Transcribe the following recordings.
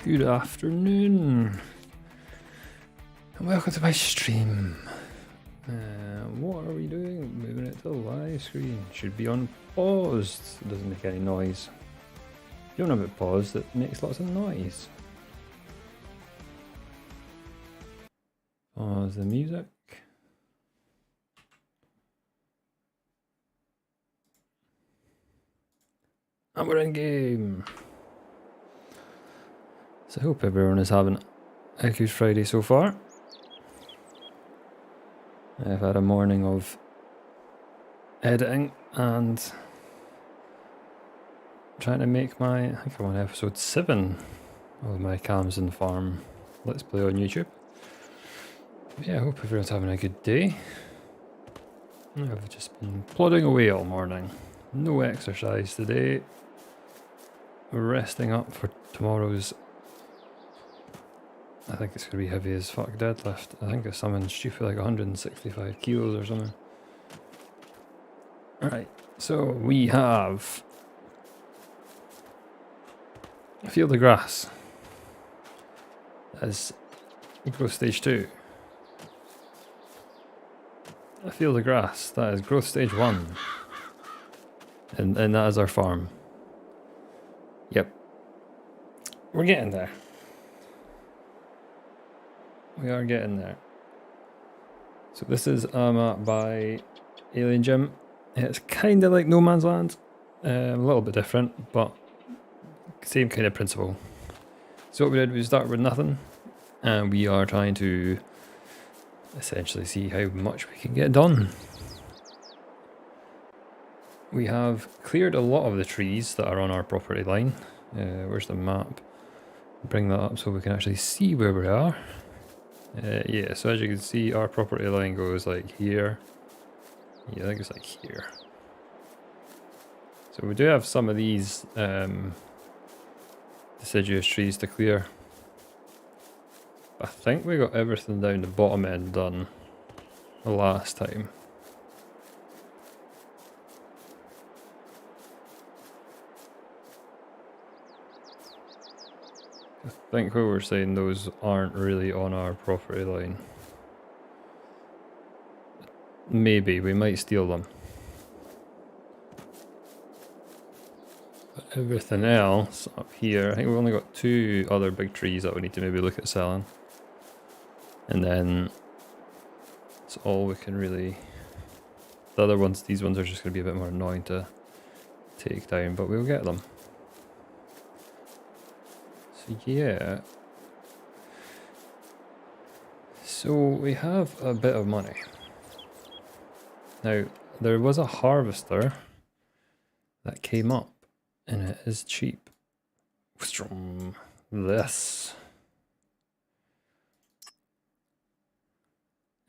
Good afternoon, and welcome to my stream. What are we doing? Moving it to the live screen. Should be on paused. It doesn't make any noise. You don't have it paused, it makes lots of noise. Pause the music. And we're in game. So I hope everyone is having a good Friday so far. I've had a morning of editing and trying to make my, I think I'm on episode 7 of my Cams and Farm Let's Play on YouTube. Yeah, I hope everyone's having a good day. I've just been plodding away all morning. No exercise today. Resting up for tomorrow's, I think it's going to be heavy as fuck deadlift. I think it's something stupid like 165 kilos or something. Alright, so we have a field of grass. That is growth stage 2. A field of grass. That is growth stage 1. And that is our farm. Yep. We're getting there. We are getting there. So this is a map by Alien Gym. It's kind of like No Man's Land. A little bit different, but same kind of principle. So what we did, we started with nothing. And we are trying to essentially see how much we can get done. We have cleared a lot of the trees that are on our property line. Where's the map? Bring that up so we can actually see where we are. Yeah, so as you can see, our property line goes like here. Yeah, I think it's like here. So we do have some of these deciduous trees to clear. I think we got everything down the bottom end done the last time. I think what we're saying, those aren't really on our property line. Maybe, we might steal them. But everything else up here, I think we've only got 2 other big trees that we need to maybe look at selling. And then that's all we can really... The other ones, these ones are just going to be a bit more annoying to take down, but we'll get them. Yeah, so we have a bit of money. Now, there was a harvester that came up, and it is cheap. This.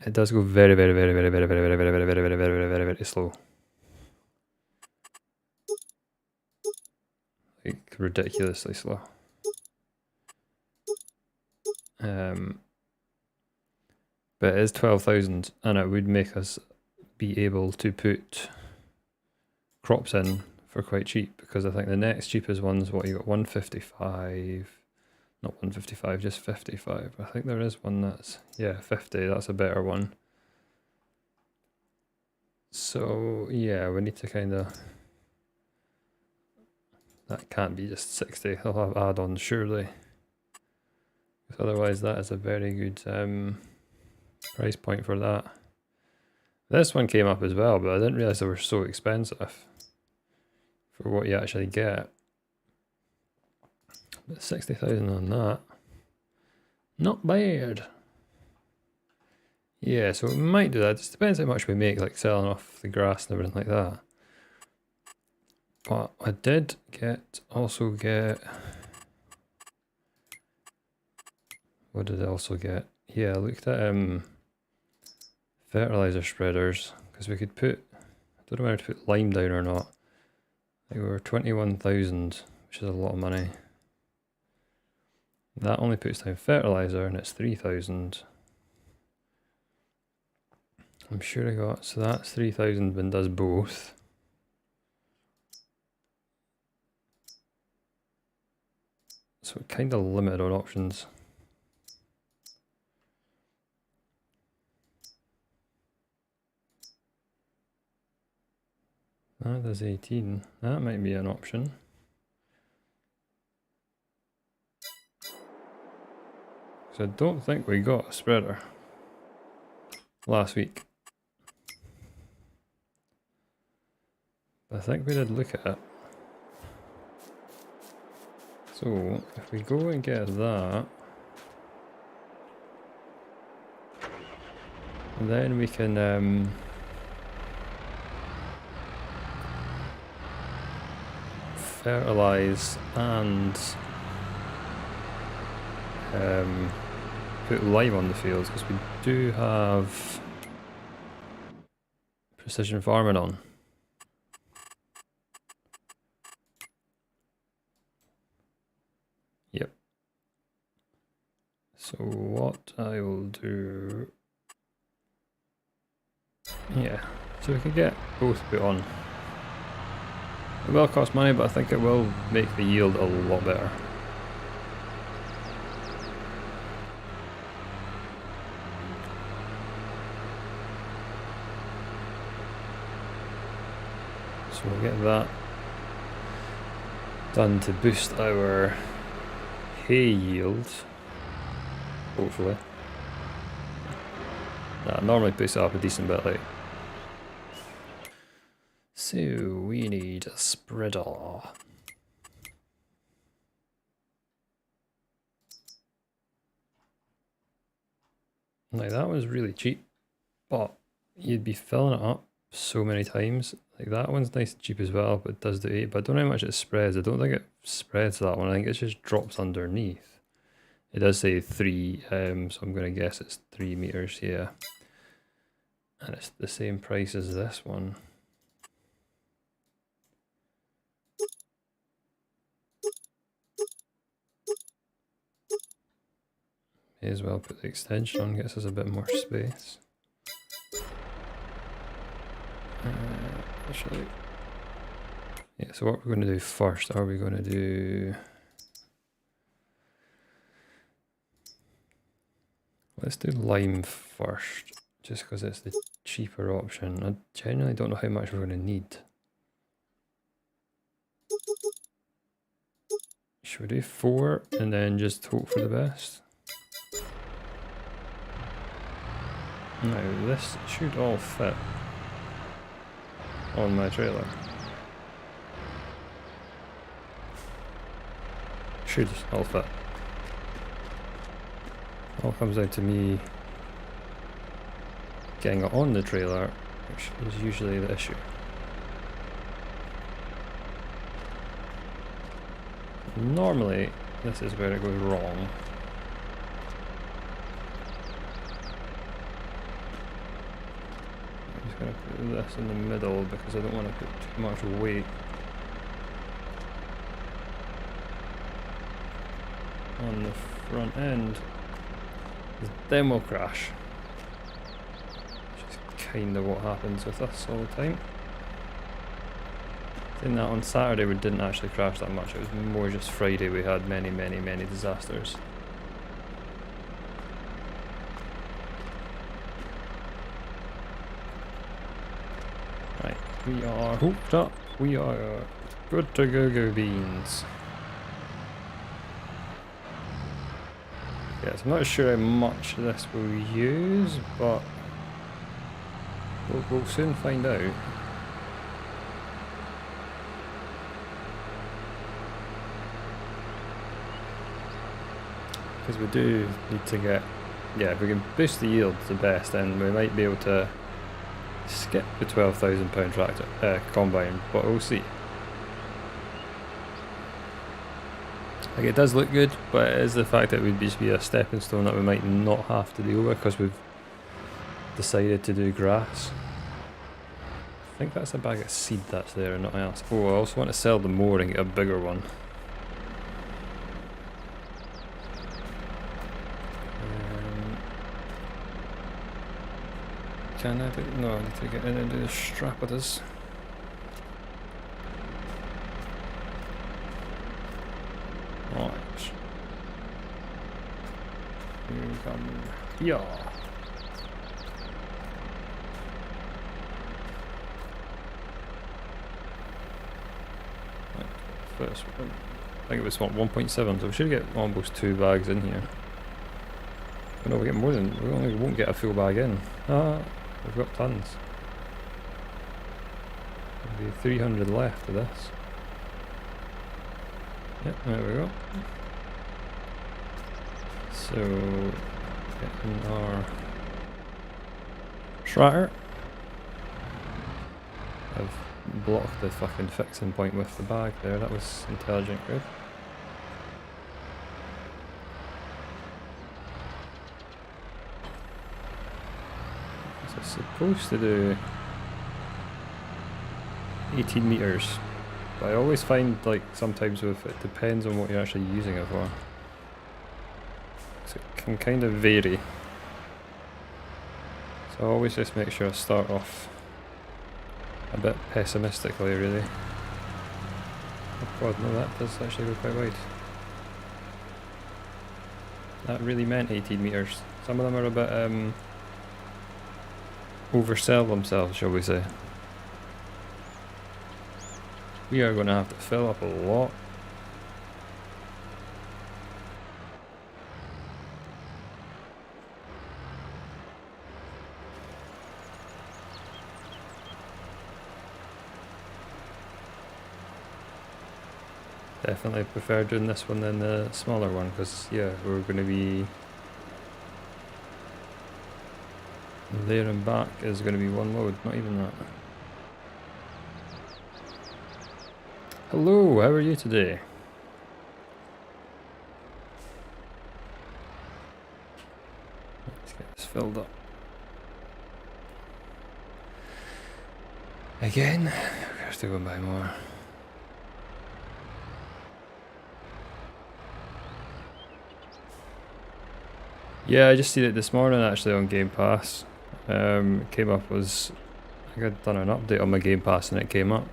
It does go very, very, very, very, very, very, very, very, very, very, very, very, very, very slow. Like, ridiculously slow. But it is 12,000 and it would make us be able to put crops in for quite cheap, because I think the next cheapest one's what, you got 155, not 155, just 55. I think there is one that's, yeah, 50, that's a better one. So yeah, we need to kind of, that can't be just 60, I'll have add-ons surely. Otherwise that is a very good price point for that. This one came up as well, but I didn't realise they were so expensive for what you actually get. But 60,000 on that. Not bad. Yeah, so we might do that. It just depends how much we make, like selling off the grass and everything like that. But I did also get... What did I also get? Yeah, I looked at fertilizer spreaders, because we could put, I don't know whether to put lime down or not. They were 21,000, which is a lot of money. That only puts down fertilizer and it's 3,000. I'm sure I got, so that's 3,000 and does both. So we're kind of limited on options. That is 18. That might be an option. So I don't think we got a spreader last week. I think we did look at it. So if we go and get that, then we can fertilize and put lime on the fields, because we do have precision farming on. Yep. So what I will do, yeah, so we can get both put on. It will cost money, but I think it will make the yield a lot better. So we'll get that done to boost our hay yield, hopefully. That normally boosts it up a decent bit, like. So we need a spreader. Like, that was really cheap, but you'd be filling it up so many times. Like, that one's nice and cheap as well, but it does do 8, but I don't know how much it spreads. I don't think it spreads that one. I think it just drops underneath. It does say 3, so I'm going to guess it's 3 meters here. And it's the same price as this one. May as well put the extension on, gets us a bit more space. Actually, yeah, so what we're going to do first, are we going to do... Let's do lime first, just because it's the cheaper option. I genuinely don't know how much we're going to need. Should we do 4 and then just hope for the best? Now, this should all fit on my trailer. Should all fit. All comes down to me getting it on the trailer, which is usually the issue. Normally, this is where it goes wrong. I'm just going to put this in the middle because I don't want to put too much weight on the front end. Then we'll crash. Which is kind of what happens with us all the time. Saying that, on Saturday we didn't actually crash that much, it was more just Friday we had many disasters. Right, we are hooked up, we are good to go beans. Yes, I'm not sure how much this will use, but we'll soon find out. Because we do need to get, yeah, if we can boost the yield to the best, then we might be able to skip the £12,000 tractor combine, but we'll see. Like, it does look good, but it is the fact that it would just be a stepping stone that we might not have to deal with because we've decided to do grass. I think that's a bag of seed that's there and nothing else. Oh, I also want to sell the mower and get a bigger one. Can I do? No, I need to get in and do the strap with us. Right. Here we come. Yeah. First one. I think it was what, 1.7, so we should get almost 2 bags in here. Oh no, we get more than, we won't get a full bag in. Ah, we've got tons. There'll be 300 left of this. Yep, there we go. So, getting our shredder. I've blocked the fucking fixing point with the bag there, that was intelligent, good. So it's supposed to do 18 meters, but I always find like sometimes with it depends on what you're actually using it for. So it can kind of vary. So I always just make sure I start off a bit pessimistically, really. Oh god, no, that does actually go quite wide. That really meant 18 meters. Some of them are a bit oversell themselves, shall we say. We are going to have to fill up a lot. Definitely prefer doing this one than the smaller one, because yeah, we're going to be there and back is going to be one load, not even that. Hello, how are you today? Let's get this filled up. Again, we have to go and buy more. Yeah, I just seen it this morning actually on Game Pass. It came up as, I think I'd done an update on my Game Pass and it came up.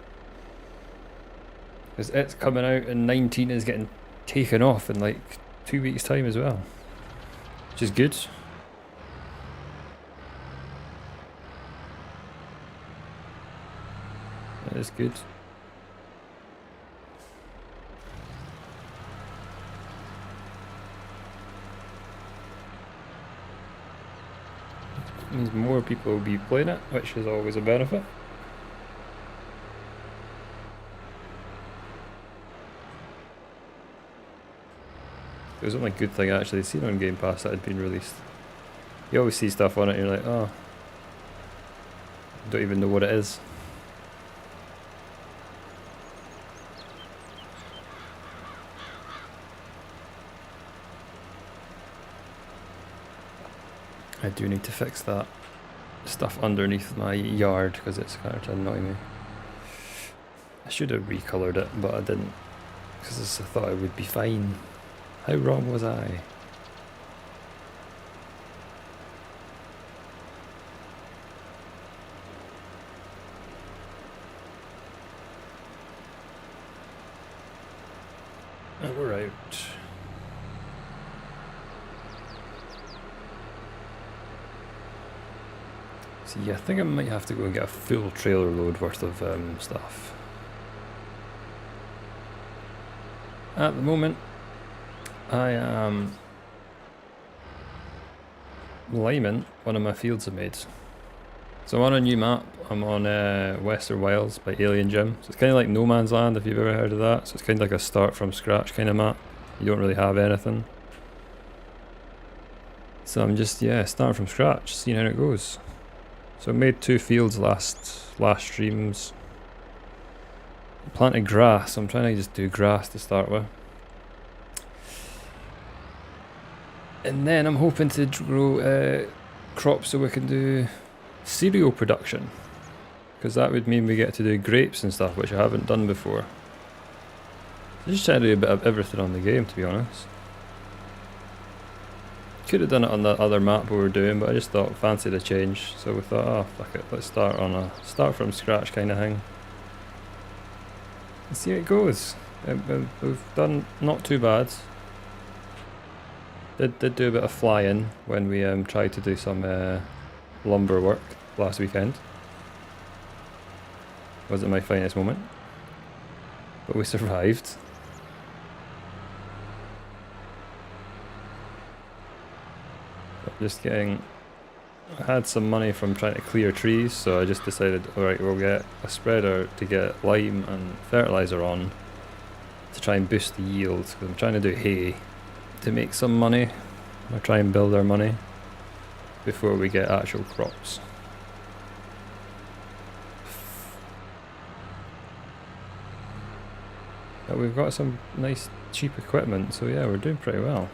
Because it's coming out and 19 is getting taken off in like 2 weeks time as well. Which is good. That is good. Means more people will be playing it, which is always a benefit. It was the only good thing I actually seen on Game Pass that had been released. You always see stuff on it and you're like, oh, don't even know what it is. I do need to fix that stuff underneath my yard because it's kind of annoying me. I should have recolored it, but I didn't because I thought it would be fine. How wrong was I? And we're out. So yeah, I think I might have to go and get a full trailer load worth of stuff. At the moment, I am liming one of my fields I made. So I'm on a new map. I'm on Western Wilds by Alien Gym. So it's kind of like No Man's Land if you've ever heard of that. So it's kind of like a start from scratch kind of map. You don't really have anything. So I'm just, yeah, starting from scratch, seeing how it goes. So I made 2 fields last streams. Planted grass, so I'm trying to just do grass to start with. And then I'm hoping to grow crops so we can do cereal production. Because that would mean we get to do grapes and stuff, which I haven't done before. So just trying to do a bit of everything on the game, to be honest. Could have done it on that other map we were doing, but I just thought fancied a change. So we thought, oh fuck it, let's start on a start from scratch kind of thing. And see how it goes. We've done not too bad. Did do a bit of flying when we tried to do some lumber work last weekend. Wasn't my finest moment, but we survived. Just getting... I had some money from trying to clear trees, so I just decided, alright, we'll get a spreader to get lime and fertiliser on to try and boost the yields, because I'm trying to do hay to make some money, or try and build our money before we get actual crops. But we've got some nice cheap equipment, so yeah, we're doing pretty well.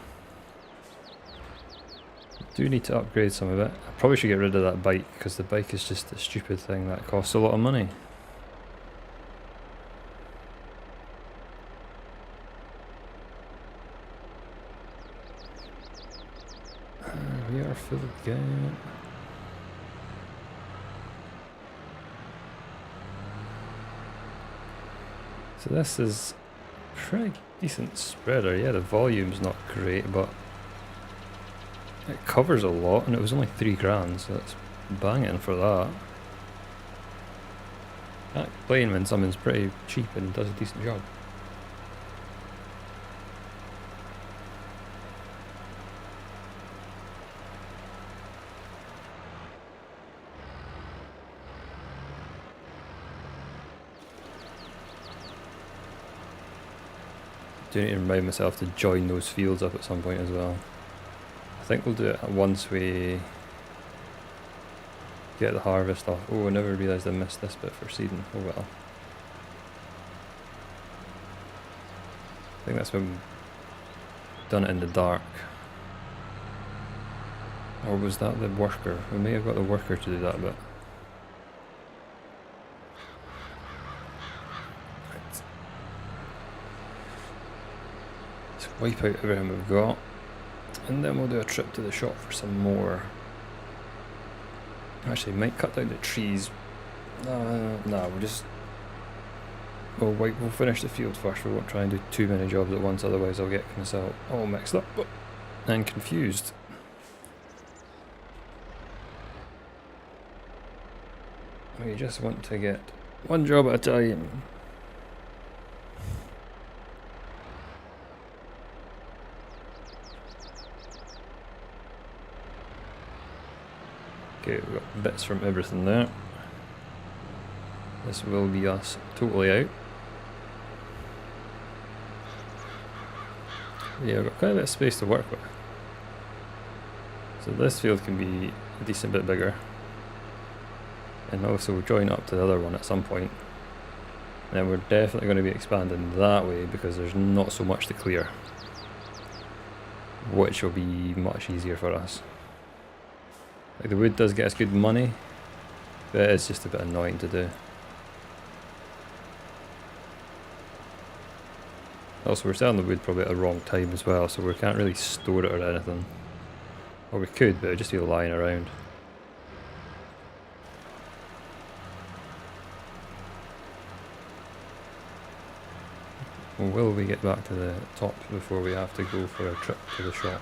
Do need to upgrade some of it. I probably should get rid of that bike, because the bike is just a stupid thing that costs a lot of money. We are full again. So this is a pretty decent spreader. Yeah, the volume's not great, but it covers a lot, and it was only 3 grand, so that's banging for that. Can't complain when something's pretty cheap and does a decent job. Do need to remind myself to join those fields up at some point as well. I think we'll do it once we get the harvest off. Oh, I never realised I missed this bit for seeding. Oh well. I think that's when we've done it in the dark. Or was that the worker? We may have got the worker to do that bit. Wipe out everything we've got, and then we'll do a trip to the shop for some more. Actually, might cut down the trees. No, we'll finish the field first. We won't try and do too many jobs at once, otherwise I'll get myself all mixed up and confused. We just want to get one job at a time. Okay, we've got bits from everything there. This will be us totally out. Yeah, we've got quite a bit of space to work with. So this field can be a decent bit bigger. And also join up to the other one at some point. And then we're definitely going to be expanding that way because there's not so much to clear. Which will be much easier for us. Like, the wood does get us good money, but it's just a bit annoying to do. Also, we're selling the wood probably at the wrong time as well, so we can't really store it or anything. Or we could, but it'd just be lying around. Will we get back to the top before we have to go for a trip to the shop?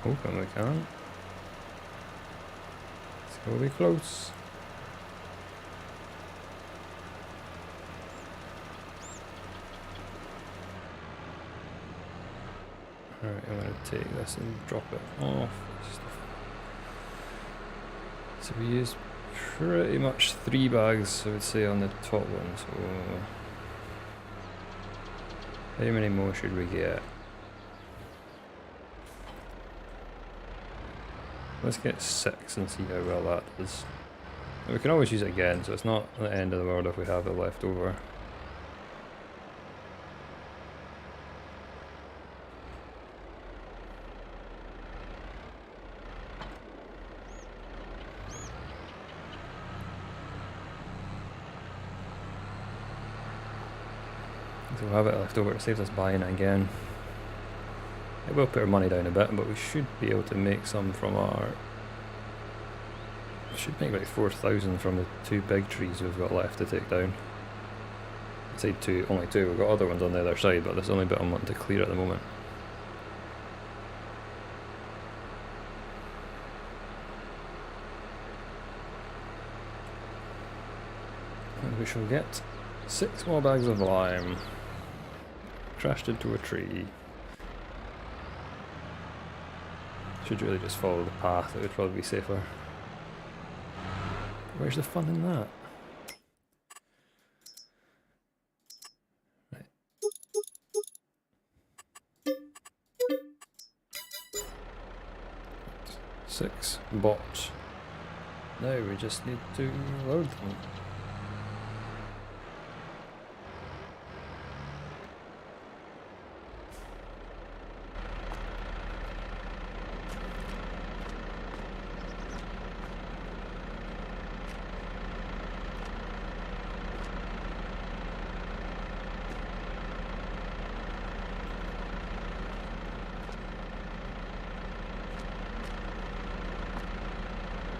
Hoping we can. It's gonna be close. Alright, I'm gonna take this and drop it off. So we used pretty much 3 bags, I would say, on the top one. So how many more should we get? Let's get 6 and see how well that does. We can always use it again, so it's not the end of the world if we have it left over. So we'll have it left over. It saves us buying it again. It will put our money down a bit, but we should be able to make some from our Should make about 4,000 from the 2 big trees we've got left to take down. I'd say only two. We've got other ones on the other side, but there's the only bit I'm wanting to clear at the moment. And we shall get 6 more bags of lime. Crashed into a tree. Should really just follow the path, it would probably be safer. Where's the fun in that? Right. 6 bots. Now we just need to load them.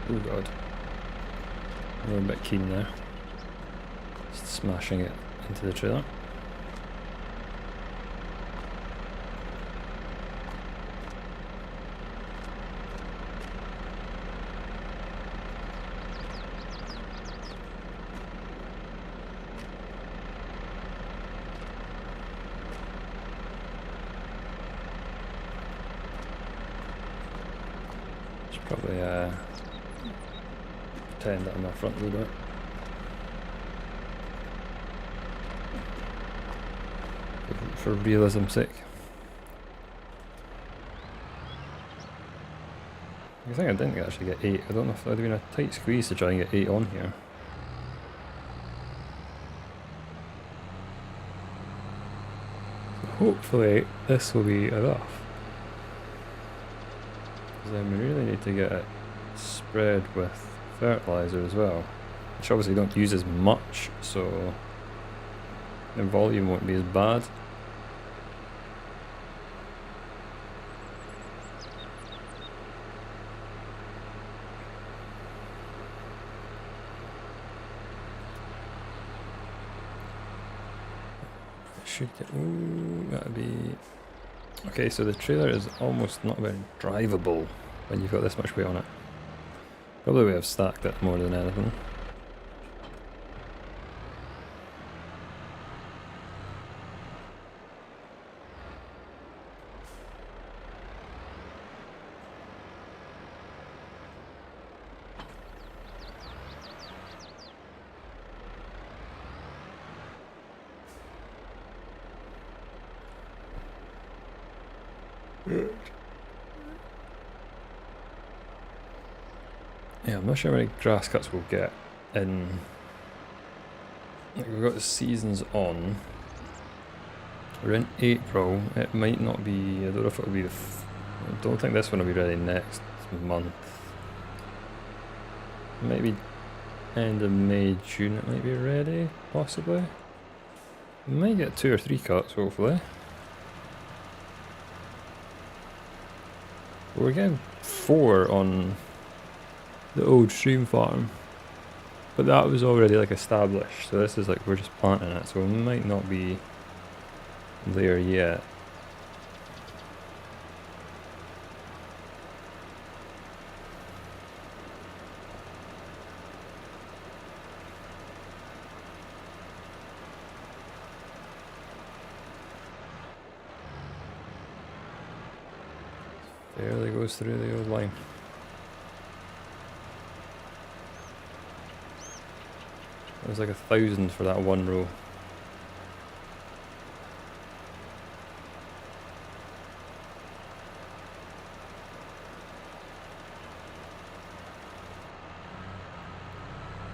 Oh god. I'm a bit keen there. Just smashing it into the trailer. Should probably pretend that I'm a front loader. For realism's sake. I think I didn't actually get 8. I don't know if that would have been a tight squeeze to try and get 8 on here. So hopefully this will be enough. Because then we really need to get it spread with fertilizer as well. Which obviously don't use as much, so the volume won't be as bad. Should get, ooh, that'd be okay. So the trailer is almost not very drivable when you've got this much weight on it. Probably we have stacked it more than anything. Yeah, I'm not sure how many grass cuts we'll get in. Like we've got the seasons on. We're in April. It might not be. I don't know if it'll be the. I don't think this one will be ready next month. Maybe end of May, June. It might be ready, possibly. We might get 2 or 3 cuts, hopefully. We're getting 4 on the old stream farm, but that was already like established, so this is like we're just planting it, so we might not be there yet. Barely goes through the old line. It was like 1,000 for that one row.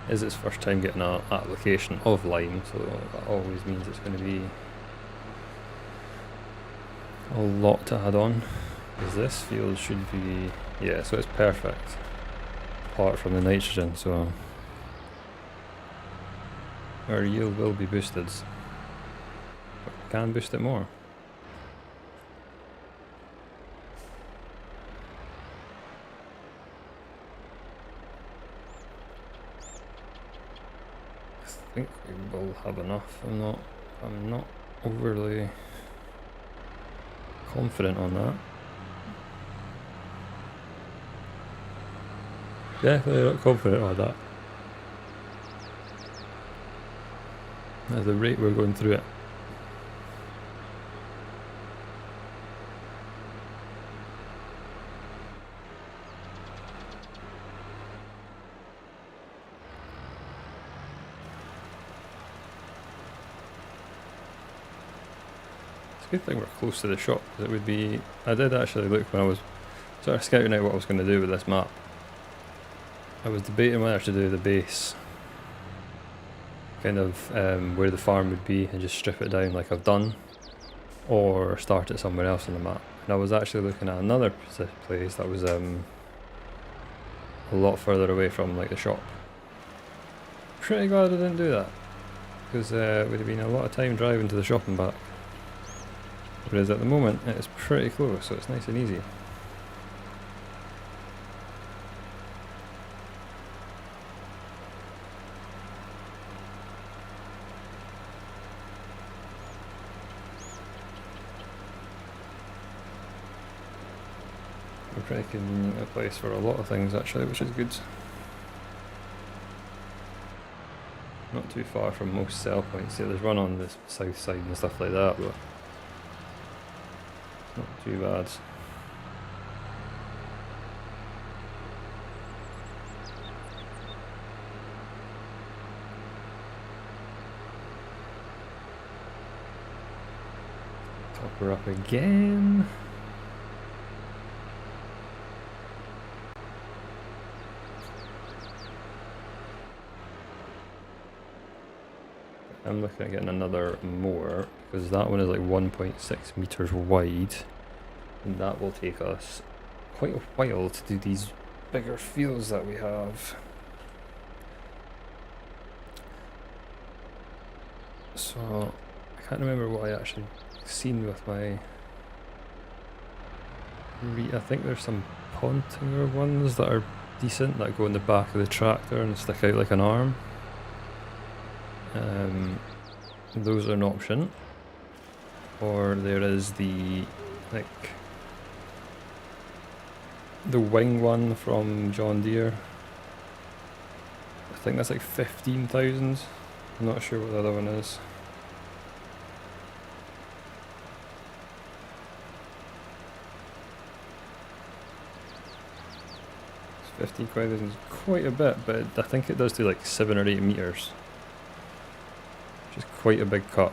Is its first time getting an application of lime, so that always means it's going to be a lot to add on. Because this field should be, yeah, so it's perfect apart from the nitrogen, so our yield will be boosted, but we can boost it more. think we will have enough. I'm not overly confident on that. Definitely not confident on that. At the rate we're going through it. It's a good thing we're close to the shop, because it would be... I did actually look when I was sort of scouting out what I was going to do with this map. I was debating whether to do the base, kind of where the farm would be, and just strip it down like I've done, or start it somewhere else on the map. And I was actually looking at another place that was a lot further away from like the shop. Pretty glad I didn't do that, because it would have been a lot of time driving to the shop and back. Whereas at the moment it's pretty close, so it's nice and easy. A pretty convenient place for a lot of things actually, which is good. Not too far from most sell points. Yeah, there's one on the south side and stuff like that, but it's not too bad. Top her up again. I'm looking at getting another mower, because that one is like 1.6 meters wide, and that will take us quite a while to do these bigger fields that we have. So I can't remember what I actually seen with my I think there's some Pontinger ones that are decent, that go in the back of the tractor and stick out like an arm. Those are an option. Or there is the the wing one from John Deere. I think that's like 15,000. I'm not sure what the other one is. It's 15 quid is quite a bit, but I think it does do like 7 or 8 meters. Which is quite a big cut.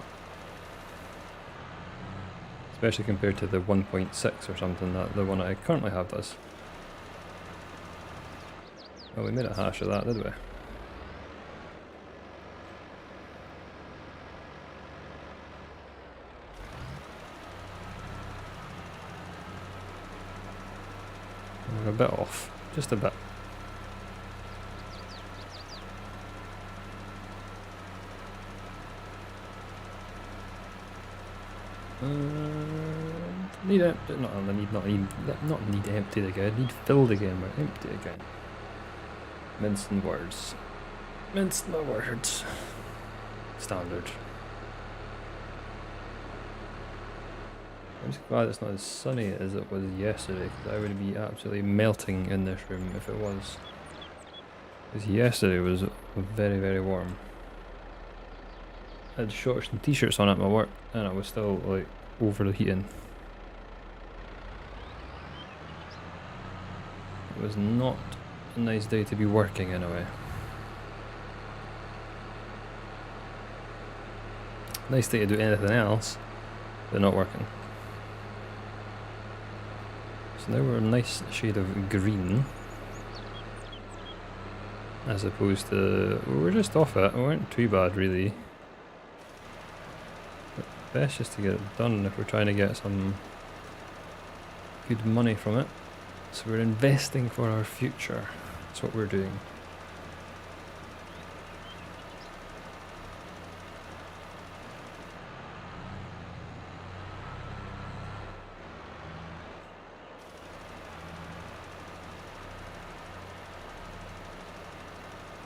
Especially compared to the 1.6 or something that the one I currently have does. Well, we made a hash of that, did we? We're a bit off, just a bit. Need empty, not need emptied again, need filled again, we're empty again. Mincing words. Minced my words. Standard. I'm just glad it's not as sunny as it was yesterday, because I would be absolutely melting in this room if it was. Because yesterday was very, very warm. I had shorts and t-shirts on at my work, and I was still like overheating. It was not a nice day to be working anyway. Nice day to do anything else, but not working. So now we're a nice shade of green, as opposed to, we're just off it, we weren't too bad really. But best just to get it done if we're trying to get some good money from it. So we're investing for our future, that's what we're doing.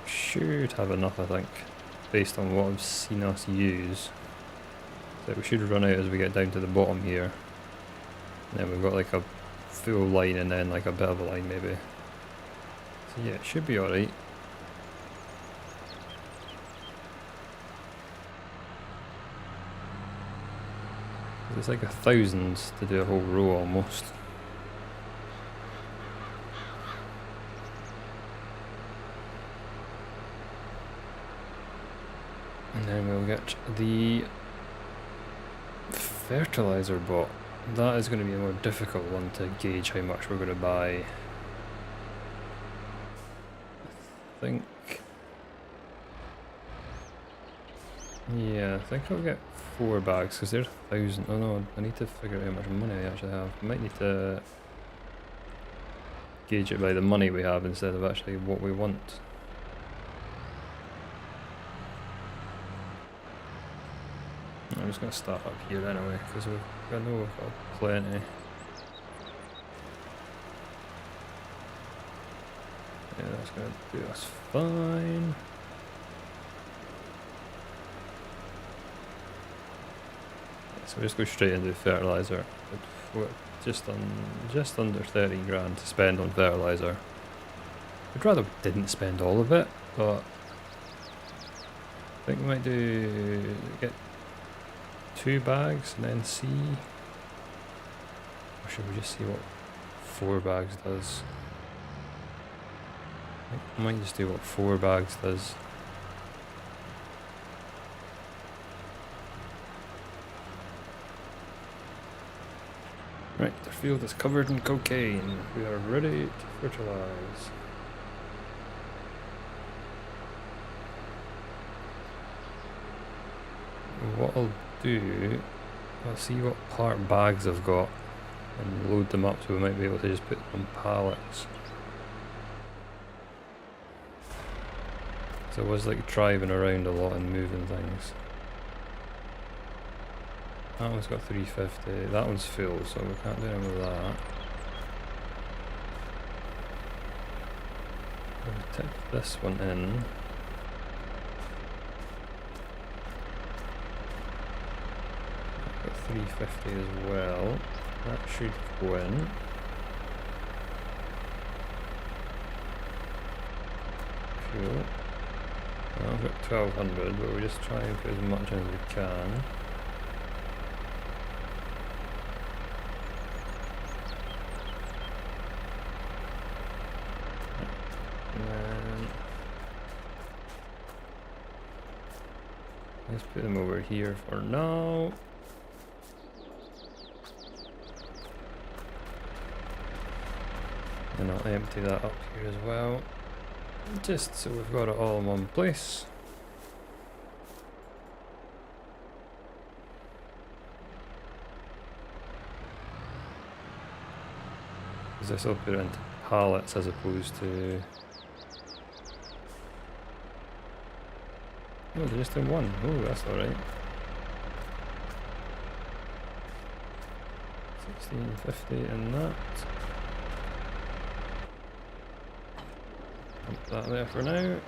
Should have enough, I think. based on what I've seen us use. So we should run out as we get down to the bottom here. And then we've got like a full line and then like a bit of a line maybe. So yeah, it should be alright. It's like 1,000 to do a whole row almost. And then we'll get the fertilizer bot. That is going to be a more difficult one to gauge how much we're going to buy. I think... yeah, I think I'll get 4 bags because they're 1,000. Oh no, I need to figure out how much money I actually have. I might need to gauge it by the money we have instead of actually what we want. I'm just going to start up here anyway because I know we've got plenty. Yeah, that's going to do us fine. So we just go straight into fertilizer. Just under 30 grand to spend on fertilizer. I'd rather we didn't spend all of it, but I think we might get 2 bags and then see. Or should we just see what 4 bags does? I think we might just do what 4 bags does. Right, the field is covered in cocaine. We are ready to fertilize. What I'll do, I'll see what part bags I've got and load them up so we might be able to just put them on pallets. So I was like driving around a lot and moving things. That one's got 350, that one's full, so we can't do anything with that. I'll tip this one in. Got 350 as well. That should go in. Fuel. Well, I've got 1200, but we'll just try and put as much in as we can. Let's put them over here for now. And I'll empty that up here as well. Just so we've got it all in one place. Because this will put it into pallets as opposed to... oh, they're just in one. Oh, that's alright. 1650 in that. Put that there for now.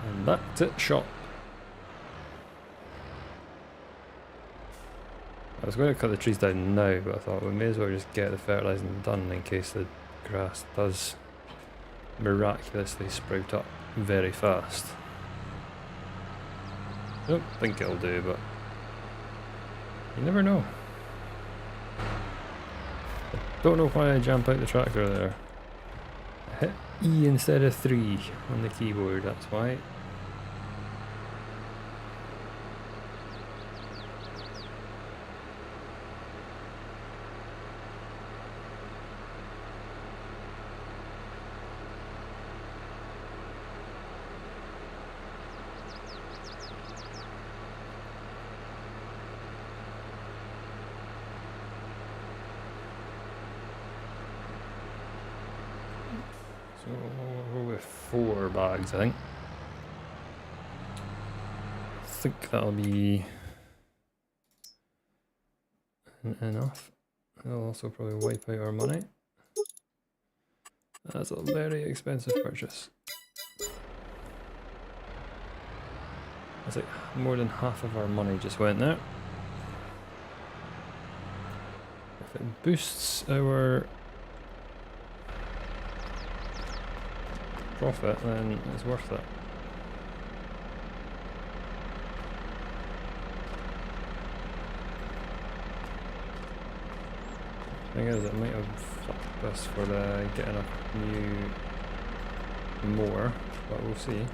And that's it, shop. I was going to cut the trees down now, but I thought we may as well just get the fertilising done in case the grass does miraculously sprout up very fast. I don't think it'll do, but you never know. I don't know why I jumped out the tractor there. I hit E instead of 3 on the keyboard, that's why. So we'll go with 4 bags, I think. I think that'll be enough. It'll also probably wipe out our money. That's a very expensive purchase. It's like more than half of our money just went there. If it boosts our profit, then it's worth it. Thing is, it might have fucked us for getting a new more, but we'll see.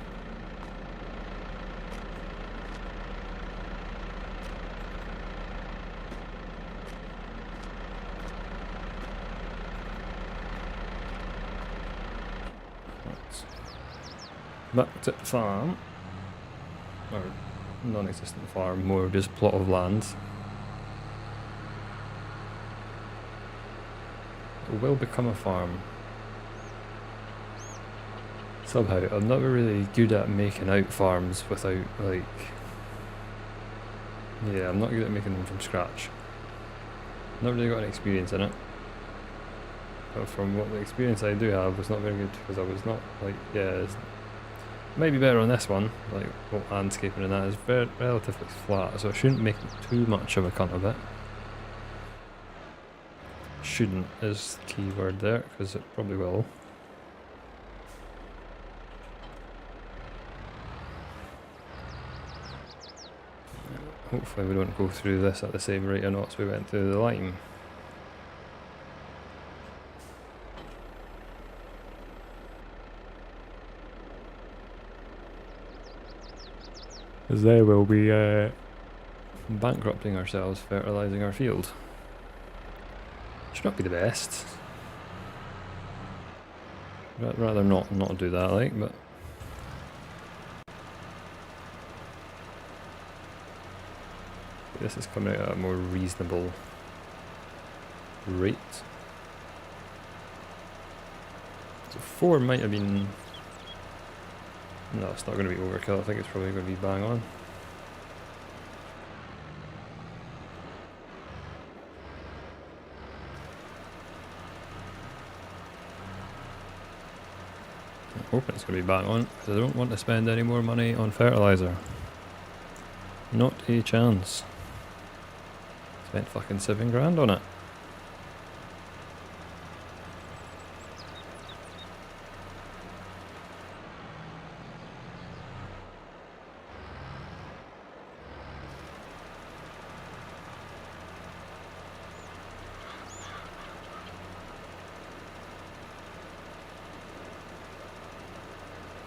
Back to farm, or non-existent farm, more just plot of land. It will become a farm. Somehow, I'm not really good at making out farms without, like... Yeah, I'm not good at making them from scratch. Not really got any experience in it. But from what the experience I do have was not very good, because I was not, like, yeah, maybe better on this one, like, well, landscaping and that is very relatively flat, so I shouldn't make too much of a cunt of it. Shouldn't is the key word there, because it probably will. Hopefully we don't go through this at the same rate of knots we went through the lime. Because there we'll be bankrupting ourselves fertilising our field. Should not be the best. Rather not do that, like, but... This is coming out at a more reasonable rate. So 4 might have been... No, it's not going to be overkill, I think it's probably going to be bang on. I'm hoping it's going to be bang on, because I don't want to spend any more money on fertiliser. Not a chance. Spent fucking £7 on it.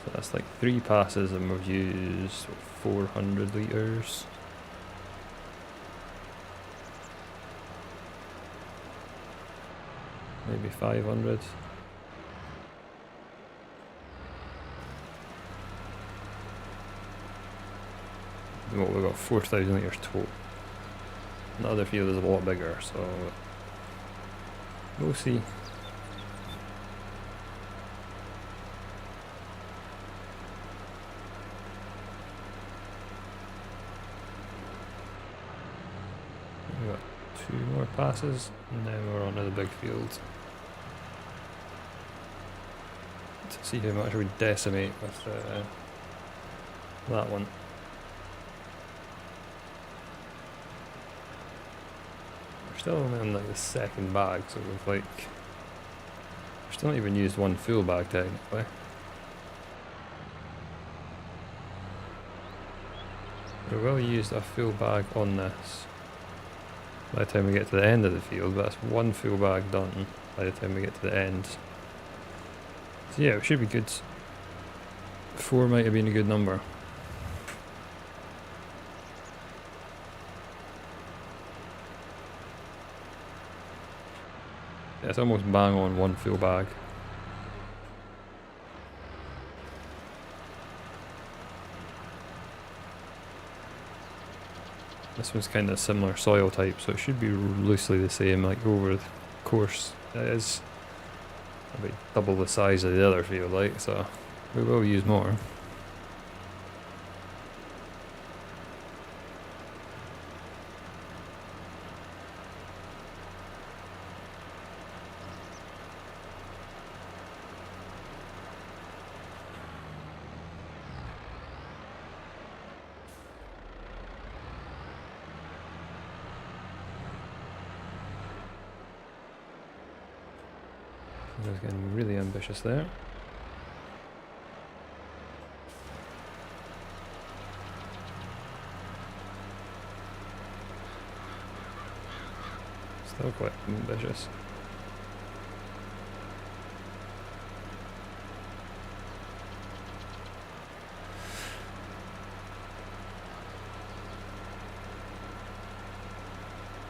So that's like 3 passes and we've used 400 litres. Maybe 500. Well, we've got 4,000 litres total. The other field is a lot bigger, so we'll see. We've got 2 more passes, and then we're on to the big field. To see how much we decimate with that one. We're still only on like the 2nd bag, so we've like... We've still not even used 1 full bag technically. We will use a full bag on this by the time we get to the end of the field, but that's 1 full bag done by the time we get to the end. So yeah, it should be good. 4 might have been a good number. Yeah, it's almost bang on 1 full bag. This one's kind of similar soil type, so it should be loosely the same, like over the course. It is about double the size of the other field, like, so we will use more. I was getting really ambitious there. Still quite ambitious.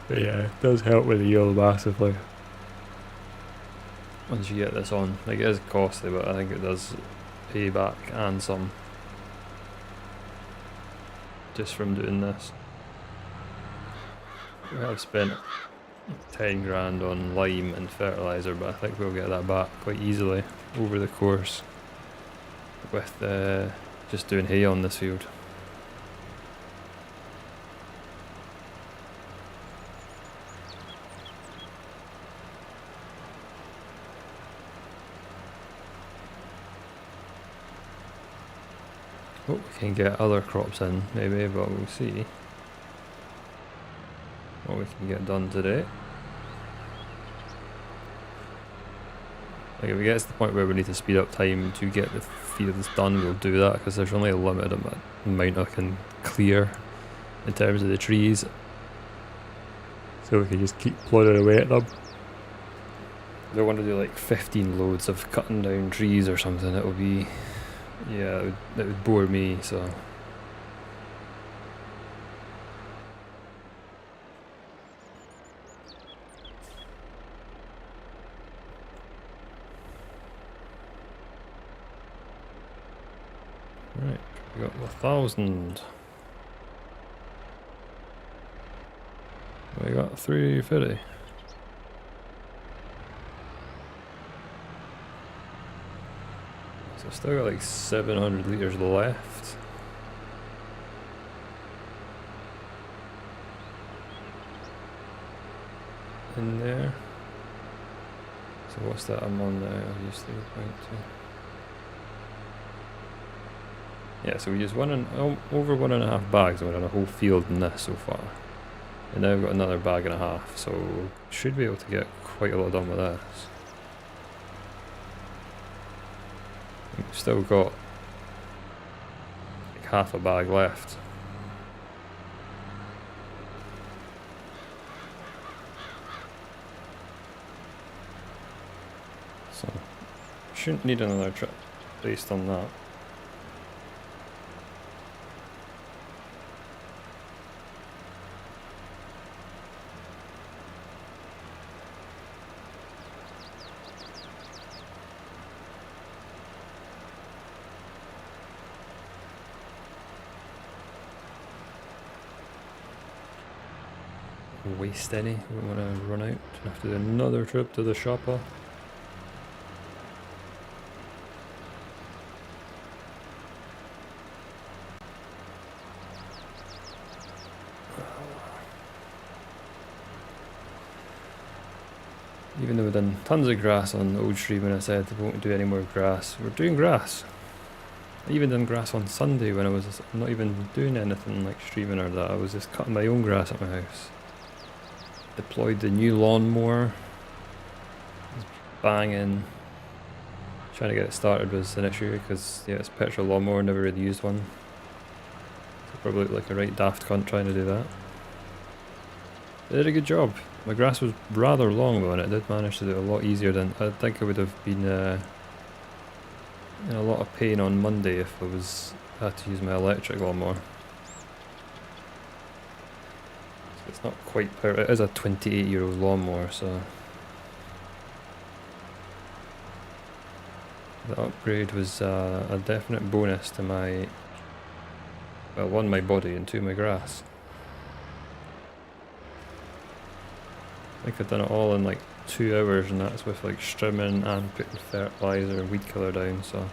But yeah, it does help with the yield massively. Once you get this on, like it is costly, but I think it does pay back and some. Just from doing this. We have spent 10 grand on lime and fertiliser, but I think we'll get that back quite easily over the course with just doing hay on this field. Oh, we can get other crops in maybe, but we'll see what we can get done today. Like if it gets to the point where we need to speed up time to get the fields done, we'll do that, because there's only a limited amount I can clear in terms of the trees. So we can just keep plodding away at them. I don't want to do like 15 loads of cutting down trees or something. It will be, yeah, it would bore me, so. Right, we got 1,000. We got 350. So still got like 700 litres left. In there. So what's that I'm on now? I'll use 3.2. Yeah, so we used over 1.5 bags, and we're on a whole field in this so far. And now we've got another bag and a half, so should be able to get quite a lot done with this. We've still got like half a bag left. So shouldn't need another trip based on that. Waste any, we don't want to run out. Have to do another trip to the shopper. Even though we've done tons of grass on the old stream when I said we won't do any more grass, we're doing grass. I even done grass on Sunday when I was not even doing anything like streaming or that. I was just cutting my own grass at my house. Deployed the new lawnmower. Banging. Trying to get it started was an issue because yeah, it's a petrol lawnmower, never really used one. So probably look like a right daft cunt trying to do that. They did a good job. My grass was rather long though, and it did manage to do it a lot easier than I think I would have been in a lot of pain on Monday if I had to use my electric lawnmower. So it's not quite power. It is a 28-year-old lawnmower, so the upgrade was a definite bonus to my, well, one, my body, and two, my grass. I think I've done it all in like 2 hours, and that's with like strimming and putting fertiliser and weed killer down, so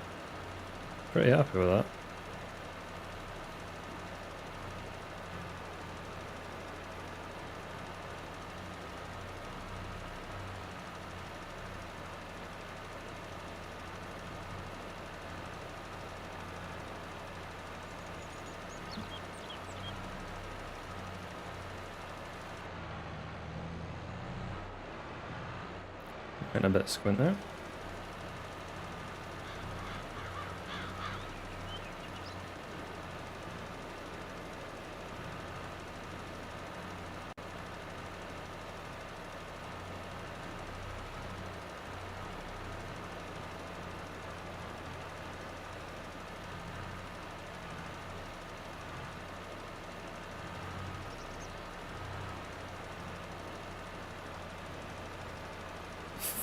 pretty happy with that. Getting a bit squint there.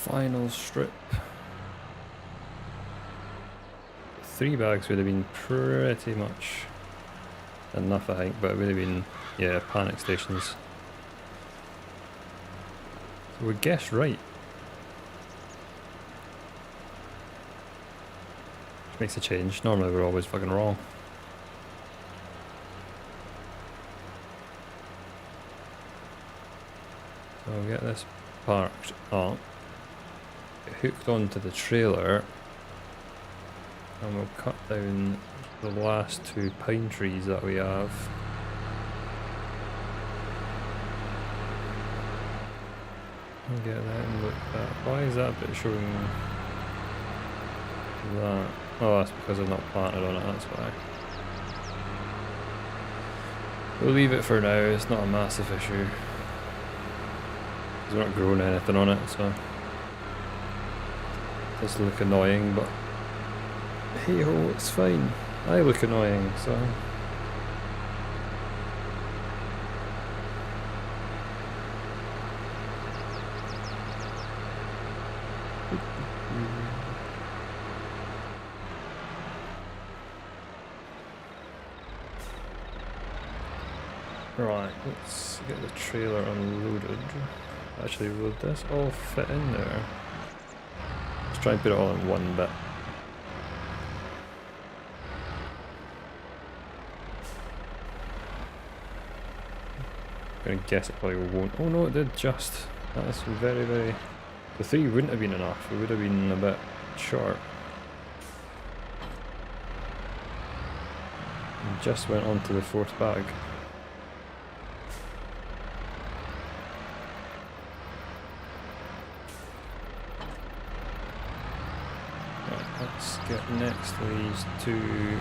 final strip. 3 bags would have been pretty much enough, I think, but it would have been, yeah, panic stations. So we guessed right. Which makes a change. Normally we're always fucking wrong. So we'll get this parked up, get hooked onto the trailer, and we'll cut down the last 2 pine trees that we have. We'll get that and look at. Why is that bit showing that? Oh, that's because I've not planted on it, that's why. We'll leave it for now, it's not a massive issue. We're not growing anything on it, so it does look annoying, but hey ho, it's fine. I look annoying, so. Right, let's get the trailer unloaded. Actually, will this all fit in there? Let's try and put it all in one bit. I'm gonna guess it probably won't. Oh no, it did just. That's very, very. The 3 wouldn't have been enough, it would have been a bit short. And just went on to the 4th bag. Let's get next to these 2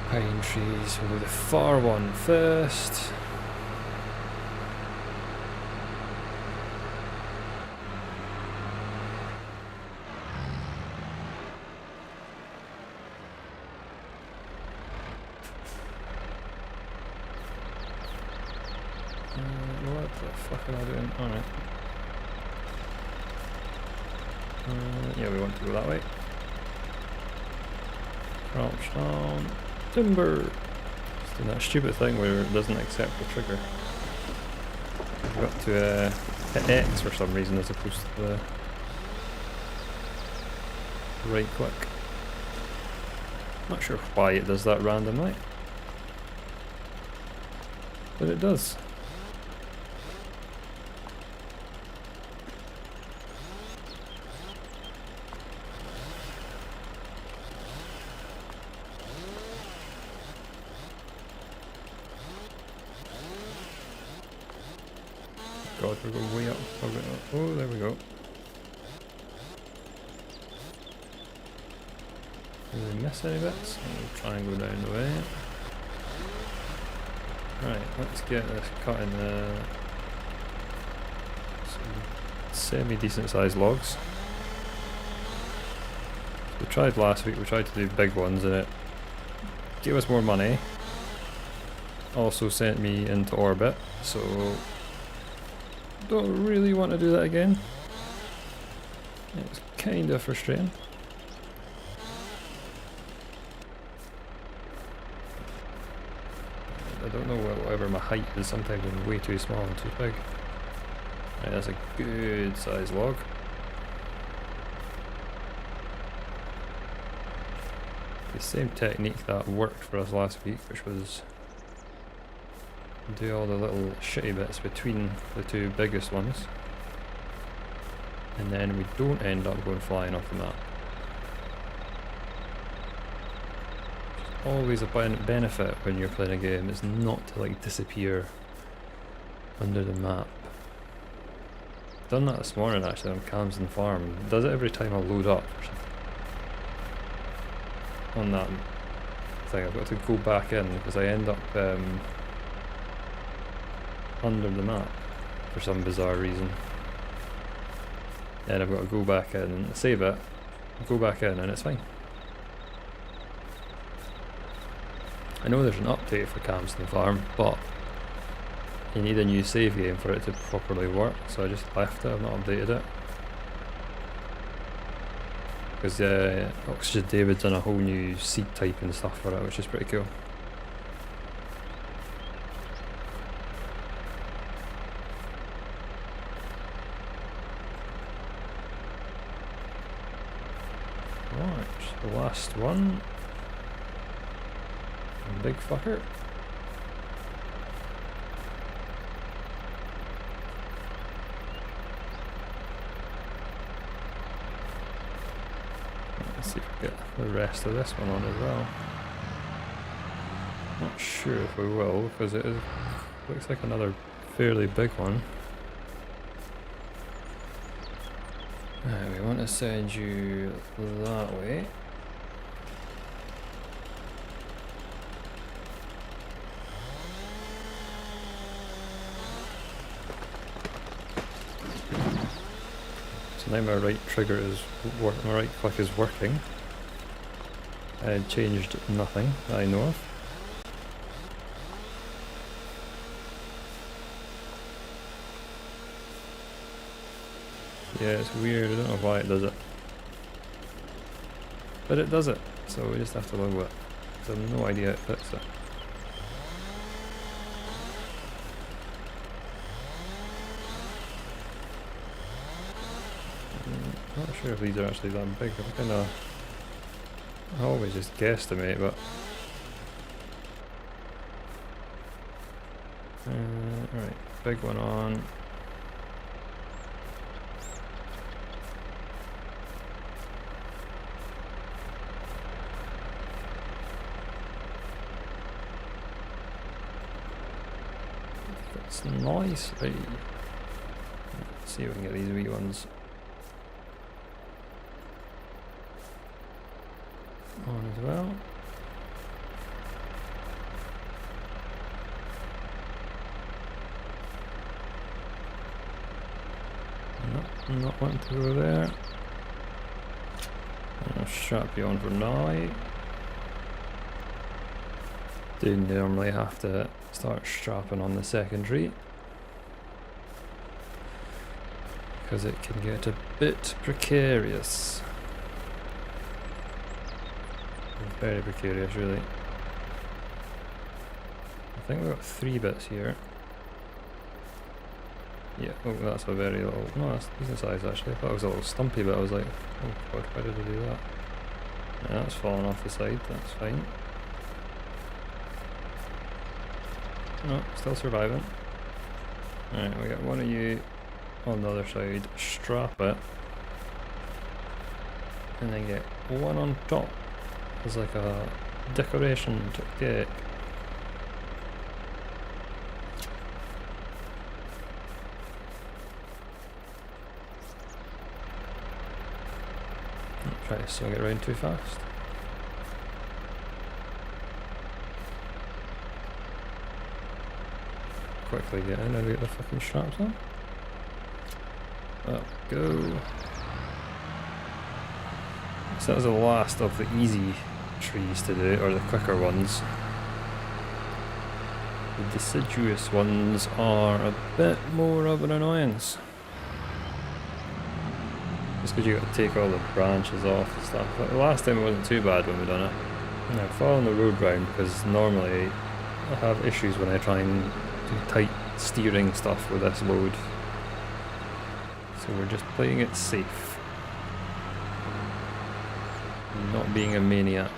pine trees. We'll do the far one first. What the fuck am I doing? Alright. Yeah, we want to go that way. Crouch down. Timber! Just doing that stupid thing where it doesn't accept the trigger. I've got to hit X for some reason as opposed to the right click. Not sure why it does that randomly, but it does. God, we're going way up. Oh, there we go. Did we miss any bits? We'll try and go down the way. Right, let's get this cut in some semi-decent sized logs. We tried last week, we tried to do big ones and it gave us more money. Also sent me into orbit, so don't really want to do that again. It's kind of frustrating. I don't know whatever my height is, sometimes I'm way too small and too big. Right, that's a good size log. The same technique that worked for us last week, which was do all the little shitty bits between the 2 biggest ones, and then we don't end up going flying off the map. Always a benefit when you're playing a game is not to like disappear under the map. Done that this morning actually on Camden Farm. It does it every time I load up on that thing. I've got to go back in because I end up under the map for some bizarre reason. Then I've got to go back in and save it, go back in, and it's fine. I know there's an update for Camden Farm, but you need a new save game for it to properly work, so I just left it, I've not updated it. Because Oxygen David's done a whole new seat type and stuff for it, which is pretty cool. Right, the last one. Big fucker. Let's see if we get the rest of this one on as well. Not sure if we will, because it looks like another fairly big one. We want to send you that way. So now my right trigger is my right click is working. I changed nothing that I know of. Yeah, it's weird, I don't know why it does it. But it does it, so we just have to live with it. I have no idea how to fix it. I'm not sure if these are actually that big. I always just guesstimate, but... Alright, big one on. It's nice. Right. Let's see if we can get these wee ones on as well. Not wanting to go there. I'll strap you on for now. Do normally have to start strapping on the secondary because it can get a bit precarious. Very precarious, really. I think we've got 3 bits here. Yeah, oh, that's a very little... No, that's decent size actually. I thought it was a little stumpy, but I was like, oh god, why did I do that? Yeah, that's fallen off the side, that's fine. No, still surviving. Alright, we got one of you on the other side, strap it, and then get one on top as like a decoration to cake. Try to swing it around too fast. Quickly get in and get the fucking straps on. Up we go. So that was the last of the easy trees to do, or the quicker ones. The deciduous ones are a bit more of an annoyance. Just because you got to take all the branches off and stuff. But the last time it wasn't too bad when we done it. And I'm following the road round because normally I have issues when I try and do tight steering stuff with this load. So we're just playing it safe. Not being a maniac.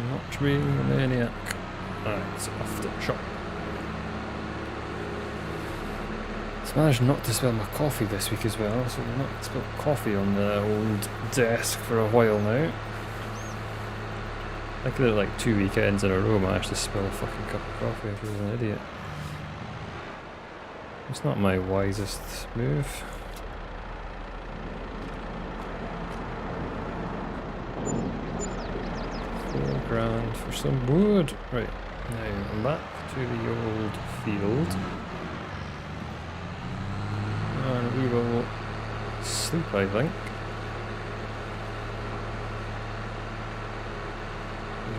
Not being a maniac. Alright, it's off the chop. I've managed not to spill my coffee this week as well, so we've not spilled coffee on the old desk for a while now. I could have like 2 weekends in a row managed to spill a fucking cup of coffee if I was an idiot. It's not my wisest move. £4,000 for some wood. Right, now back to the old field. sleep, I think.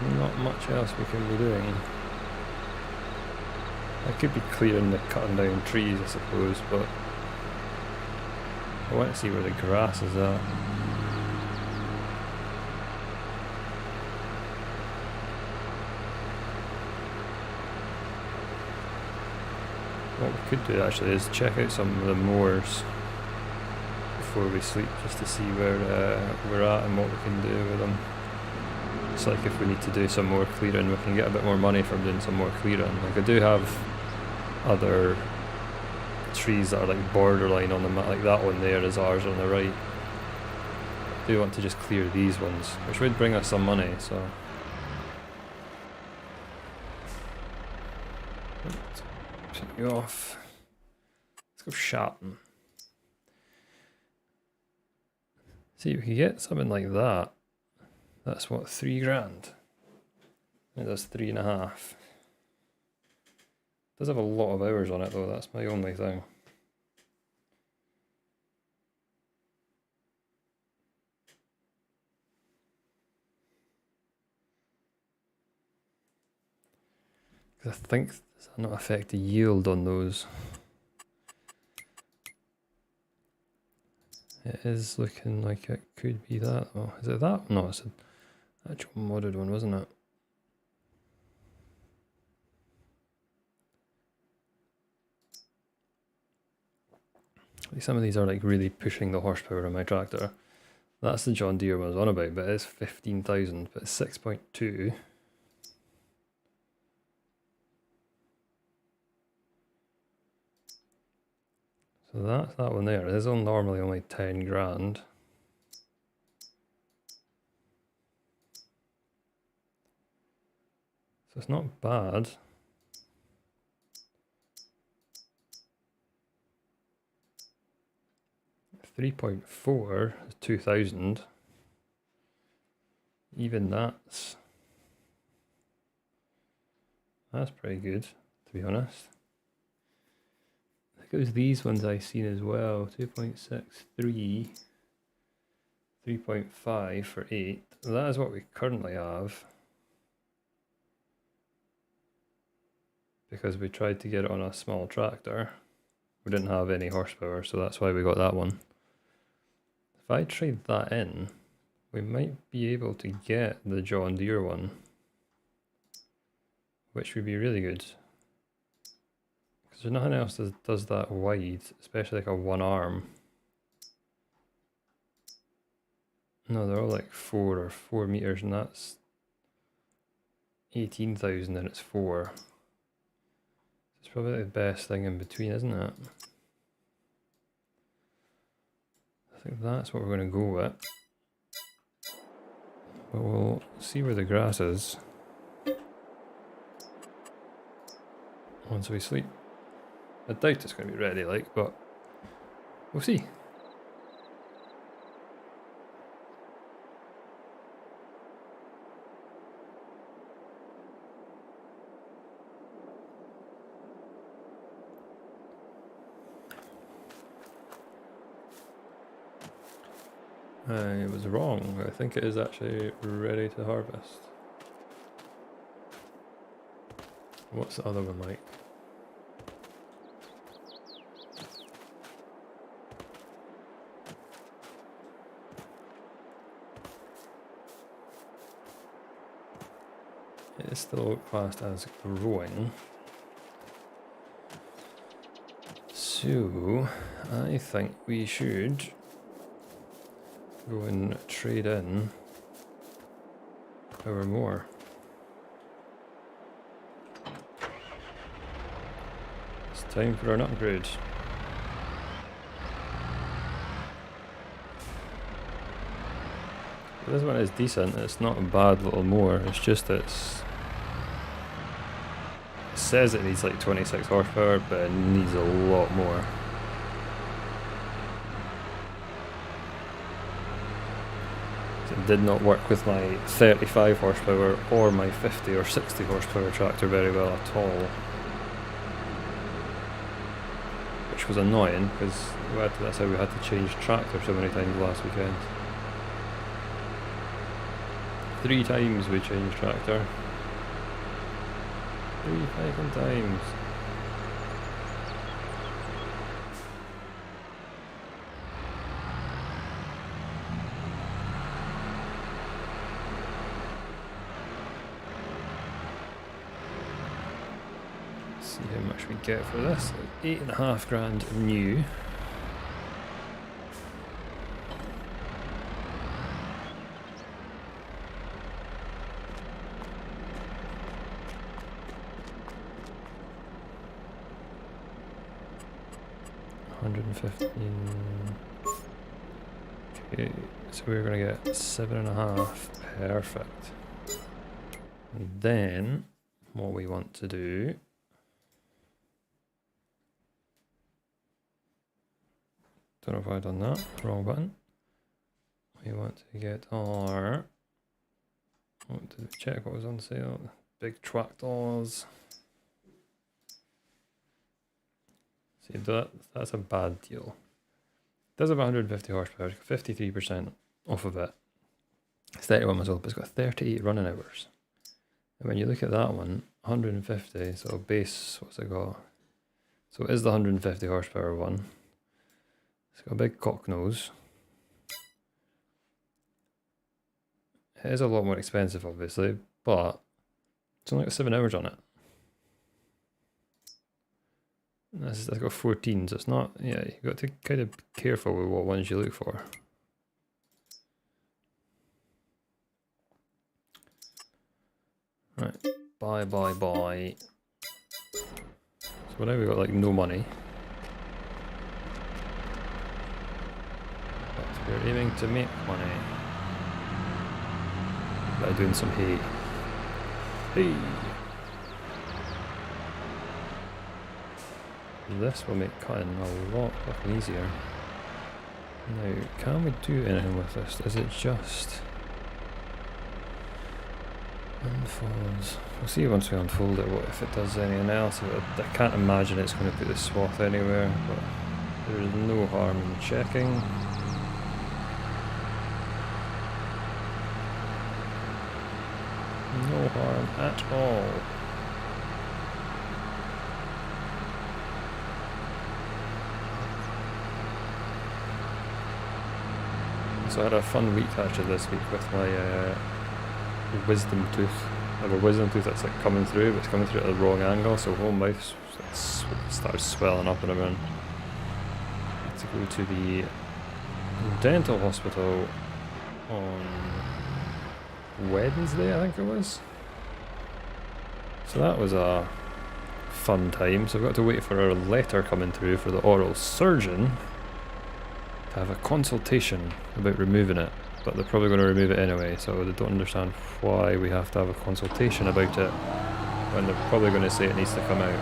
There's not much else we can be doing. I could be clearing the cutting down trees, I suppose, but I want to see where the grass is at. What we could do actually is check out some of the moors before we sleep, just to see where we're at and what we can do with them. It's like if we need to do some more clearing, we can get a bit more money from doing some more clearing. Like I do have other trees that are like borderline on the map, like that one there is ours on the right. I do want to just clear these ones, which would bring us some money, so. Shut you off. Let's go shopping. See if we can get something like that. That's what, 3 grand? It does 3.5. Does have a lot of hours on it though, that's my only thing. Because I think, does that not affect the yield on those? It is looking like it could be that. Oh, is it that? No, it's an actual modded one, wasn't it? Some of these are like really pushing the horsepower on my tractor. That's the John Deere one I was on about, but it's 15,000, but it's 6.2. So that's that one there. It is normally only 10 grand. So it's not bad. 3.4 is 2,000. Even that's pretty good, to be honest. I think it was these ones I seen as well. 2.63, 3.5 for 8. That is what we currently have. Because we tried to get it on a small tractor. We didn't have any horsepower, so that's why we got that one. If I trade that in, we might be able to get the John Deere one, which would be really good. Because there's nothing else that does that wide, especially like a one arm. No, they're all like 4 meters, and that's 18,000 and it's 4. It's probably the best thing in between, isn't it? I think that's what we're going to go with. But we'll see where the grass is once we sleep. I doubt it's going to be ready, like, but we'll see. I was wrong. I think it is actually ready to harvest. What's the other one like? It is still classed as growing. So, I think we should go and trade in our more. It's time for an upgrade. This one is decent, it's not a bad little mower, it's just it says it needs like 26 horsepower, but it needs a lot more. It did not work with my 35 horsepower or my 50 or 60 horsepower tractor very well at all. which was annoying because that's how we had to change tractor so many times last weekend. 3 times we changed tractor. 3 fucking times. See how much we get for this. 8.5 grand new. $115. Okay, so we're gonna get 7.5. Perfect. And then what we want to do. Don't know if I've done that. Wrong button. We want to get our. Want to check what was on sale. Big tractors. See, that's a bad deal. It does have 150 horsepower, 53% off of it. It's 31 months old, but it's got 38 running hours. And when you look at that one, 150, so base, what's it got? So it is the 150 horsepower one. It's got a big cock nose. It is a lot more expensive, obviously, but it's only got 7 hours on it. That's got 14, so it's not, yeah, you've got to kind of be careful with what ones you look for. Right, buy. So now we've got like no money. But we're aiming to make money. By doing some hay. Hey! This will make cutting a lot fucking easier. Now, can we do anything with this? Is it just unfolds? We'll see once we unfold it what if it does anything else. I can't imagine it's going to put the swath anywhere, but there is no harm in checking. No harm at all. So I had a fun week actually this week with my wisdom tooth. I have a wisdom tooth that's like coming through, but it's coming through at the wrong angle, so whole mouth started swelling up and everything. I had to go to the dental hospital on Wednesday, I think it was. So that was a fun time. So I've got to wait for a letter coming through for the oral surgeon to have a consultation about removing it, but they're probably going to remove it anyway, so they don't understand why we have to have a consultation about it when they're probably going to say it needs to come out.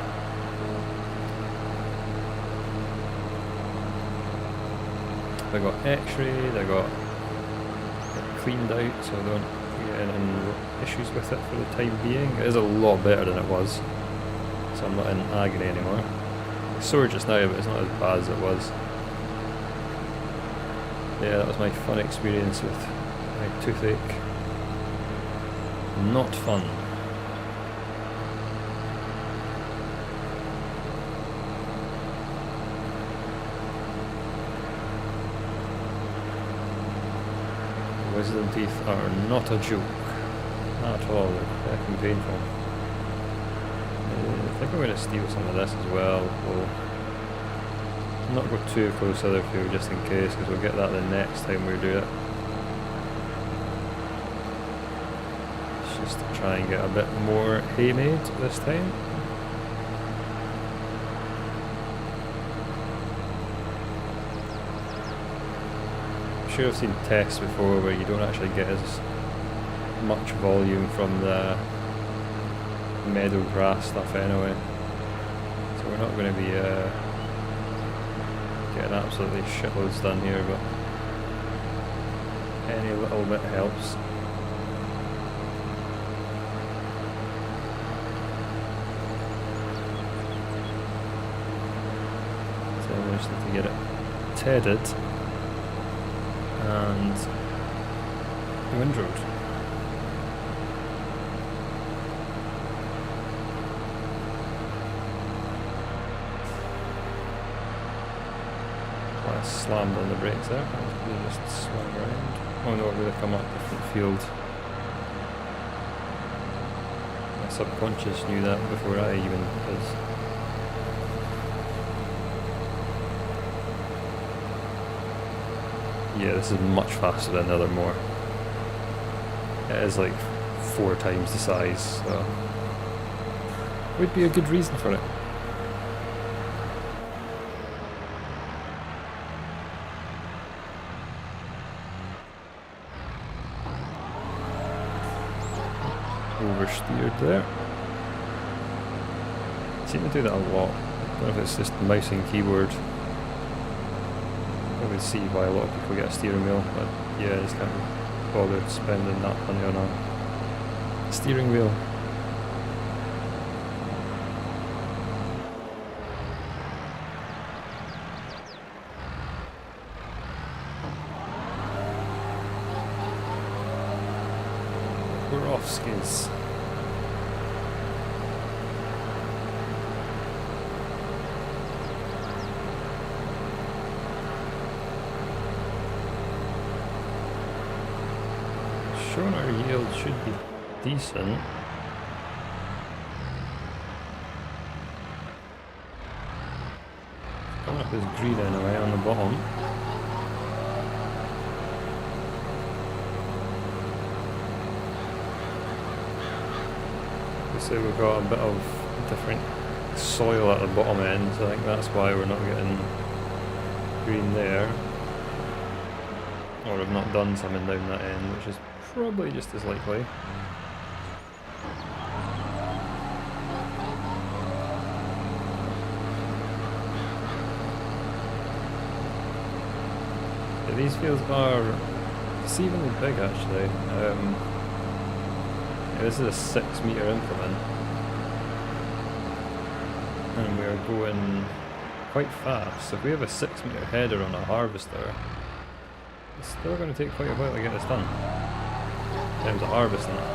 They got x-ray, they got it cleaned out so they don't get any issues with it for the time being. It is a lot better than it was, so I'm not in agony anymore. It's sore just now, but it's not as bad as it was. Yeah, that was my fun experience with my toothache. Not fun. Wisdom teeth are not a joke at all. They're fucking painful. I think I'm going to steal some of this as well. We'll not go too close to the other field just in case, because we'll get that the next time we do it. It's just to try and get a bit more hay made this time. I'm sure I've seen tests before where you don't actually get as much volume from the meadow grass stuff anyway. So we're not going to be getting absolutely shitloads done here, but any little bit helps. just need to get it tedded and windrowed. I slammed on the brakes there. They just swung around. Oh no, it would have come up a different field. My subconscious knew that before I even did. Yeah, this is much faster than the other moor. It is like 4 times the size, so would be a good reason for it. Oversteered there. I seem to do that a lot. I don't know if it's just mouse and keyboard. I can see why a lot of people get a steering wheel, but yeah, I just can't be bothered spending that money on a steering wheel. We're off skis. Showing our yield should be decent. Coming up as green anyway on the bottom. So we've got a bit of different soil at the bottom end, so I think that's why we're not getting green there. Or we've not done something down that end, which is probably just as likely. Yeah, these fields are deceivingly big actually. This is a 6 metre increment, and we're going quite fast. So if we have a 6 metre header on a harvester, it's still going to take quite a while to get this done in terms of harvesting it.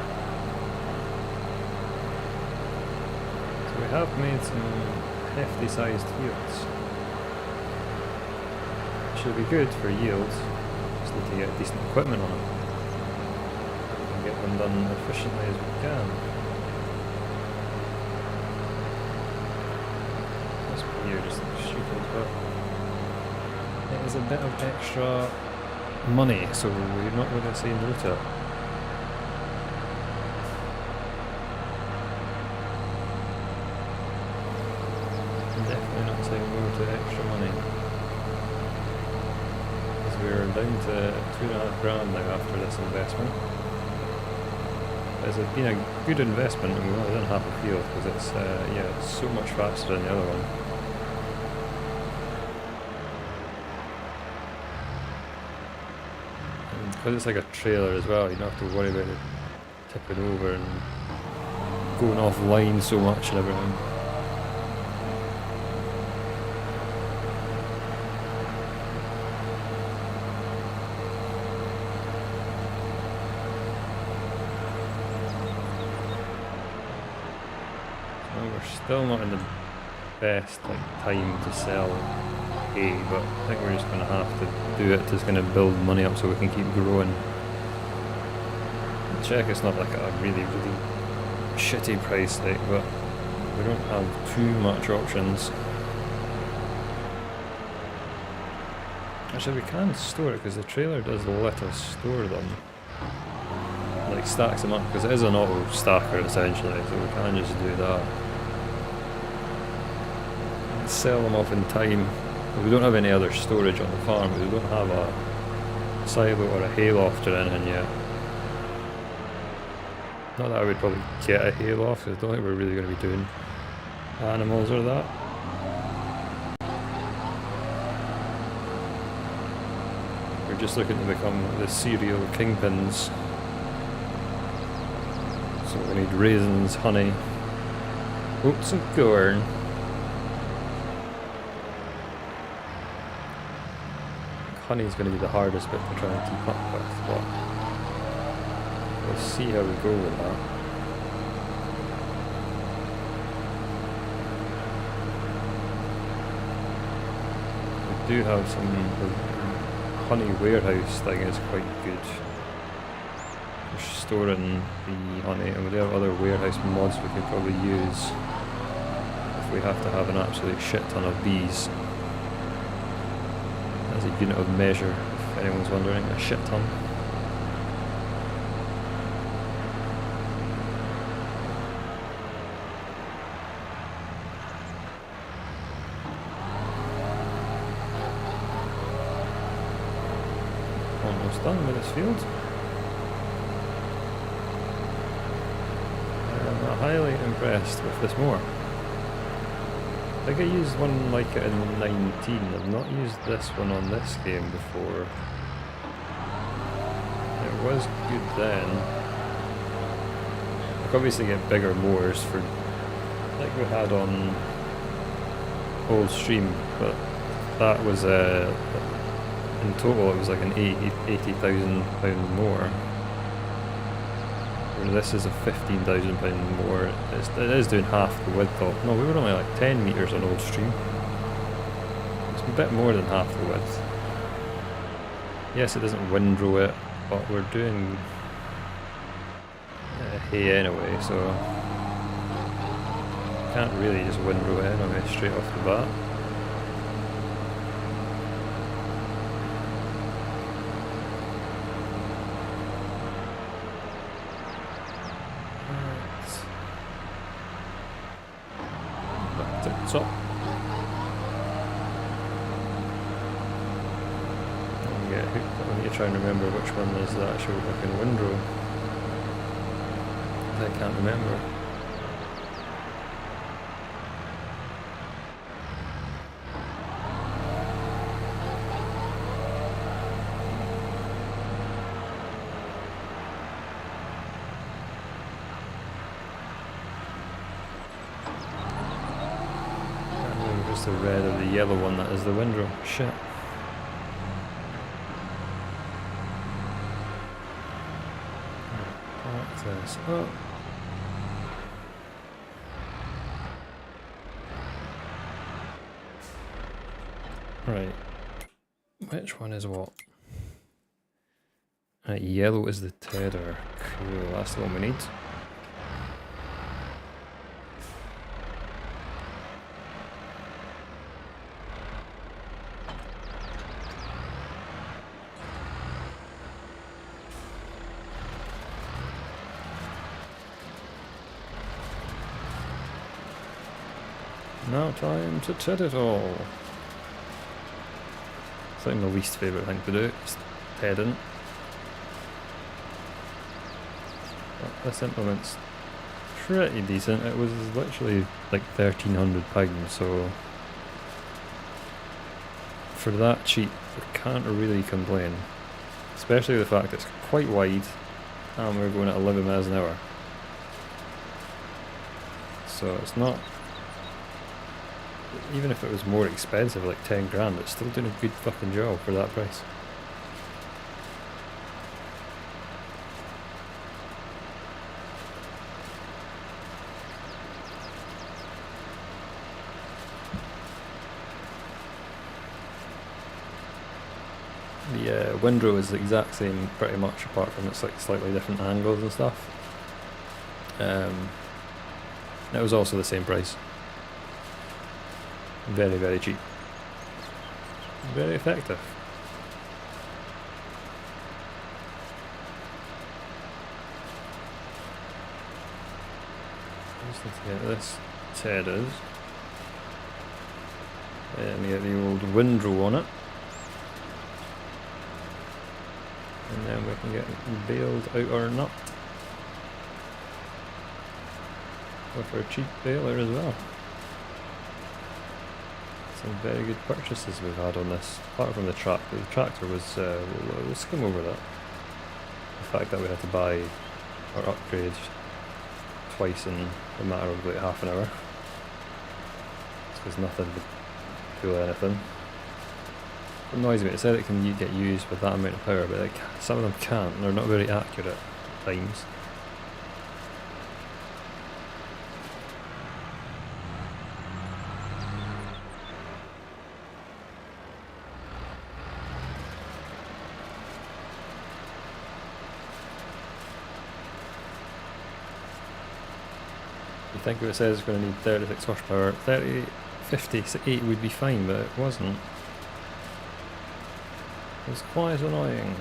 So we have made some hefty sized fields. Should be good for yields. Just need to get decent equipment on it. Get them done efficiently as we can. This here just looks stupid, but it is a bit of extra money, so we're not going to say no to it. Definitely not saying no to extra money. Because we're down to £2.5 now after this investment. It's been a good investment, and we've only done half a field because it's yeah, it's so much faster than the other one. And because it's like a trailer as well, you don't have to worry about it tipping over and going offline so much and everything. Still not in the best time to sell hay, but I think we're just going to have to do it. Just going to build money up so we can keep growing. Check it's not like a really shitty price but we don't have too much options. Actually, we can store it because the trailer does let us store them. Like stacks them up because it is an auto stacker essentially, so we can just do that. Sell them off in time. We don't have any other storage on the farm because we don't have a silo or a hayloft or anything yet. Not that I would probably get a hayloft because I don't think we're really going to be doing animals or that. We're just looking to become the cereal kingpins. So we need raisins, honey, oats and corn. honey is going to be the hardest bit to try and keep up with, but we'll see how we go with that. We do have some, the honey warehouse thing is quite good for storing the honey, and we do have other warehouse mods we can probably use if we have to have an absolute shit ton of bees. As a unit of measure, if anyone's wondering, a shit ton. Almost done with this field. I'm highly impressed with this mower. I think I used one like it in 19. I've not used this one on this game before. It was good then. I could obviously get bigger mowers for, like we had on Old Stream, but that was in total it was like an £80,000 mower. Where this is a £15,000 mower. It is doing half the width of. No, we were only like 10 metres on Old Stream. It's a bit more than half the width. Yes, it doesn't windrow it, but we're doing hay anyway, so can't really just windrow it anyway straight off the bat. So, yeah, I need to try and remember which one is the actual fucking windrow. I can't remember. The red or the yellow one that is the windrow. Shit. Park this up. Right. Which one is what? Yellow is the tedder. Cool, that's the one we need. Now time to ted it all. It's like my least favourite thing to do, is tedding. But this implement's pretty decent. It was literally like £1,300, so for that cheap, we can't really complain. Especially the fact it's quite wide and we're going at 11 miles an hour. So it's not, even if it was more expensive, like 10 grand, it's still doing a good fucking job for that price. The windrow is the exact same pretty much, apart from it's like slightly different angles and stuff. It was also the same price. Very, very cheap. Very effective. Just need to get this tedders. And get the old windrow on it. And then we can get bailed out our nut. With our cheap baler as well. Some very good purchases we've had on this, apart from the tractor. The tractor was, we'll skim over that. The fact that we had to buy our upgrade twice in a matter of like half an hour. This was nothing to pull anything. It annoys me. It said it can get used with that amount of power, but like, some of them can't. They're not very accurate at times. You think if it says it's going to need 36 horsepower, 58 would be fine, but it wasn't. It's quite annoying.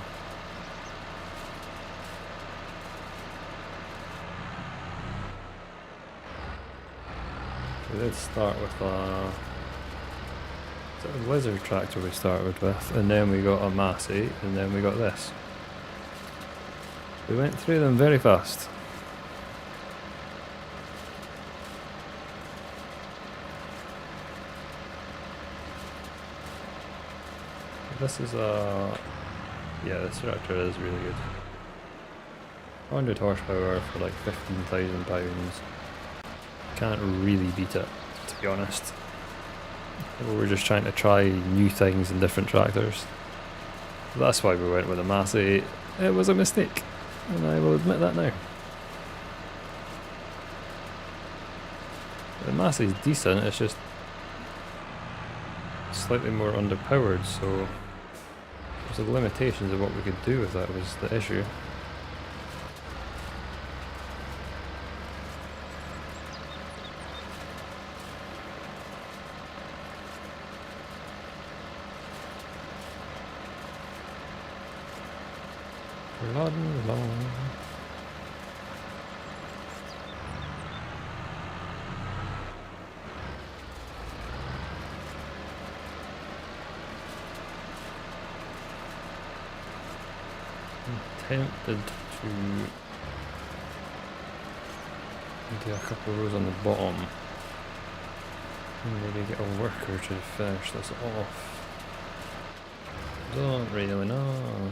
We did start with a lizard tractor we started with, and then we got a Massey, and then we got this. We went through them very fast. This is yeah, this tractor is really good. 100 horsepower for like £15,000. Can't really beat it, to be honest. We're just trying to try new things in different tractors. That's why we went with a Massey. It was a mistake, and I will admit that now. The Massey's decent, it's just slightly more underpowered, so the limitations of what we could do with that was the issue. Plodding along. Tempted to do a couple of rows on the bottom and maybe get a worker to finish this off. Don't really know.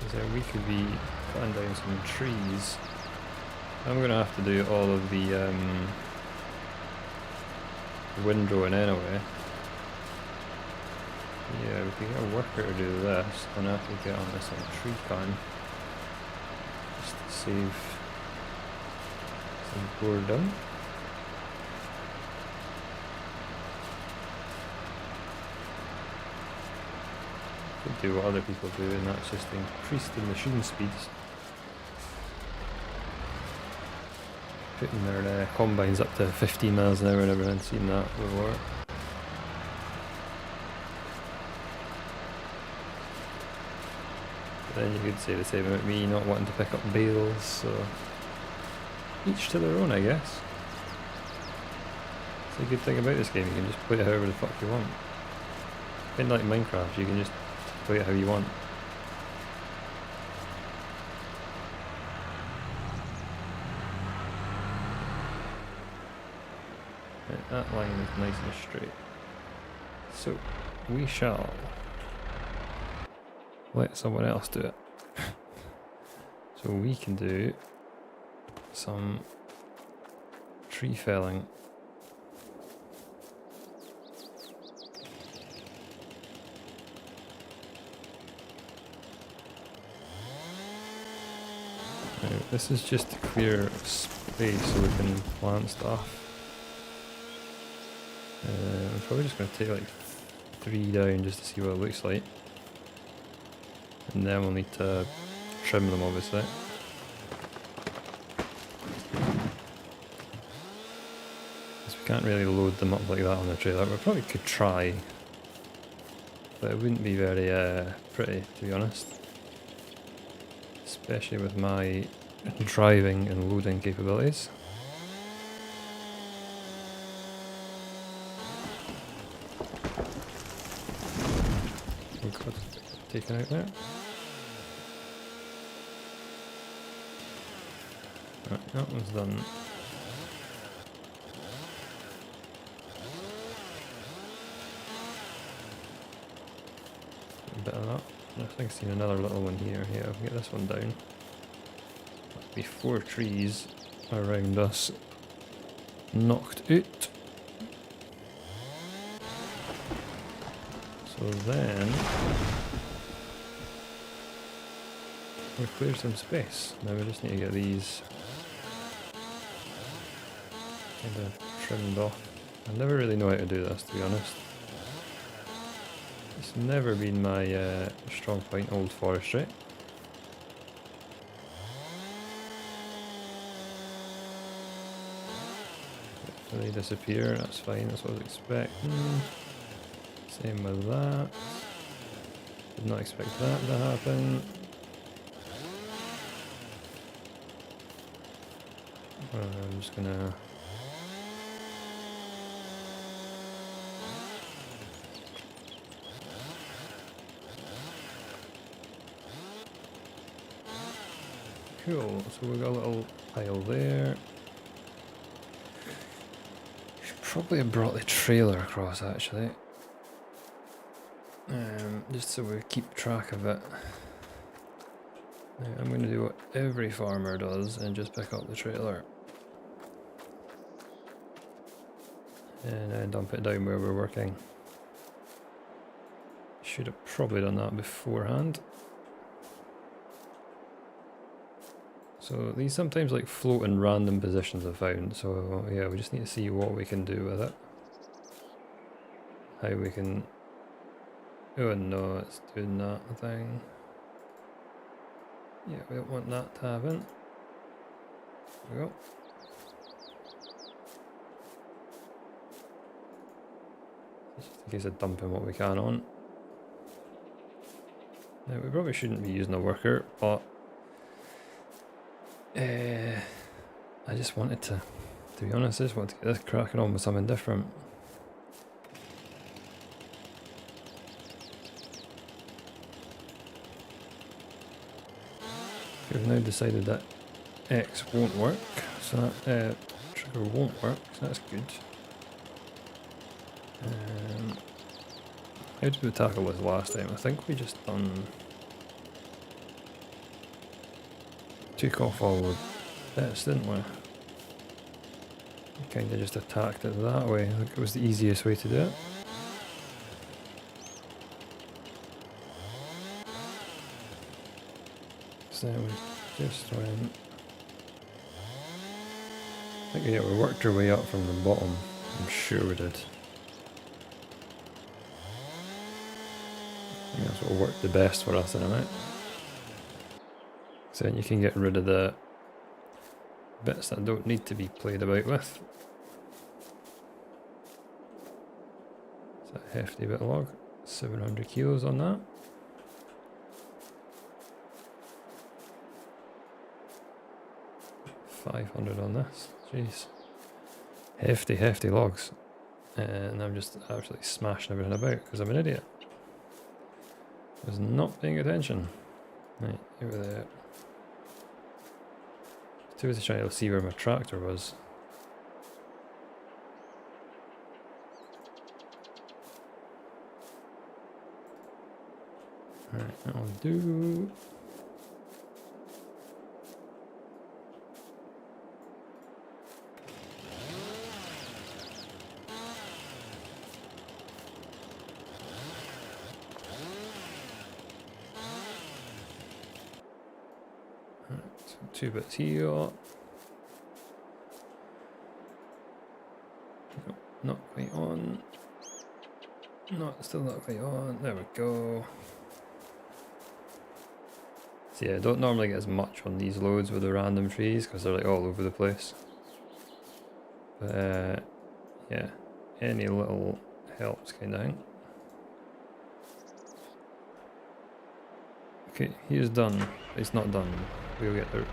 Because we could be cutting down some trees. I'm gonna have to do all of the windrowing anyway. Yeah, we can get a worker to do this, and I have to get on this on tree cutting. Just to save some boredom. Could do what other people do, and that's just increase the machine speeds. Putting their combines up to 15 miles an hour and everything, seen that before. Then you could say the same about me not wanting to pick up bales, so each to their own, I guess. It's a good thing about this game, you can just play it however the fuck you want. Kind of like Minecraft, you can just play it how you want. Right, that line is nice and straight. So, we shall let someone else do it. So we can do some tree felling. Now, this is just to clear space so we can plant stuff. I'm probably just going to take like 3 down just to see what it looks like. And then we'll need to trim them, obviously. Because we can't really load them up like that on the trailer. We probably could try, but it wouldn't be very pretty, to be honest. Especially with my driving and loading capabilities. Oh god, taken out there. Right, that one's done. A bit of that. I think I've seen another little one here. Yeah, I'll get this one down. That'll be 4 trees around us. knocked out. So then we clear some space. Now we just need to get these kind of trimmed off. I never really know how to do this, to be honest. It's never been my strong point, old forestry. They disappear, that's fine, that's what I was expecting. Same with that. Did not expect that to happen. I'm just gonna... Cool, so we've got a little pile there. Should probably have brought the trailer across actually. Just so we keep track of it. Now, I'm going to do what every farmer does and just pick up the trailer. And dump it down where we're working. Should have probably done that beforehand. So these sometimes like float in random positions I've found, so yeah, we just need to see what we can do with it. How we can... Oh no, it's doing that thing. Yeah, we don't want that to happen. There we go. Just in case of dumping what we can on. Now we probably shouldn't be using a worker, but I just wanted to be honest, I just wanted to get this cracking on with something different. We've now decided that X won't work, so that trigger won't work, so that's good. How did we tackle this last time? I think we just took off all the bits, didn't we? Kind of just attacked it that way. I think it was the easiest way to do it. So we just went... I think yeah, we worked our way up from the bottom. I'm sure we did. I think that's what worked the best for us anyway. So then you can get rid of the bits that don't need to be played about with. It's a hefty bit of log, 700 kilos on that. $500 on this, jeez. Hefty logs. And I'm just absolutely smashing everything about because I'm an idiot. I was not paying attention. Right, over there. I was trying to see where my tractor was. Right, that'll do. Right, so 2 bits here. Not quite on. No, still not quite on. There we go. So yeah, I don't normally get as much on these loads with the random trees because they're like all over the place. But yeah, any little helps kind of thing. Okay, he's done. It's not done. We'll get there.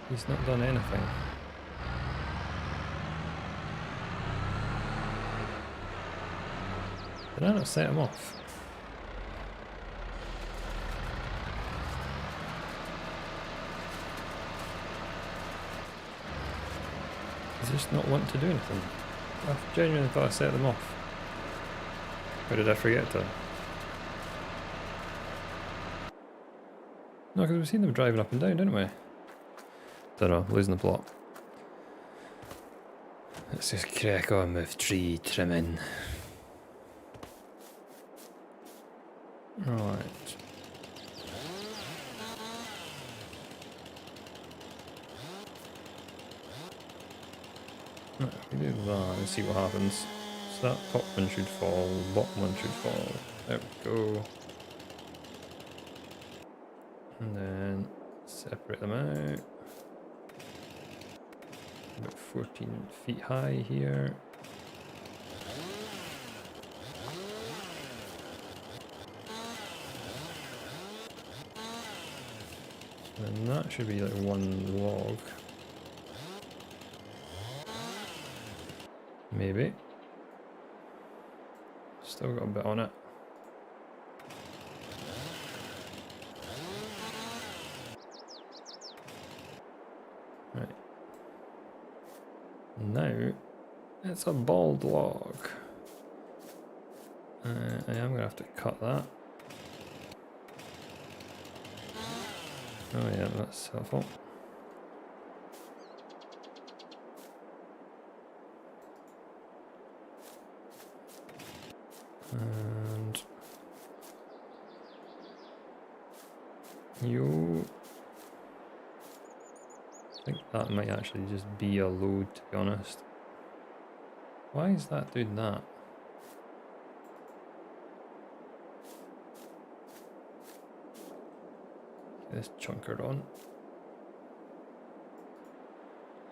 He's not done anything. Did I not set him off? Does he just not want to do anything? I genuinely thought I set them off. Or did I forget to? No, because we've seen them driving up and down, didn't we? Don't know, losing the plot. Let's just crack on with tree trimming. Right. Right, we do that and see what happens. So that top one should fall, bottom one should fall. There we go. And then separate them out. About 14 feet high here. And that should be like one log. Maybe. Still got a bit on it. Right. Now, it's a bald log. I am going to have to cut that. Oh yeah, that's helpful. And you, I think that might actually just be a load, to be honest. Why is that doing that? Get this chunkered on.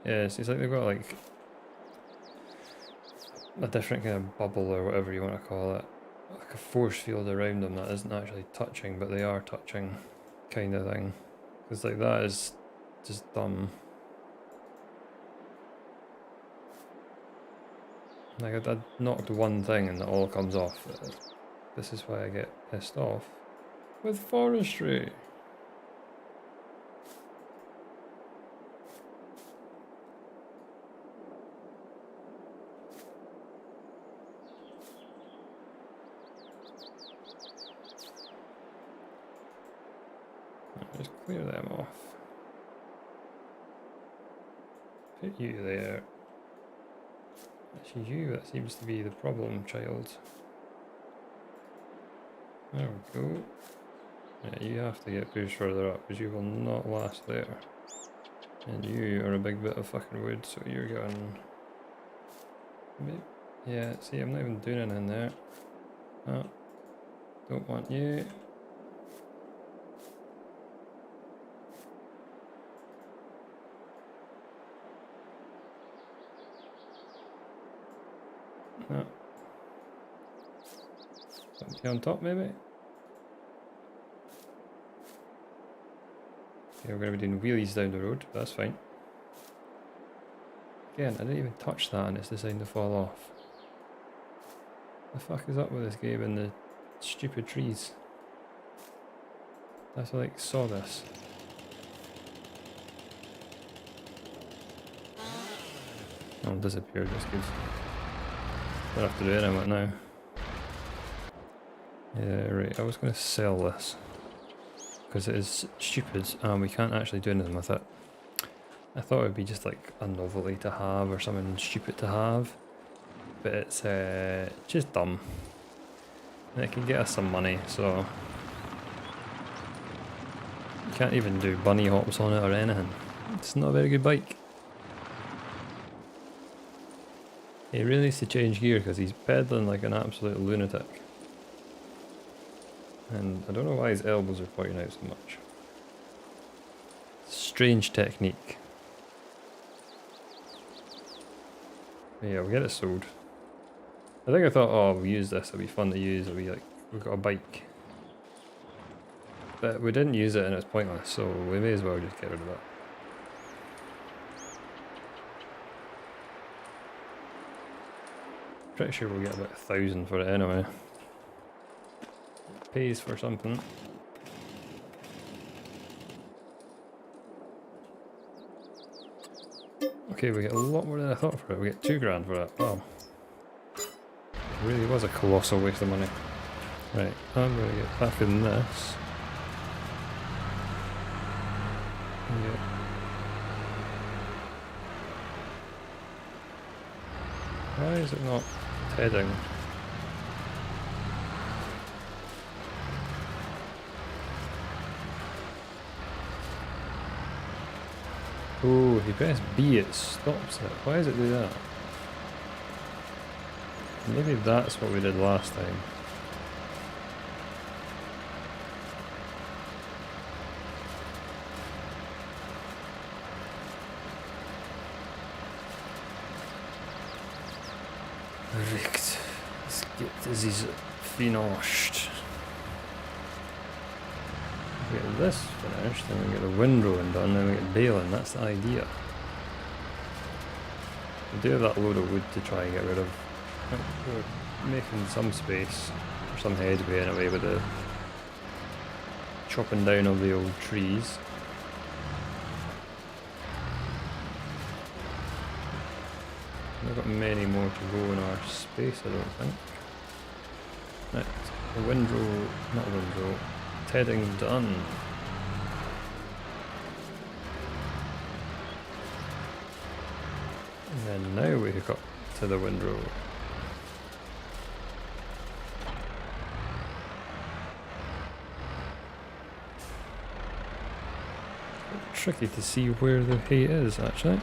Yes, it's like they've got like a different kind of bubble or whatever you want to call it. Like a force field around them that isn't actually touching, but they are touching, kind of thing. Because like that is just dumb. Like I knocked one thing and it all comes off. This is why I get pissed off with forestry. Just clear them off. Put you there. It's you that seems to be the problem child. There we go. Yeah, you have to get pushed further up because you will not last there. And you are a big bit of fucking wood, so you're going... Yeah, see, I'm not even doing anything there. Oh, don't want you. No. Something on top, maybe? Okay, we're going to be doing wheelies down the road, but that's fine. Again, I didn't even touch that and it's designed to fall off. The fuck is up with this game and the stupid trees? I have to like saw this. Oh, it disappeared, that's good. Don't have to do anything now. Yeah, right, I was going to sell this. Because it is stupid and we can't actually do anything with it. I thought it would be just like a novelty to have or something stupid to have. But it's just dumb. And it can get us some money, so... You can't even do bunny hops on it or anything. It's not a very good bike. He really needs to change gear because he's pedaling like an absolute lunatic. And I don't know why his elbows are pointing out so much. Strange technique. But yeah, we'll get it sold. I think I thought, oh, we'll use this, it'll be fun to use, it'll be like, we've got a bike. But we didn't use it and it's pointless, so we may as well just get rid of it. Pretty sure we'll get about 1,000 for it anyway. Pays for something. Okay, we get a lot more than I thought for it. We get 2 grand for it. Wow. It really was a colossal waste of money. Right, I'm going to get back in this. Yeah. Why is it not heading? Oh, if you press B it stops it. Why does it do that? Maybe that's what we did last time. Right, let's get this finished. We get this finished, then we get the windrowing done, then we get baling. That's the idea. We do have that load of wood to try and get rid of. We're making some space, or some headway anyway, with the chopping down of the old trees. We've got many more to go in our space, I don't think. Right, a windrow, not a windrow, heading done. And then now we hook up to the windrow. Tricky to see where the hay is actually.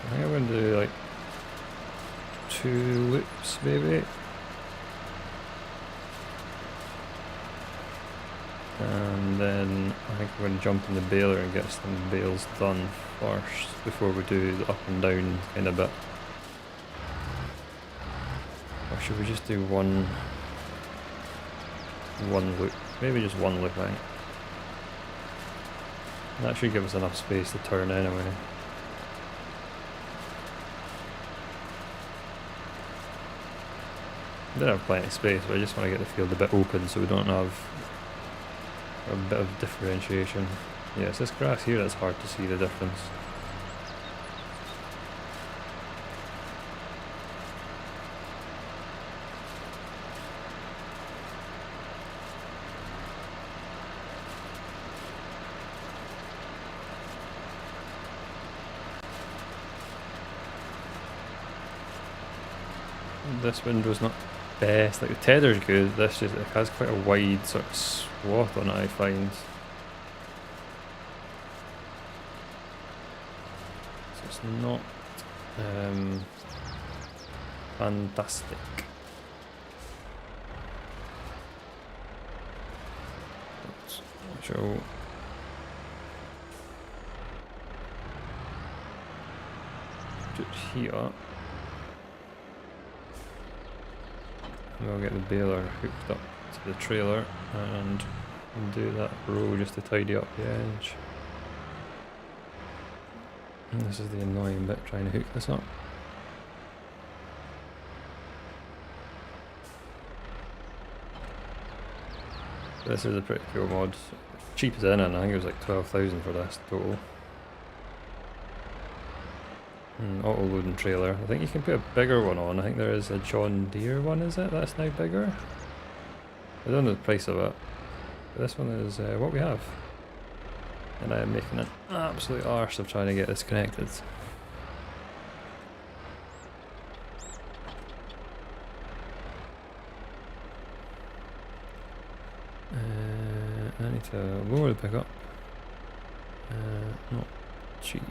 I think I'm going to do like 2 loops maybe. And then I think we're going to jump in the baler and get some bales done first before we do the up and down kind of bit. Or should we just do one loop? Maybe just one loop, I think. That should give us enough space to turn anyway. We don't have plenty of space, but I just want to get the field a bit open so we don't have a bit of differentiation. Yeah, it's this grass here that's hard to see the difference. This window's not best, like the tether's good, this just it has quite a wide sort of swath on it I find. So it's not fantastic. So do it here. We'll get the baler hooked up to the trailer and do that row just to tidy up the edge. And this is the annoying bit, trying to hook this up. This is a pretty cool mod. Cheap as in, and I think it was like 12,000 for this total. Auto loading trailer. I think you can put a bigger one on. I think there is a John Deere one, is it? That's now bigger? I don't know the price of it. But this one is what we have. And I am making an absolute arse of trying to get this connected. I need to lower the pickup. Not G.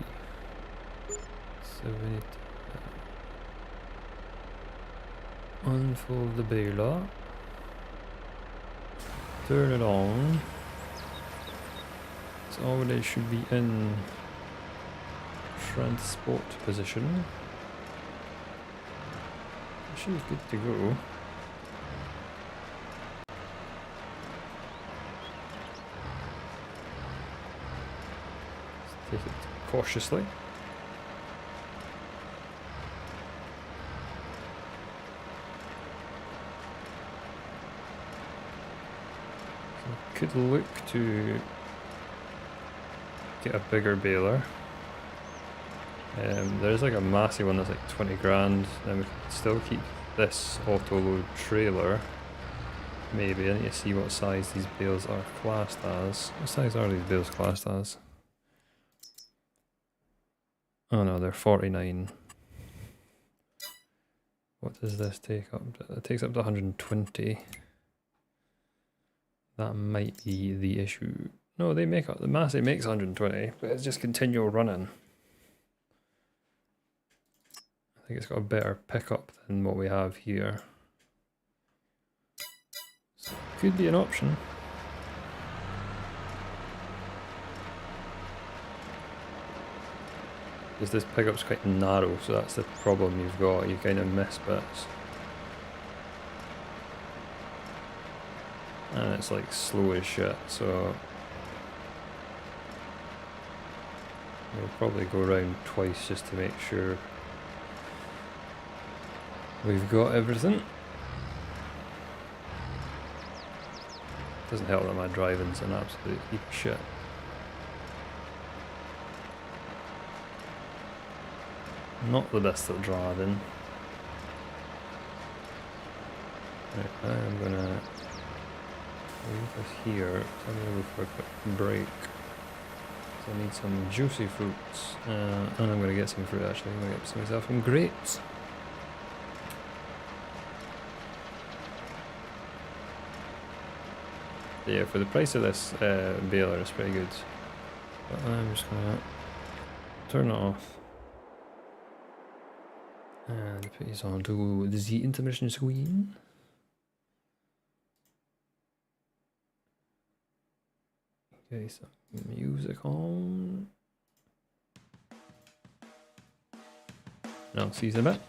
70. Unfold the baler. Turn it on. It's already should be in transport position. Should be good to go. Let's take it cautiously. Could look to get a bigger baler. There's like a massive one that's like 20 grand, and we can still keep this auto load trailer. Maybe. I need to see what size these bales are classed as. What size are these bales classed as? Oh no, they're 49. What does this take up to? It takes up to 120. That might be the issue. No, they make up, the Massey makes 120, but it's just continual running. I think it's got a better pickup than what we have here. So it could be an option. Because this pickup's quite narrow, so that's the problem you've got. You kind of miss bits. And it's like slow as shit, so we'll probably go around twice just to make sure we've got everything. Doesn't help that my driving's an absolute heap of shit. Not the best at driving. Right, I'm gonna leave this here. I'm gonna go for a quick break. So I need some juicy fruits. And I'm gonna get some fruit actually. I'm gonna get myself some grapes. Yeah, for the price of this baler, it's pretty good. But I'm just gonna turn it off. And put these on to the intermission screen. Okay, some music on. No, see you in a bit.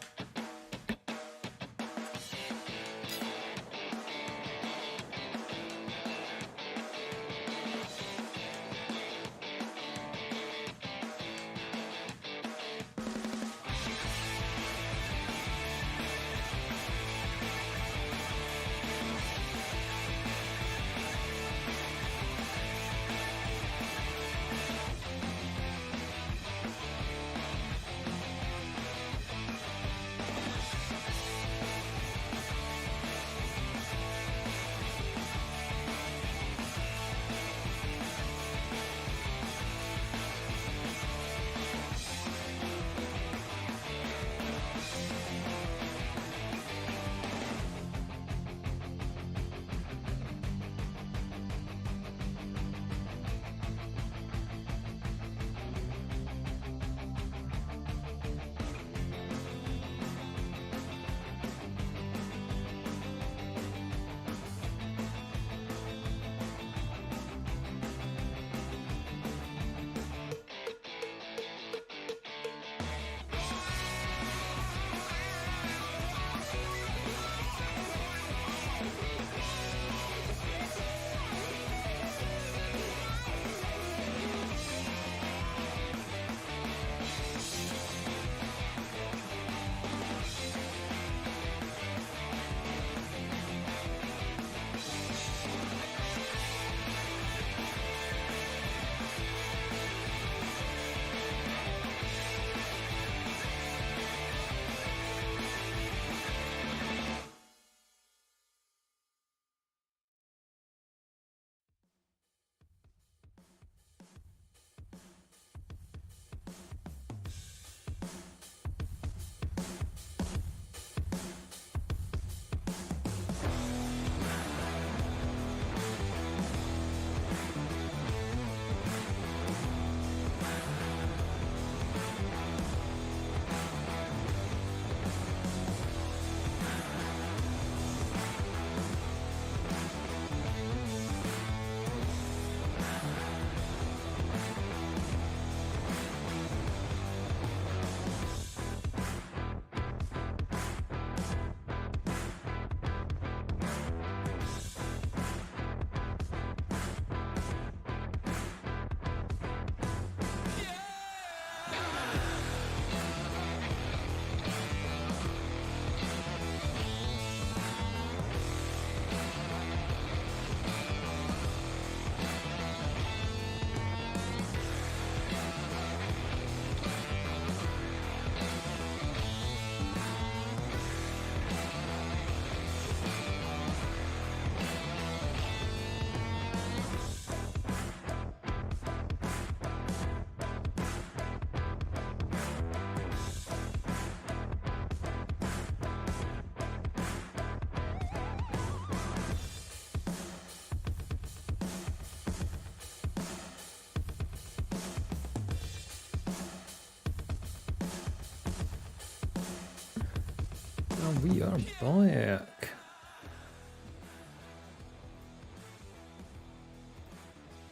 And we are back.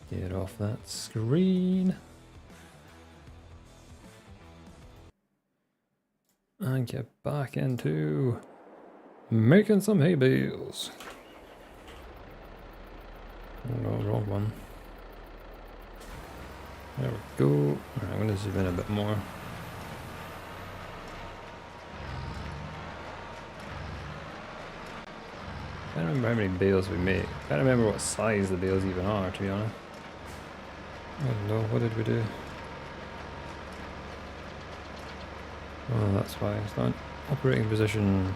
Get off that screen. And get back into making some hay bales. Oh no, wrong one. There we go. Alright, I'm going to zoom in a bit more. I can't remember how many bales we make. I can't remember what size the bales even are, to be honest. Oh no, what did we do? Oh, that's why it's not operating position.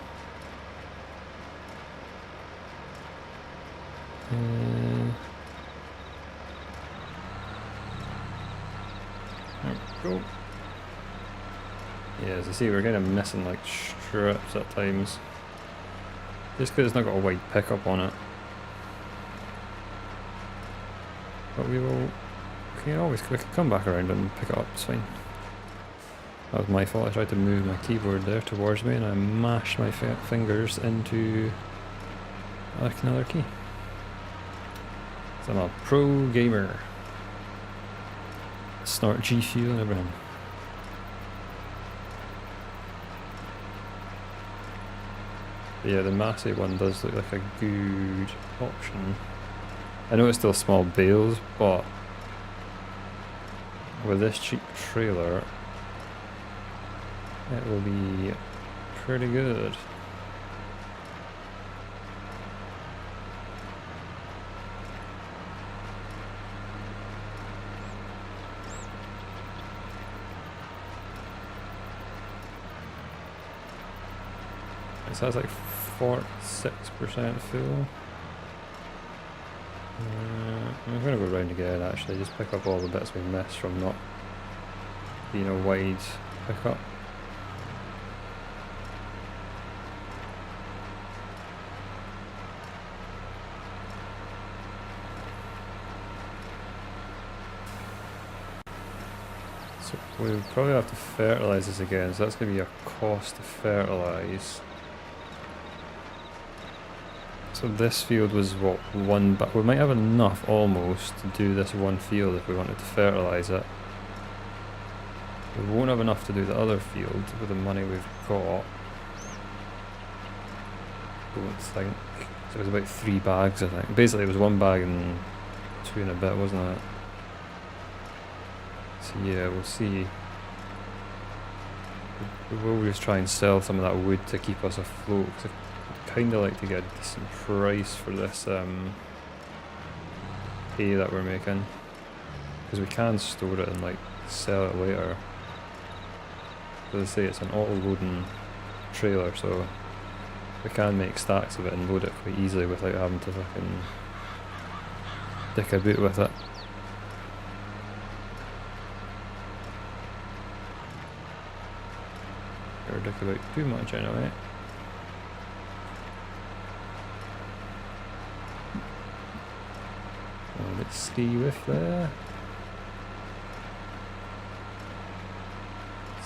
There we go. Yeah, as you see, we're kind of missing like strips at times. Just because it's not got a wide pickup on it. But we will... we can come back around and pick it up, it's fine. That was my fault, I tried to move my keyboard there towards me and I mashed my fingers into like another key. So I'm a pro gamer. Snort G Fuel and everything. But yeah, the Massey one does look like a good option. I know it's still small bales, but with this cheap trailer, it will be pretty good. It says like 46% full. I'm going to go round again actually, just pick up all the bits we missed from not being a wide pickup. So we'll probably have to fertilise this again, so that's going to be a cost to fertilise. So this field was what, one, but we might have enough almost to do this one field if we wanted to fertilise it. We won't have enough to do the other field with the money we've got. I don't think. So it was about 3 bags, I think. Basically it was 1 bag and 2 and a bit, wasn't it? So yeah, we'll see. We will just try and sell some of that wood to keep us afloat. Kind of like to get a decent price for this hay that we're making, because we can store it and like sell it later. As I say, it's an auto-loading trailer, so we can make stacks of it and load it quite easily without having to fucking dick about with it. Or dick about too much anyway. Let's ski with there.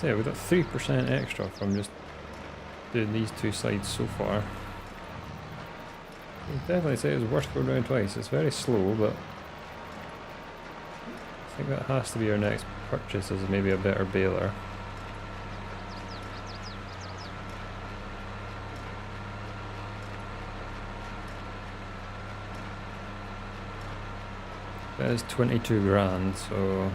So yeah, we've got 3% extra from just doing these 2 sides so far. I'd definitely say it's worth going around twice. It's very slow, but I think that has to be our next purchase, as maybe a better baler. That is 22 grand, so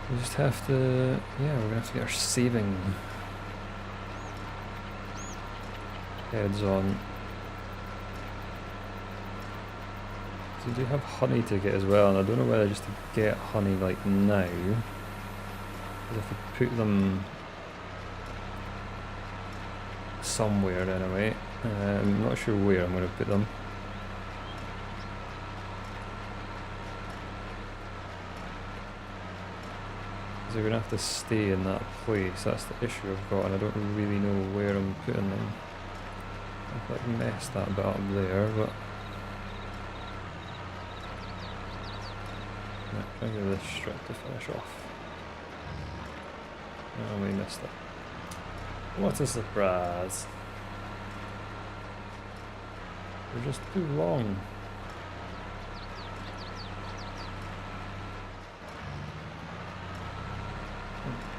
we just have to, yeah, we're gonna have to get our saving heads on. So we do have honey to get as well, and I don't know whether just to get honey like now, because if we put them somewhere anyway, I'm not sure where I'm going to put them. They're going to have to stay in that place, that's the issue I've got, and I don't really know where I'm putting them. I've like messed that bit up there, but... I'll give this strip to finish off. Oh, we missed it. What a surprise. They're just too long.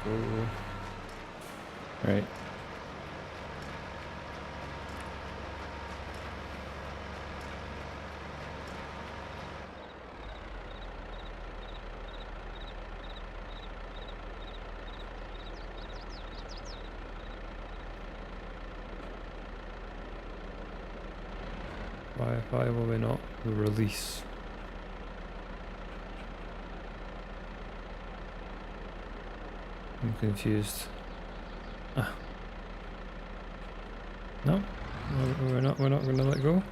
Go. Right. Why will we not release? I'm confused. Ah. No, we're not gonna let go.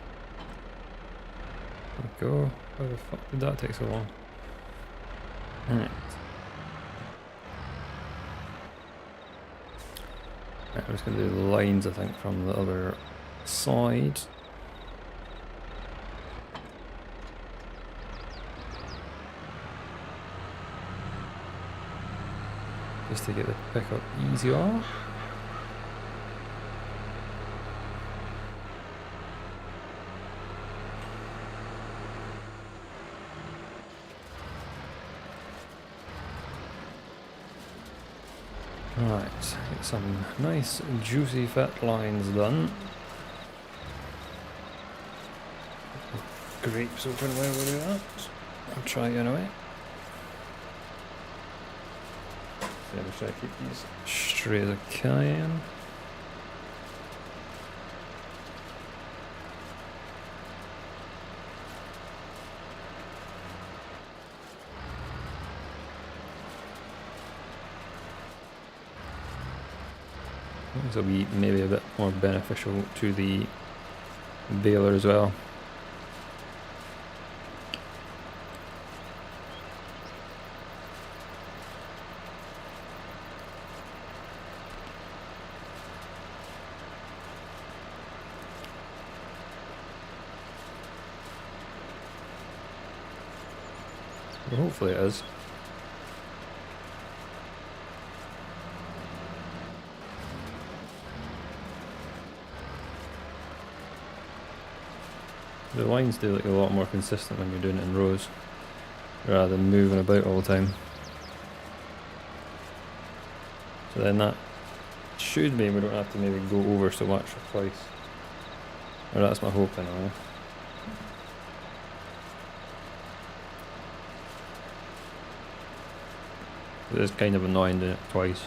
Let go. Why the fuck did that take so long? Alright. I'm just gonna do the lines, I think, from the other side. Just to get the pickup easier. Right, get some nice juicy fat lines done. Grapes open while we do that. I'll try anyway. So I'll try to keep these straight as I can. This will be maybe a bit more beneficial to the baler as well. Well, hopefully it is. The lines do look a lot more consistent when you're doing it in rows, rather than moving about all the time. So then that should mean we don't have to maybe go over so much or twice. Or that's my hope anyway. It is kind of annoying doing it twice.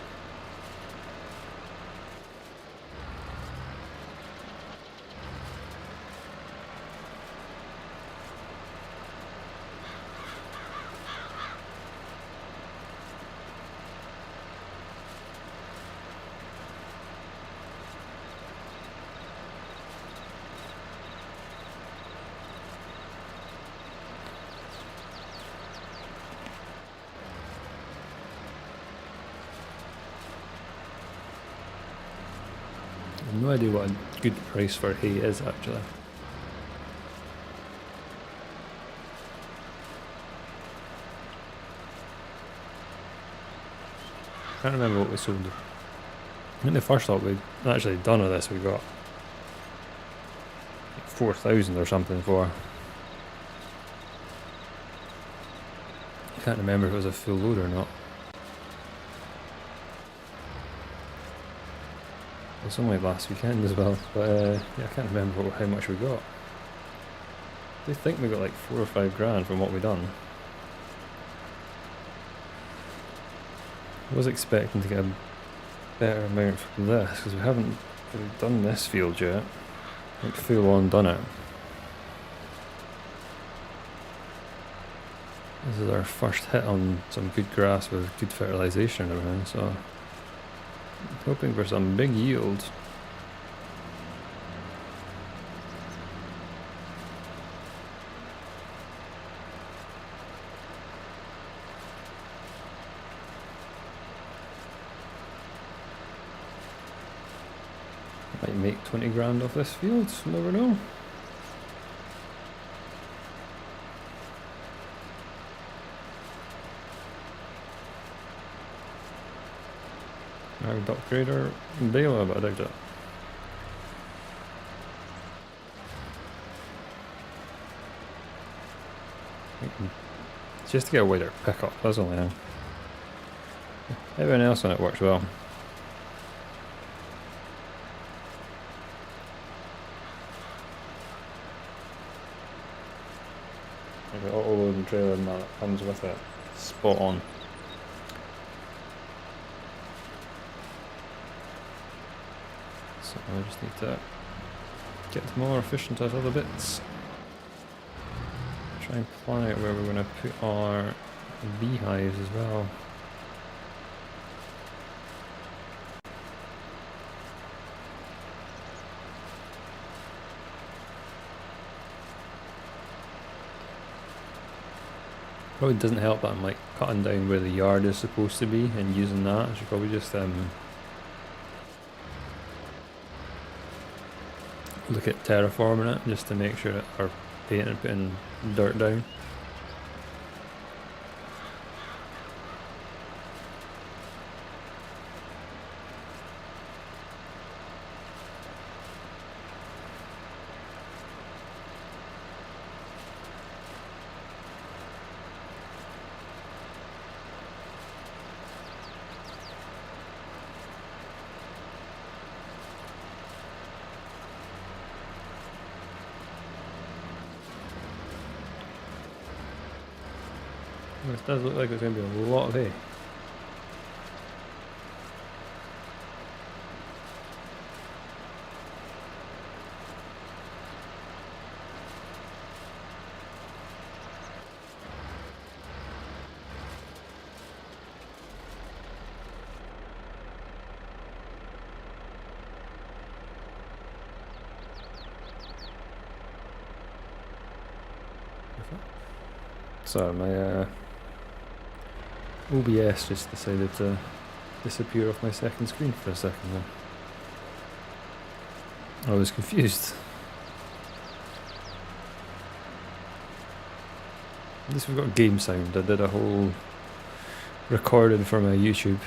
I have no idea what a good price for hay is actually. I can't remember what we sold. I think the first lot we'd actually done with this we got 4,000 or something for. I can't remember if it was a full load or not. It was only last weekend as well, but yeah, I can't remember how much we got. I think we got like 4 or 5 grand from what we done. I was expecting to get a better amount from this, because we haven't really done this field yet. Like full on done it. This is our first hit on some good grass with good fertilisation and everything, so I'm hoping for some big yield. Might make 20 grand off this field, never know. somehow upgrade our baler, but I doubt it. Just to get a wider pickup, that's only thing. Everything else on it works well. The auto loading trailer and that comes with it. Spot on. So I just need to get more efficient at other bits. Try and plan out where we're going to put our beehives as well. Probably doesn't help that I'm like cutting down where the yard is supposed to be and using that. I should probably just look at terraforming it just to make sure that our painting and putting dirt down. This does look like it's going to be a lot of hay. So my OBS just decided to disappear off my second screen for a second there. I was confused. At least we've got game sound. I did a whole recording for my YouTube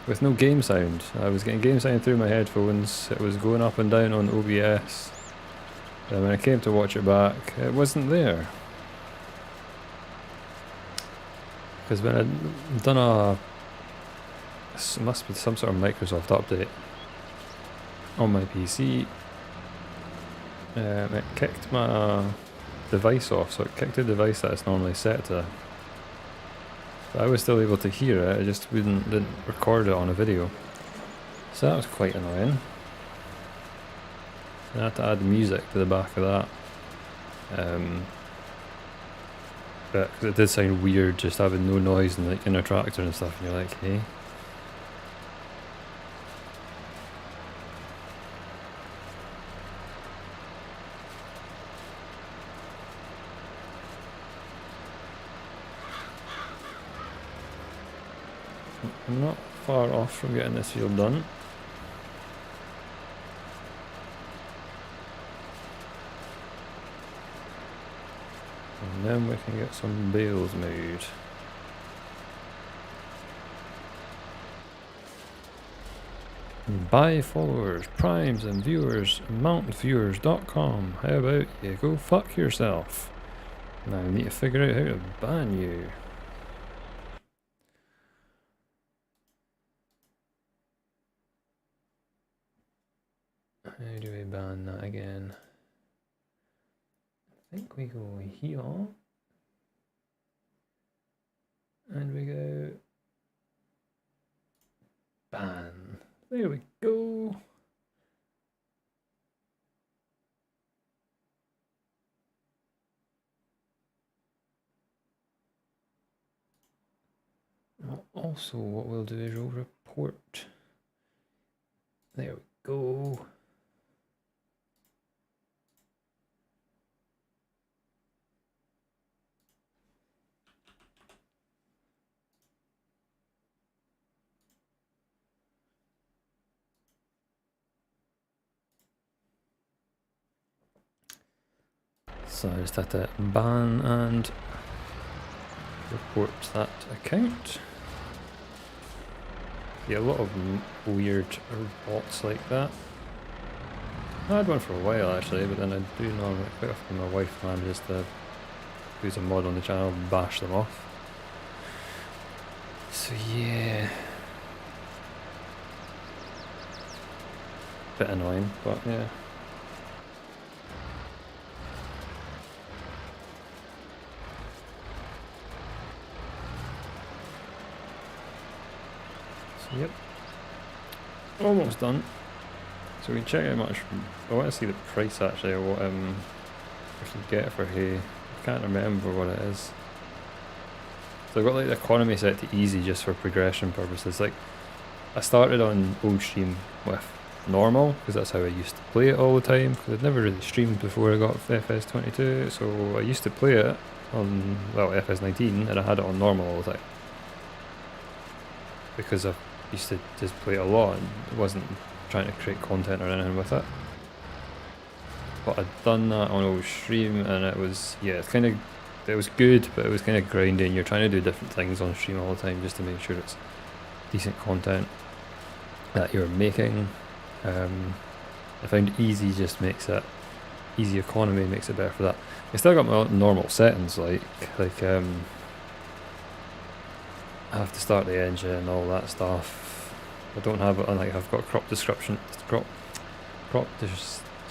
with no game sound. I was getting game sound through my headphones. It was going up and down on OBS. And when I came to watch it back, it wasn't there. Because when I'd done it must be some sort of Microsoft update on my PC, it kicked my device off, so it kicked the device that it's normally set to. But I was still able to hear it, I just didn't record it on a video. So that was quite annoying. I had to add music to the back of that. But cause it did sound weird just having no noise and like in a tractor and stuff, and you're like, hey. I'm not far off from getting this field done. And then we can get some bales made. Buy followers, primes and viewers, mountviewers.com. How about you go fuck yourself? Now we need to figure out how to ban you. How do we ban that again? I think we go here. And we go ban. There we go. Also, what we'll do is we'll report. There we go. So I just had to ban and report that account. Yeah, a lot of weird bots like that. I had one for a while actually, but then I do know that quite often my wife manages to use a mod on the channel and bash them off. So yeah. Bit annoying, but yeah. So yep. Almost done. So we can check how much. I want to see the price actually of what we can get for hay. I can't remember what it is. So I've got like the economy set to easy just for progression purposes. Like I started on old stream with normal because that's how I used to play it all the time. Because I'd never really streamed before I got FS22, so I used to play it on FS19 and I had it on normal all the time because I used to just play it a lot and it wasn't trying to create content or anything with it. But I'd done that on old stream and it was, yeah, it was good, but it was kind of grinding. You're trying to do different things on stream all the time just to make sure it's decent content that you're making. I found easy just makes it, easy economy makes it better for that. I still got my normal settings like I have to start the engine and all that stuff. I don't have it on, like I've got crop destruction,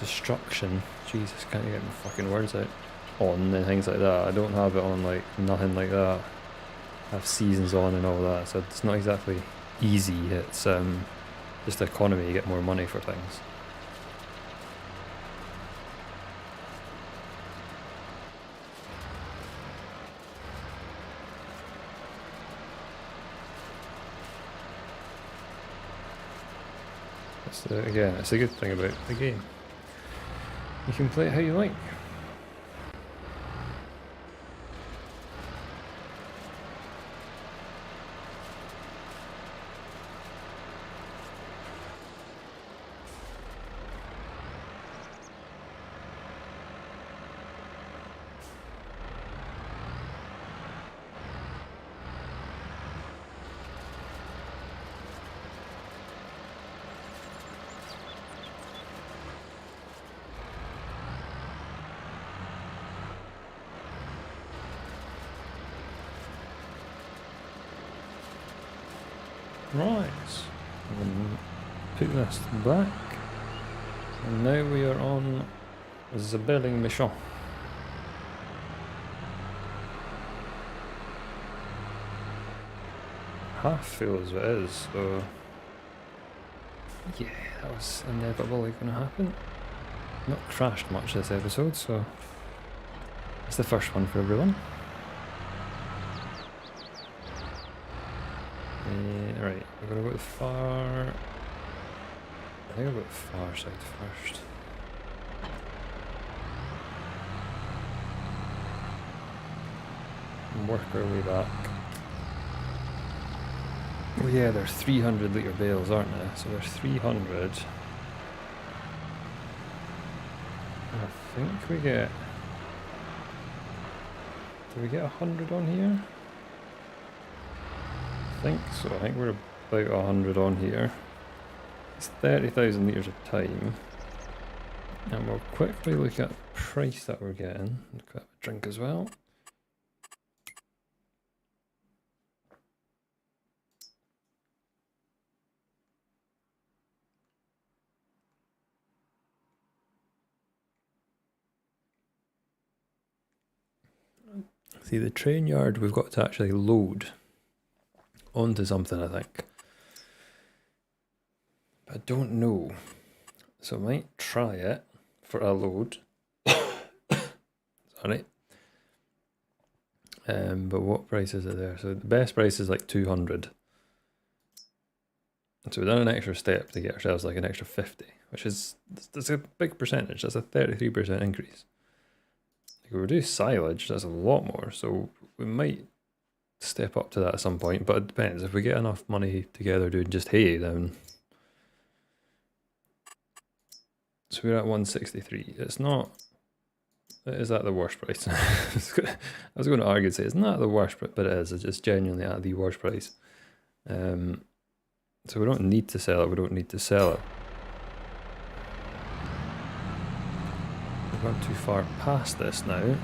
destruction, Jesus, can't get my fucking words out, on and things like that. I don't have it on like nothing like that. I have seasons on and all that, so it's not exactly easy, it's just economy, you get more money for things. Again, it's a good thing about the game. You can play it how you like. Right, put this back, and now we are on the building mission. Half full as it is, so yeah, that was inevitably going to happen. Not crashed much this episode, so it's the first one for everyone. Right, we're gonna go to the far. I think I'll go to the far side first. And work our way back. Oh yeah, they're 300 litre bales, aren't they? So there's 300. I think we get. Do we get 100 on here? I think so. I think we're about 100 on here. It's 30,000 litres of time. And we'll quickly look at the price that we're getting. Look at a drink as well. See, the train yard we've got to actually load onto something, I think. But I don't know. So I might try it for a load. Sorry. But what price is it there? So the best price is like 200. So we've done an extra step to get ourselves like an extra 50, which is, that's a big percentage. That's a 33% increase. If we reduce silage, that's a lot more. So we might step up to that at some point, but it depends. If we get enough money together doing just hay, then. So we're at 163. It's not. Is that the worst price? I was going to argue and say it's not the worst, but it is. It's just genuinely at the worst price. So we don't need to sell it, we don't need to sell it. We've gone too far past this now.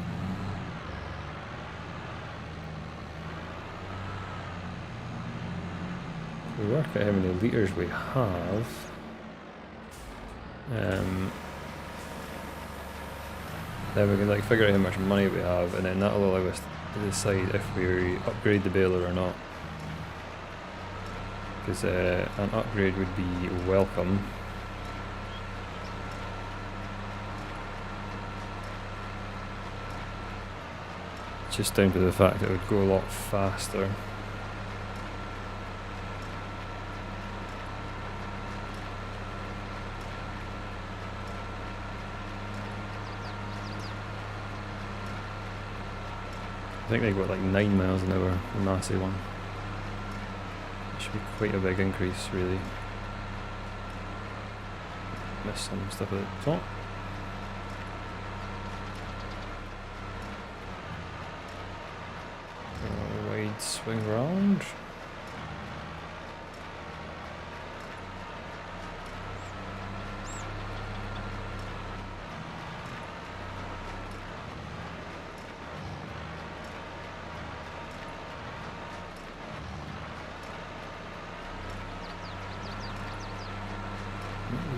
We work out how many litres we have. Then we can like figure out how much money we have, and then that'll allow us to decide if we upgrade the baler or not. Because an upgrade would be welcome. It's just down to the fact that it would go a lot faster. I think they got like 9 miles an hour, the massive one. It should be quite a big increase, really. Missed some stuff at the top. Wide swing round.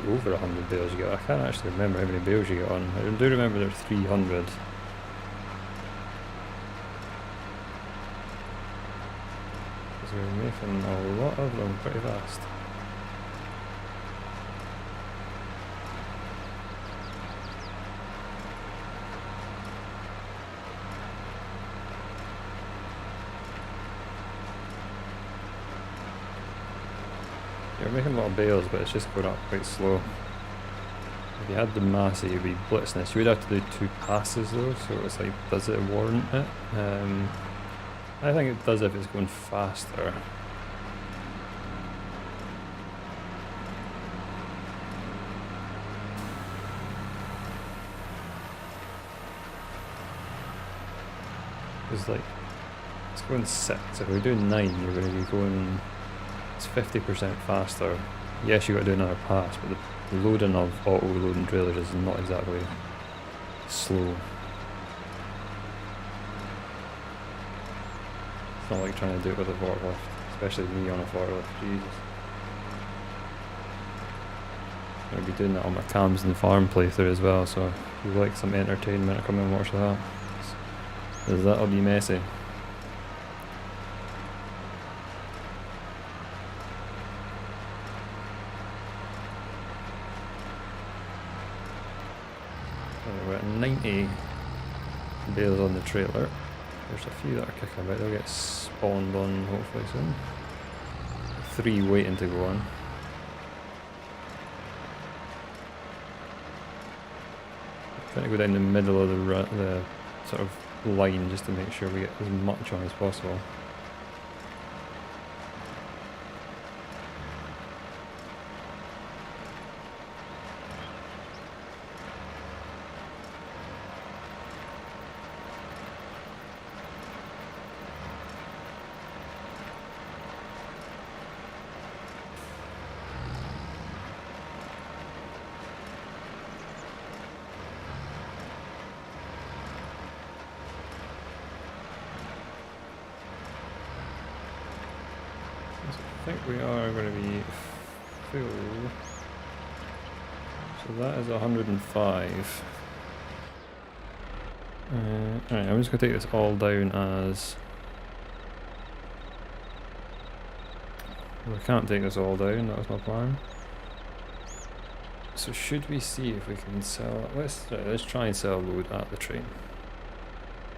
Over 100 bales you get. I can't actually remember how many bales you get on. I do remember there's 300. Because we're making a lot of them pretty fast. You're making a lot of bales, but it's just going up quite slow. If you had the Massey, you'd be blitzing this. You would have to do 2 passes though, so it's like, does it warrant it? I think it does if it's going faster. Because like, it's going 6. If we do 9, you're going to be going... It's 50% faster. Yes, you've got to do another pass, but the loading of auto-loading trailers is not exactly slow. It's not like trying to do it with a forklift, especially me on a forklift, Jesus. I'm going to be doing that on my cams and farm playthrough as well, so if you like some entertainment, come and watch that. Because that'll be messy. We're at 90 bales on the trailer. There's a few that are kicking about, they'll get spawned on hopefully soon. 3 waiting to go on. I'm trying to go down the middle of the sort of line just to make sure we get as much on as possible. I think we are going to be full. So that is 105. Alright, I'm just going to take this all down as... We can't take this all down, that was my plan. So should we see if we can sell... Let's try and sell a load at the train.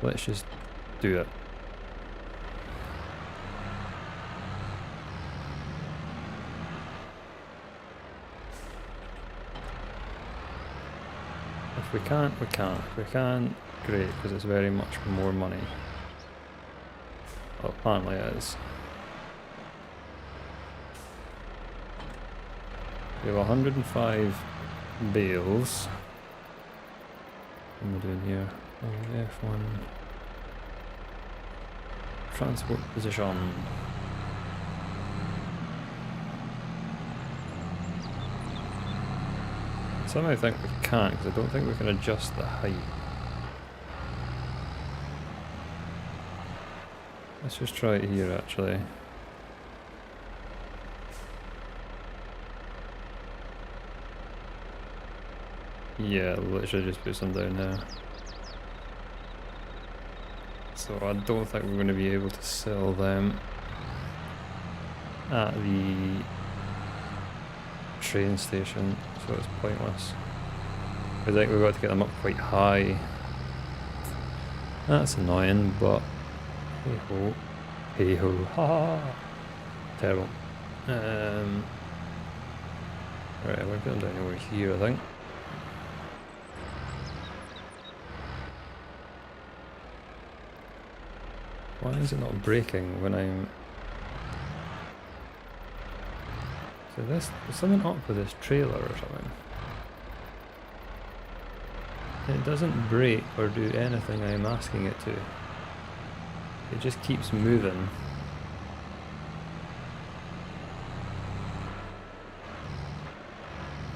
Let's just do that. If we can't, we can't. If we can, great, because it's very much more money. Well, apparently it is. We have 105 bales. What am I doing here? F1. Transport position. Somehow I think we can't, because I don't think we can adjust the height. Let's just try it here actually. Yeah, literally just put some down now. So I don't think we're going to be able to sell them at the train station, so it's pointless. I think we've got to get them up quite high. That's annoying, but hey ho. Hey ho. Ha ha. Terrible. Right, we're going down over here, I think. Why is it not braking when I'm... So there's something up with this trailer or something. It doesn't brake or do anything I'm asking it to. It just keeps moving.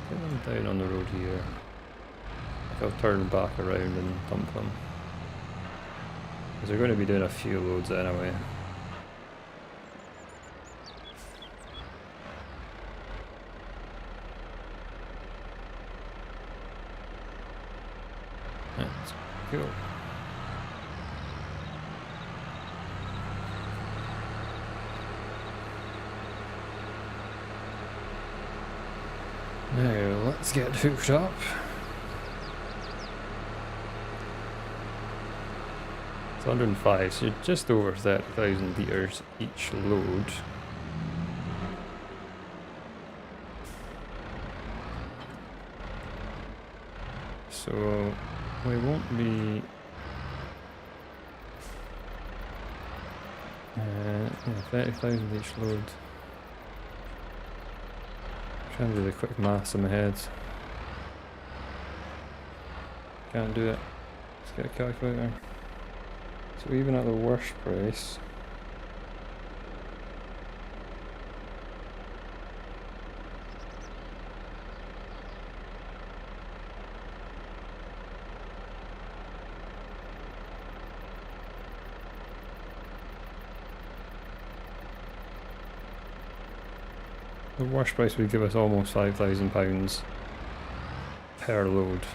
Get them down on the road here. I'll turn back around and dump them. Because they're going to be doing a few loads anyway. Let's go. Now let's get hooked up. It's 105, so just over 30,000 litres each load. So we won't be... yeah, 30,000 each load. Trying to do the quick maths in my head. Can't do it. Let's get a calculator. So even at the worst price, the worst price would give us almost £5,000 per load.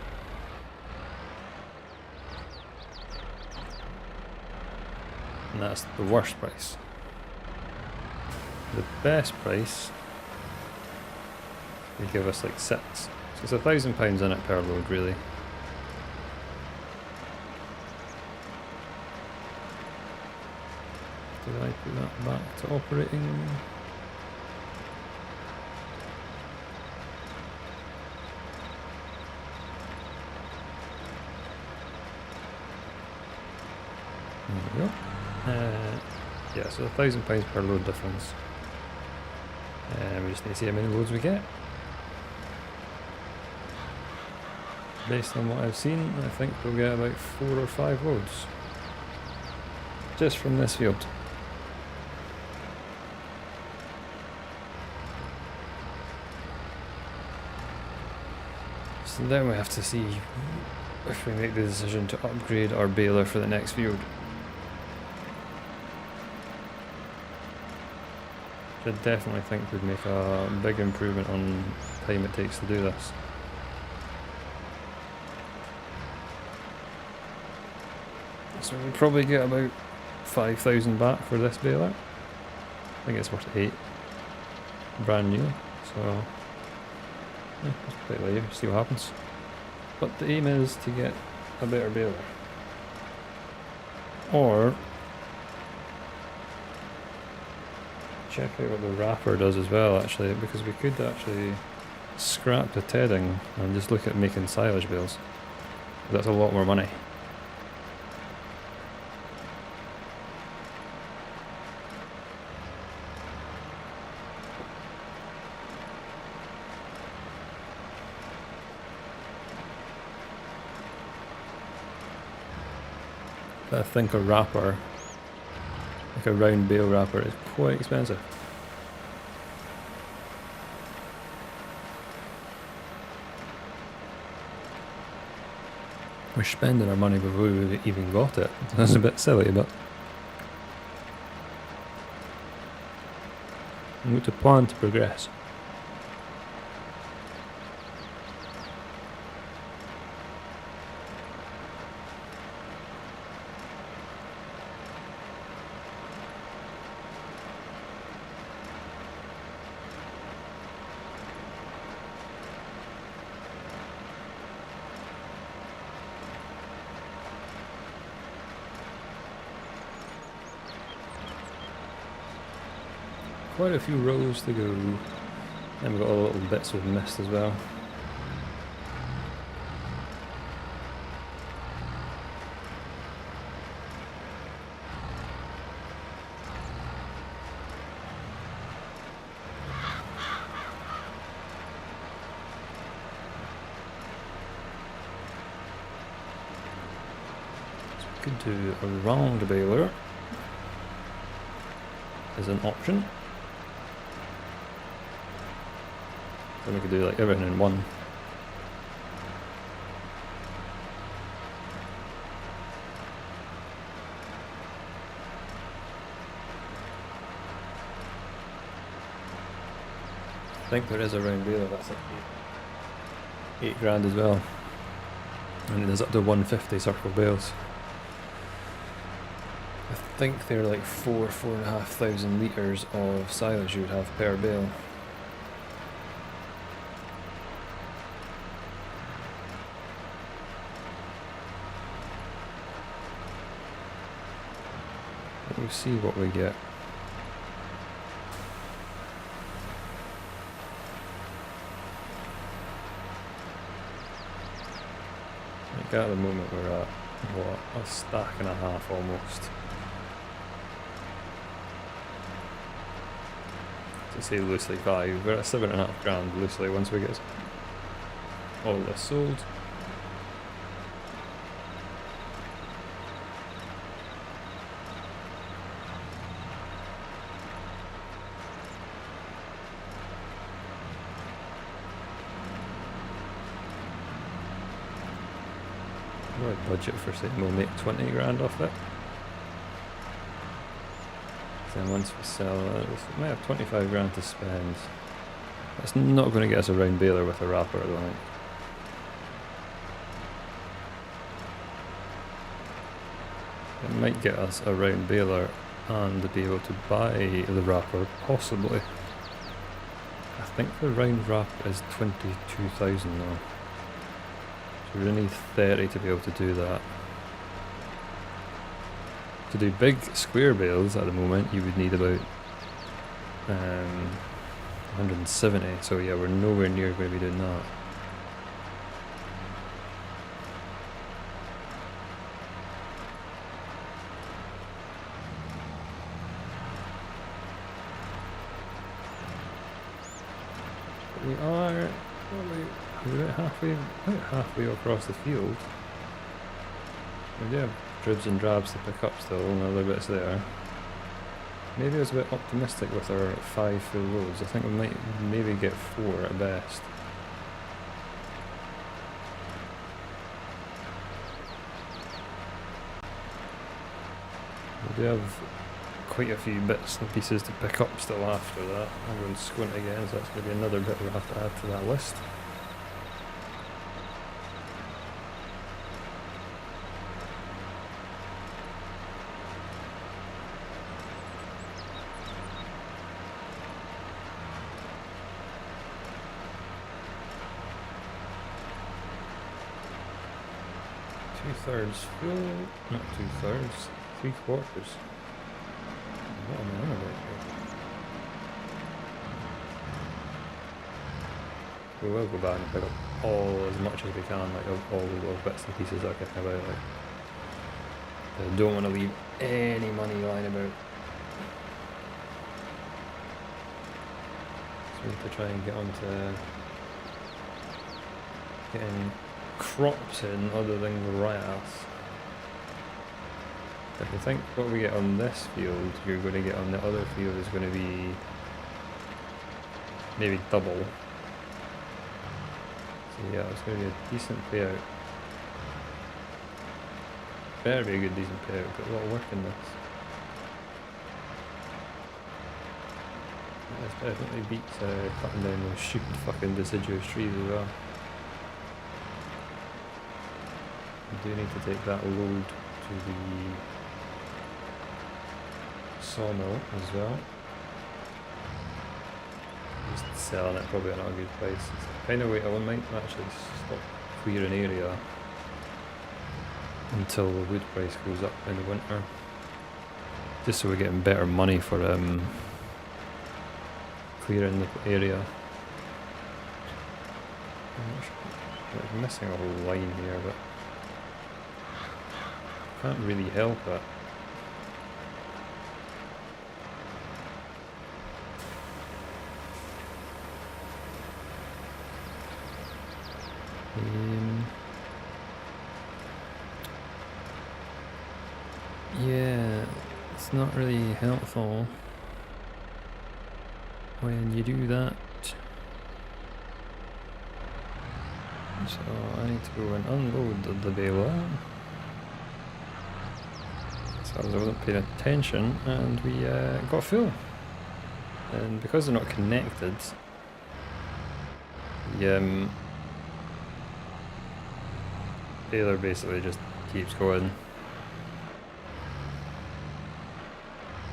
And that's the worst price. The best price would give us like 6. So it's £1,000 in it per load really. Did I put that back to operating? There we go. Yeah, so £1,000 per load difference. We just need to see how many loads we get. Based on what I've seen, I think we'll get about 4 or 5 loads. Just from this field. So then we have to see if we make the decision to upgrade our baler for the next field. I definitely think we'd make a big improvement on the time it takes to do this. So we'll probably get about 5,000 back for this baler. I think it's worth 8. Brand new, so yeah, let's play it later, see what happens. But the aim is to get a better baler. Or check out what the wrapper does as well actually, because we could actually scrap the tedding and just look at making silage bales. That's a lot more money. But I think a wrapper, like a round bale wrapper, is quite expensive. We're spending our money before we even got it. That's a bit silly, but we need to plan to progress. Quite a few rows to go, and we've got all little bits we've missed as well. So we could do a round baler as an option. Then we could do like everything in one. I think there is a round baler that's like 8 grand as well. And there's up to 150 circle bales. I think they're like 4,500 litres of silage you would have per bale. We'll see what we get. Like at the moment we're at, what, a stack and a half almost. To say loosely 5, we're at 7.5 grand loosely once we get all this sold. Budget for saying we'll make 20 grand off it. Then once we sell it, we might have 25 grand to spend. That's not going to get us a round baler with a wrapper, I don't think. It might get us a round baler and be able to buy the wrapper, possibly. I think the round wrap is 22,000 now. So we're going to need 30 to be able to do that. To do big square bales at the moment, you would need about 170. So yeah, we're nowhere near going to be doing that. But we are about halfway across the field. We do have dribs and drabs to pick up still, and other bits there. Maybe I was a bit optimistic with our 5 full loads. I think we might maybe get 4 at best. We do have quite a few bits and pieces to pick up still after that. I'm going to squint again, so that's going to be another bit we'll have to add to that list. Two-thirds fuel, not 2/3, 3/4. What am I on about here? We will go back and pick up as much as we can, like all the little bits and pieces that are kicking about. Like, I don't want to leave any money lying about. So we need to try and get on to getting crops in other than grass. If you think what we get on this field, you're going to get on the other field is going to be maybe double. So yeah, it's going to be a decent payout. better be a good decent payout. We've got a lot of work in this. This definitely beats cutting down those stupid fucking deciduous trees as well. I do need to take that load to the sawmill as well. Just selling it probably at not a good price. It's kind of wait, I might actually stop clearing area until the wood price goes up in the winter. Just so we're getting better money for clearing the area. I'm missing a whole line here, but can't really help it. Yeah, it's not really helpful when you do that. So I need to go and unload the baler. So I wasn't paying attention and we got full. And because they're not connected, the baler basically just keeps going.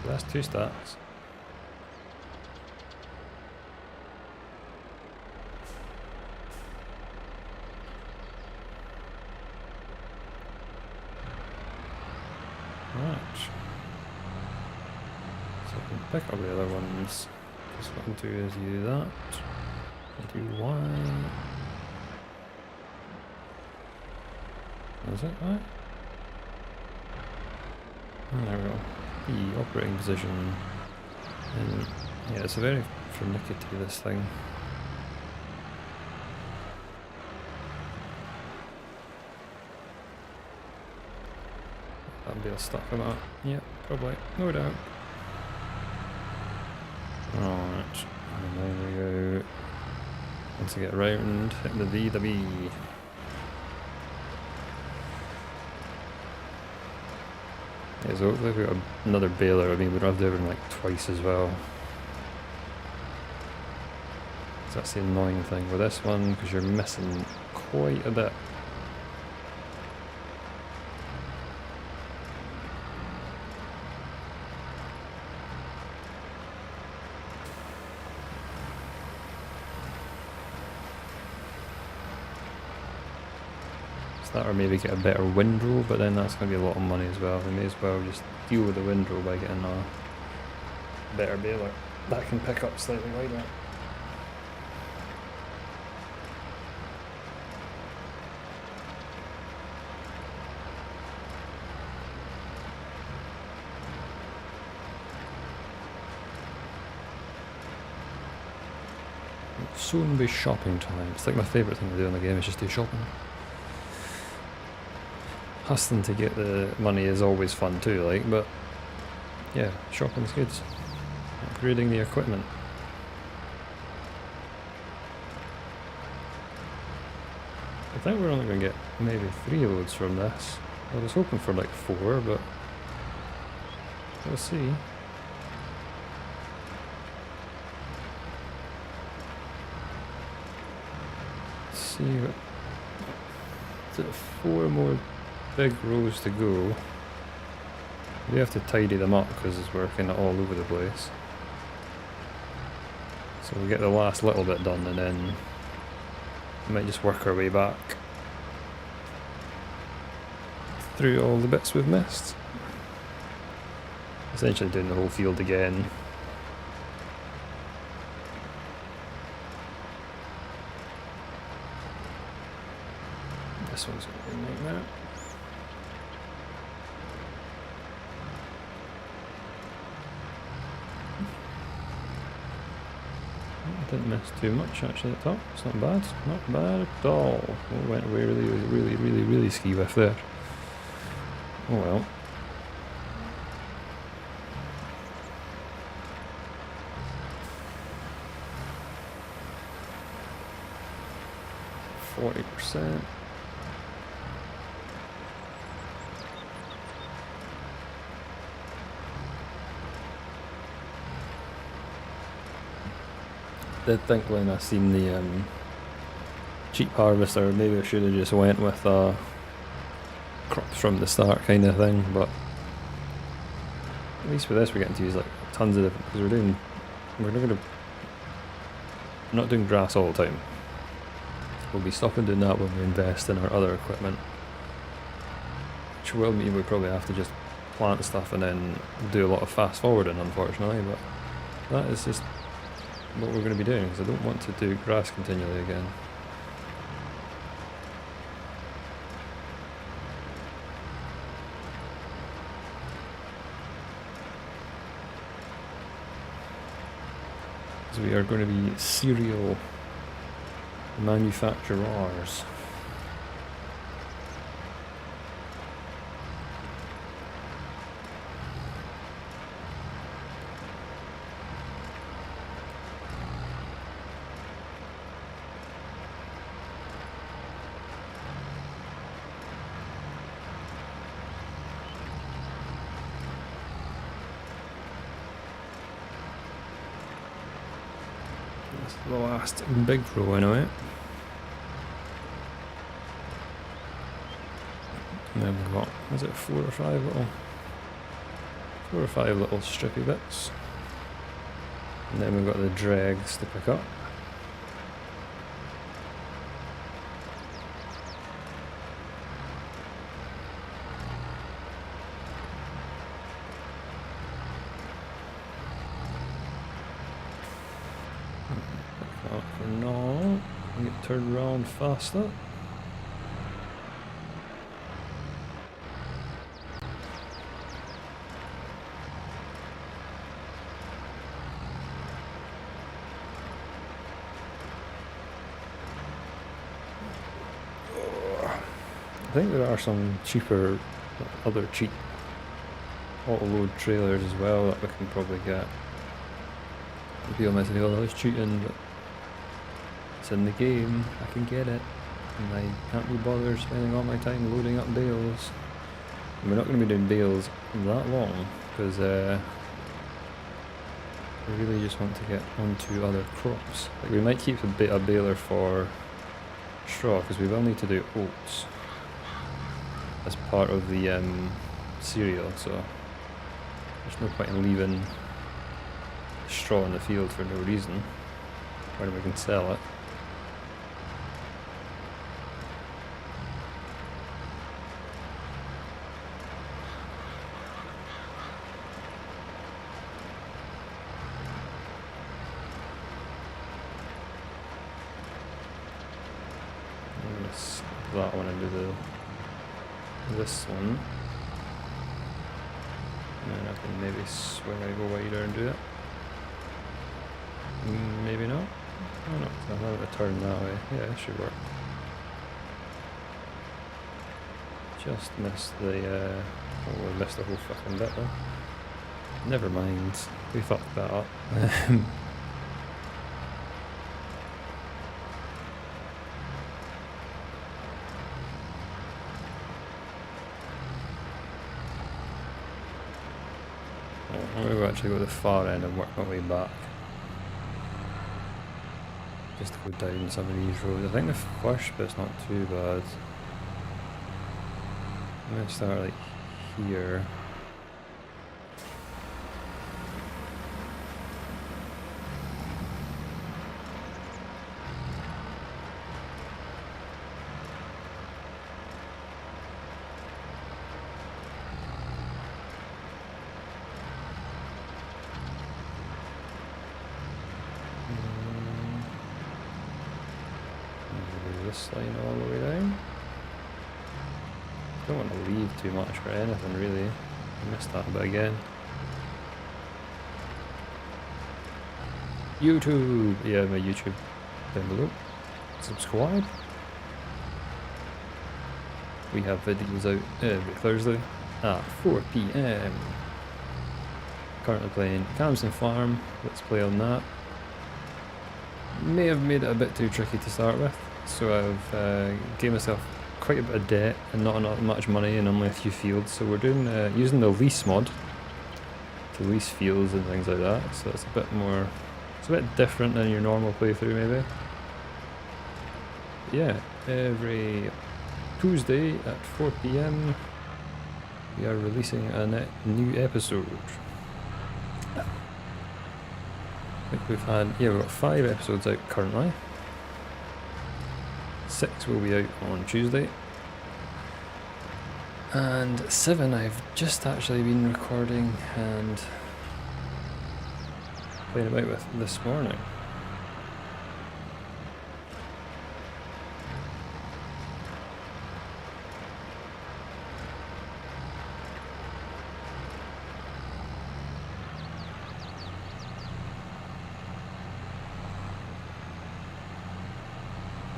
That's 2 stacks. Right. So I can pick up the other ones. Just what I'll do is do that. I do Y. Is it Y? Oh, there we go. The operating position. And yeah, it's a very finicky this thing. That'll be a stuck for that. Yep, probably. No doubt. Alright. And there we go. Once I get around, hit the V, the B. Yeah, so hopefully we've got another baler. I mean, we'd have to do it like twice as well. So that's the annoying thing with this one, because you're missing quite a bit. That, or maybe get a better windrow, but then that's going to be a lot of money as well. We may as well just deal with the windrow by getting a better baler that can pick up slightly wider. It'll soon be shopping time. It's like my favourite thing to do in the game is just do shopping. Hustling to get the money is always fun too, like, but yeah, shopping's good. Upgrading the equipment. I think we're only going to get maybe 3 loads from this. I was hoping for like 4, but we'll see. Let's see what... Is it 4 more big rows to go? We have to tidy them up because it's working all over the place. So we'll get the last little bit done and then we might just work our way back through all the bits we've missed. Essentially doing the whole field again. This one's going to be like that. Didn't miss too much actually at the top. It's not bad. Not bad at all. Oh, went away really ski whiff there. Oh well. %. did think when I seen the cheap harvester, maybe I should have just went with crops from the start kind of thing, but at least with this we're getting to use like tons of different, because we're not doing grass all the time. We'll be stopping doing that when we invest in our other equipment, which will mean we probably have to just plant stuff and then do a lot of fast forwarding, unfortunately, but that is just what we're going to be doing, because I don't want to do grass continually again. We are going to be cereal manufacturers. The last big row anyway. And then we've got, was it 4 or 5 little strippy bits. And then we've got the dregs to pick up. For now, get turned around faster. I think there are some cheaper, other cheap auto-load trailers as well that we can probably get. People might say, oh, that's cheating, but it's in the game, I can get it, and I can't be bothered spending all my time loading up bales. And we're not going to be doing bales that long, because we really just want to get onto other crops. Like, we might keep a baler for straw, because we will need to do oats as part of the cereal, so there's no point in leaving straw in the field for no reason when we can sell it. I'm gonna skip that one and do this one, and then I can maybe swing and go wider and do it. Maybe not. Oh no, I'll have a turn that way. Yeah, it should work. Just missed the, oh, we missed the whole fucking bit though. Never mind, we fucked that up. I'm going to actually go to the far end and work my way back. Just to go down some of these roads. I think the first bit's not too bad. I'm going to start like here. This line all the way down. Don't want to leave too much for anything really. I missed that bit again. YouTube! Yeah, my YouTube down below. Subscribe. We have videos out every Thursday at 4 PM. Currently playing Camston Farm. Let's play on that. May have made it a bit too tricky to start with, so I've gave myself quite a bit of debt and not much money and only a few fields, so we're doing using the lease mod to lease fields and things like that, so it's a bit more It's a bit different than your normal playthrough maybe. Yeah, every Tuesday at 4 PM we are releasing a new episode. I think we've got 5 episodes out currently. 6 will be out on Tuesday. And 7 I've just actually been recording and playing about with this morning.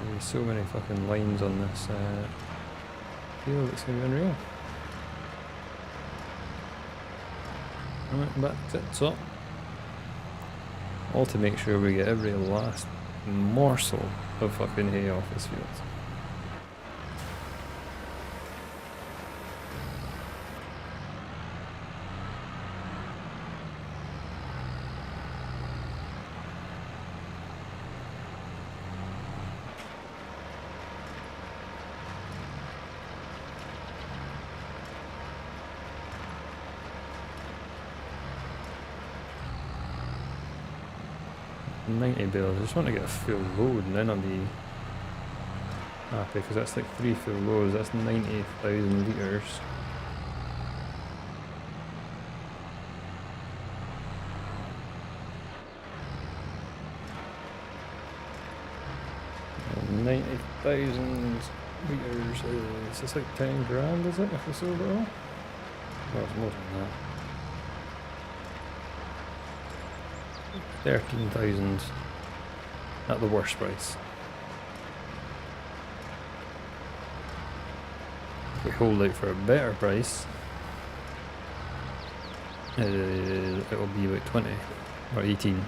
There's so many fucking lines on this field, it's going to be unreal. Right, back to the top. All to make sure we get every last morsel of fucking hay off this field. $90 bills. I just want to get a full load and then I'll be happy because that's like 3 full loads. That's 90,000 litres. And 90,000 litres is it's like 10 grand, is it? If we sold it all? Well, it's more than that. 13,000 at the worst price. If we hold out for a better price, it'll be about 20 or 18.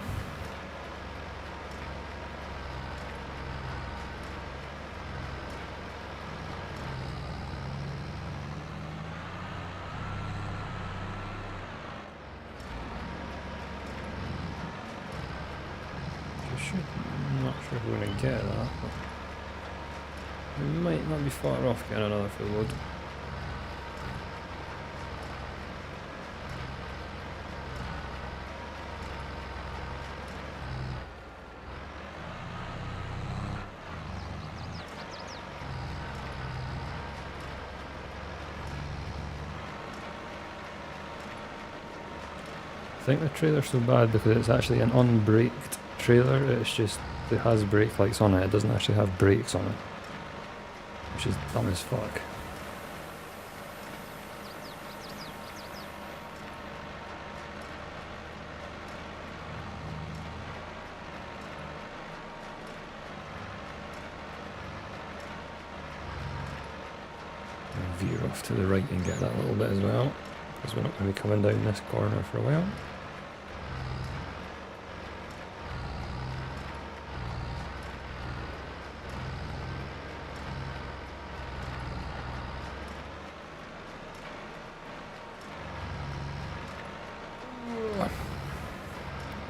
I'm not sure if we're going to get that, but we might not be far off getting another full load. I think the trailer's so bad because it's actually an unbraked trailer. It's just, it has brake lights on it, it doesn't actually have brakes on it, which is dumb as fuck. I'll veer off to the right and get that little bit as well, because we're not going to be coming down this corner for a while.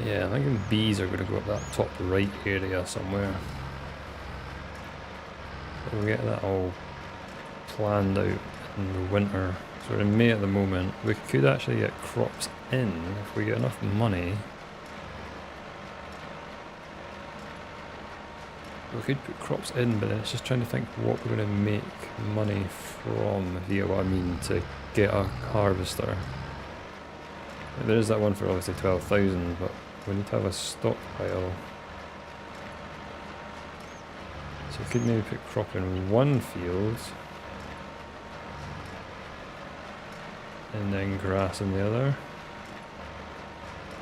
Yeah, I think bees are going to go up that top right area somewhere. We'll get that all planned out in the winter. So we're in May at the moment. We could actually get crops in if we get enough money. We could put crops in, but then it's just trying to think what we're going to make money from, if you get what I mean, to get a harvester. There is that one for obviously 12,000, but we need to have a stockpile. So we could maybe put crop in one field, and then grass in the other.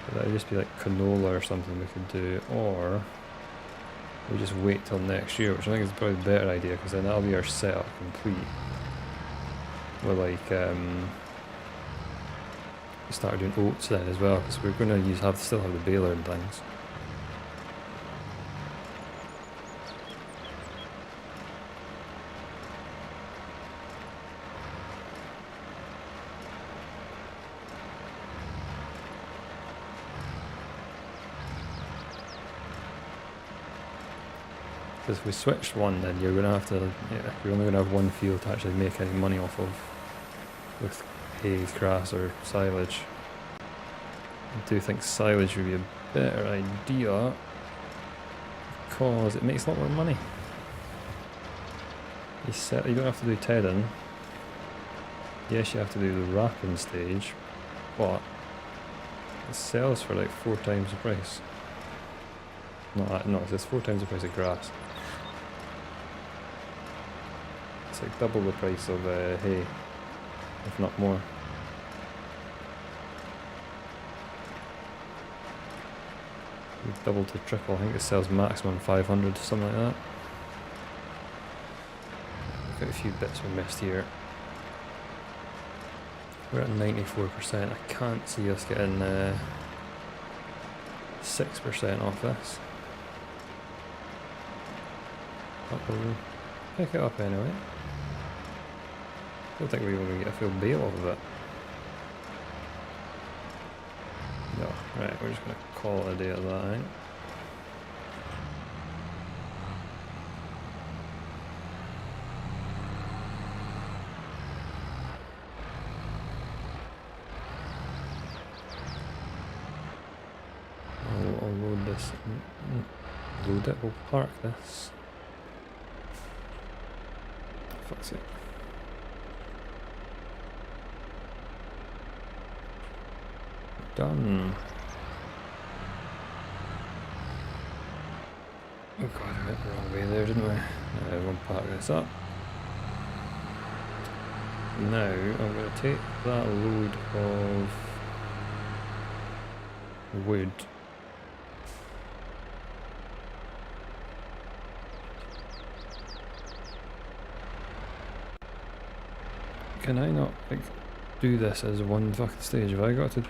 But that would just be like canola or something we could do, or we just wait till next year, which I think is probably a better idea, because then that'll be our setup complete. We're like, start doing oats then as well, because we're going to still have the baler and things. Because if we switched one, then you're gonna have to, yeah, you're only gonna have one field to actually make any money off of with hay, grass, or silage. I do think silage would be a better idea because it makes a lot more money. You don't have to do tedding. Yes, you have to do the wrapping stage, but it sells for like 4 times the price. No, it's 4 times the price of grass. It's like double the price of hay, if not more. Double to triple. I think it sells maximum 500, something like that. Got a few bits we missed here. We're at 94%. I can't see us getting 6% off this. But we'll pick it up anyway. Don't think we're even going to get a full bale off of it. No, right, we're just going to call it a day of that, I think. I'll load this. Load it, we'll park this. Fuck's sake. Done. Oh god, I went the wrong way there, didn't we? We'll park this up. Now, I'm going to take that load of wood. Can I not, like, do this as one fucking stage? Have I got to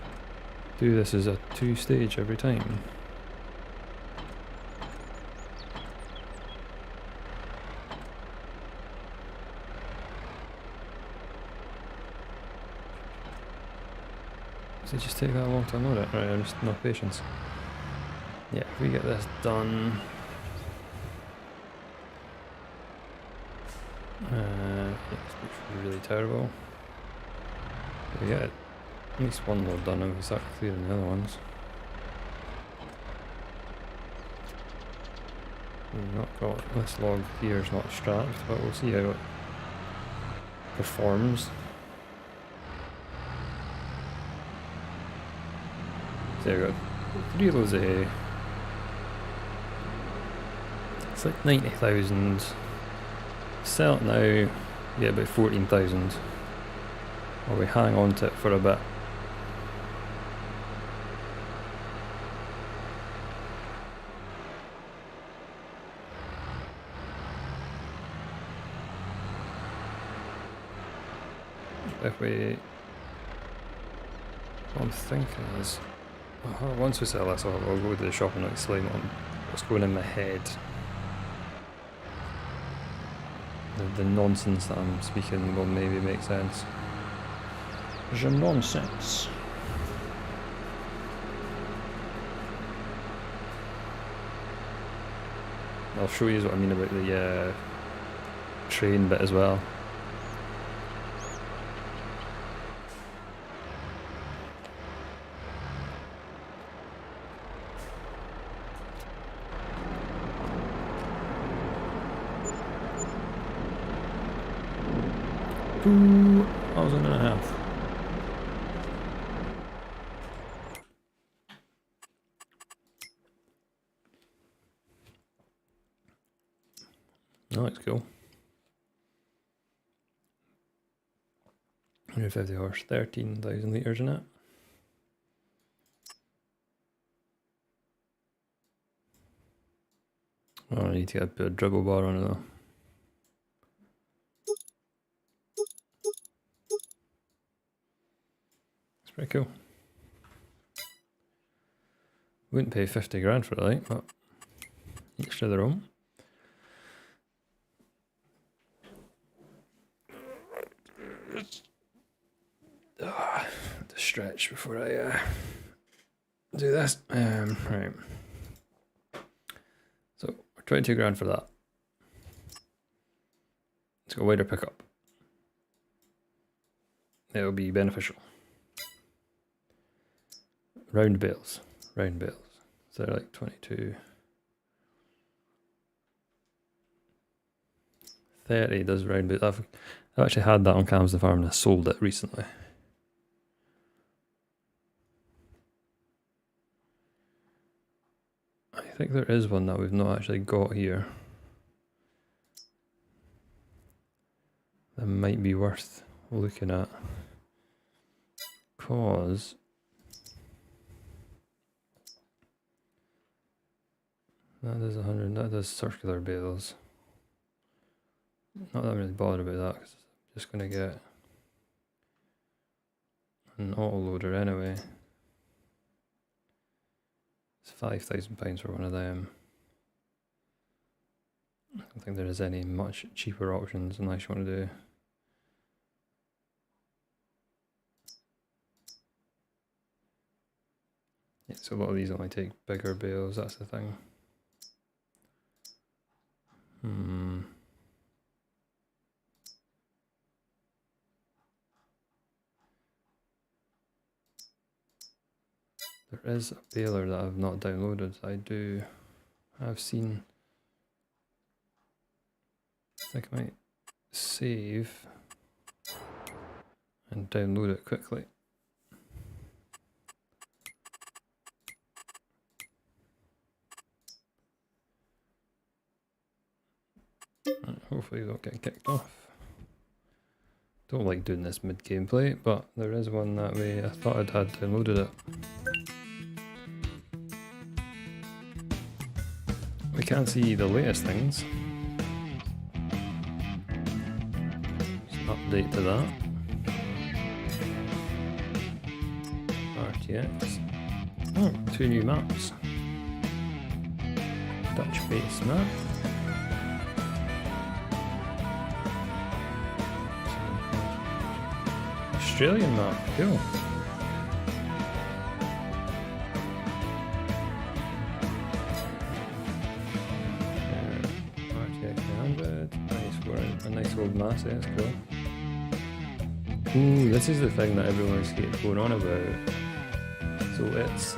do this as a 2-stage every time? Does it just take that long to unload it? Right, I'm just no patience. Yeah, if we get this done. It's really terrible. We get at least one load done and we start clearing the other ones. We've not got this log here is not strapped, but we'll see how it performs. So there we go. 3 loads of hay. It's like 90,000. Sell it now, get about 14,000. Or we hang on to it for a bit. If we... What I'm thinking is... once we sell this, I'll go to the shop and explain what's going in my head. The nonsense that I'm speaking will maybe make sense. The nonsense. I'll show you what I mean about the train bit as well. $2,000 and a half. Oh, that's cool. 150 horse, 13,000 litres in it. Oh, I need to get a bit of dribble bar on it though. It's pretty cool. Wouldn't pay 50 grand for it, like, but each to their own. To stretch before I do this. Right. So 22 grand for that. It's got a wider pickup. It'll be beneficial. Round bales. Round bales. So they're like 22. 30 does round bales. I've actually had that on Cam's the Farm and I sold it recently. I think there is one that we've not actually got here. That might be worth looking at. Cause that is 100, that does circular bales. Not that I'm really bothered about that because I'm just going to get an autoloader anyway. It's £5,000 for one of them. I don't think there is any much cheaper options unless you want to do. Yeah, so a lot of these only take bigger bales, that's the thing. There is a baler that I've not downloaded. I've seen. I think I might save and download it quickly. And hopefully we don't get kicked off. Don't like doing this mid-gameplay, but there is one that way. I thought I'd had downloaded it. We can see the latest things. Just an update to that. RTX. Oh, 2 new maps. Dutch base map. Australian map, cool. RTX 300, nice, a nice old mass, that's cool. Ooh, this is the thing that everyone's going on about. So it's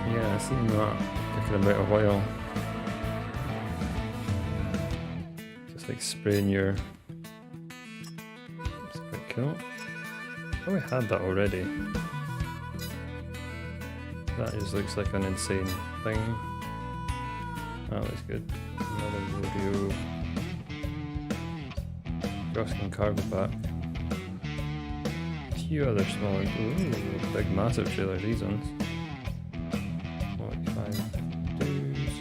yeah, I've seen that kicking about a while. Just like spraying your. It's quite cool. Oh, we had that already. That just looks like an insane thing. That looks good. Another rodeo. Joss can carve it back. A few other smaller. Ooh, big massive trailers, these ones. 45 dues.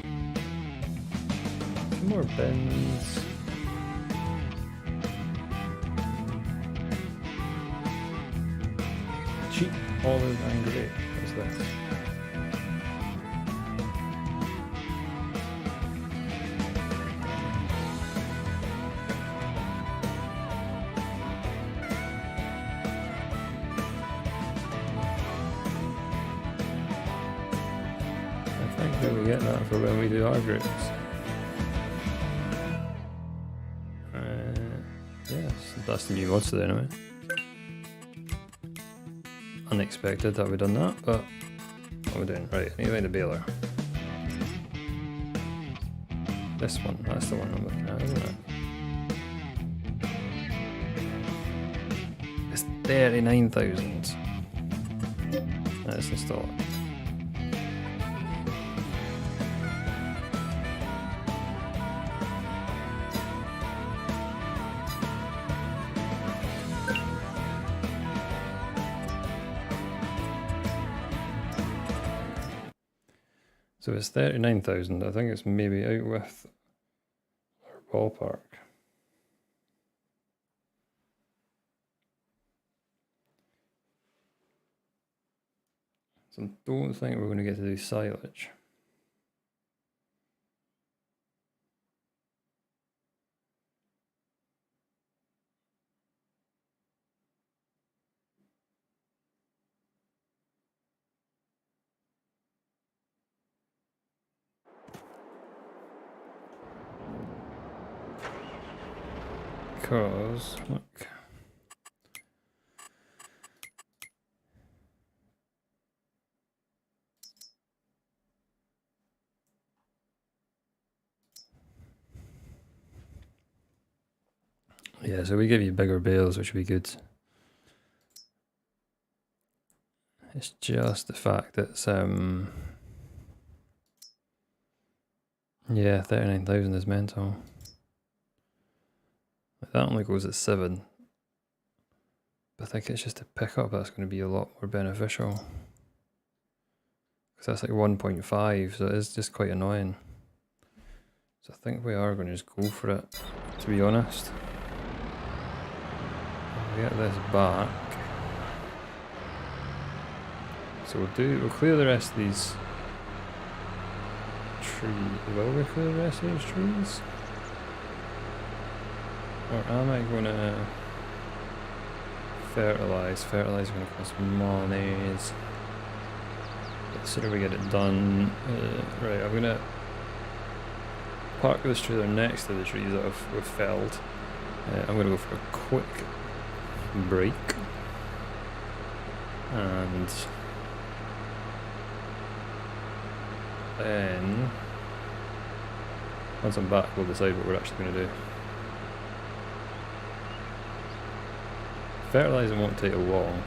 Some more bins. Cheap olive and grape. What's this? I think that we get that for when we do our groups. Yes, that's the new mods today anyway. Unexpected that we've done that, but what are we doing? Right, I need to find a baler. This one, that's the one I'm looking at, isn't it? It's 39,000. Let's install it. So it's 39,000. I think it's maybe out with our ballpark. So I don't think we're going to get to do silage. because, look. Yeah, so we give you bigger bales, which would be good. It's just the fact that it's, yeah, 39,000 is mental. That only goes at 7. But I think it's just a pickup that's going to be a lot more beneficial. Because that's like 1.5, so it is just quite annoying. So I think we are going to just go for it, to be honest. We'll get this back. So we'll clear the rest of these trees. Will we clear the rest of these trees? Or am I going to fertilise? Fertilise is going to cost monies. The sooner we get it done. Right, I'm going to park this trailer next to the trees that we've felled. I'm going to go for a quick break. And then once I'm back, we'll decide what we're actually going to do. Fertilising won't take long.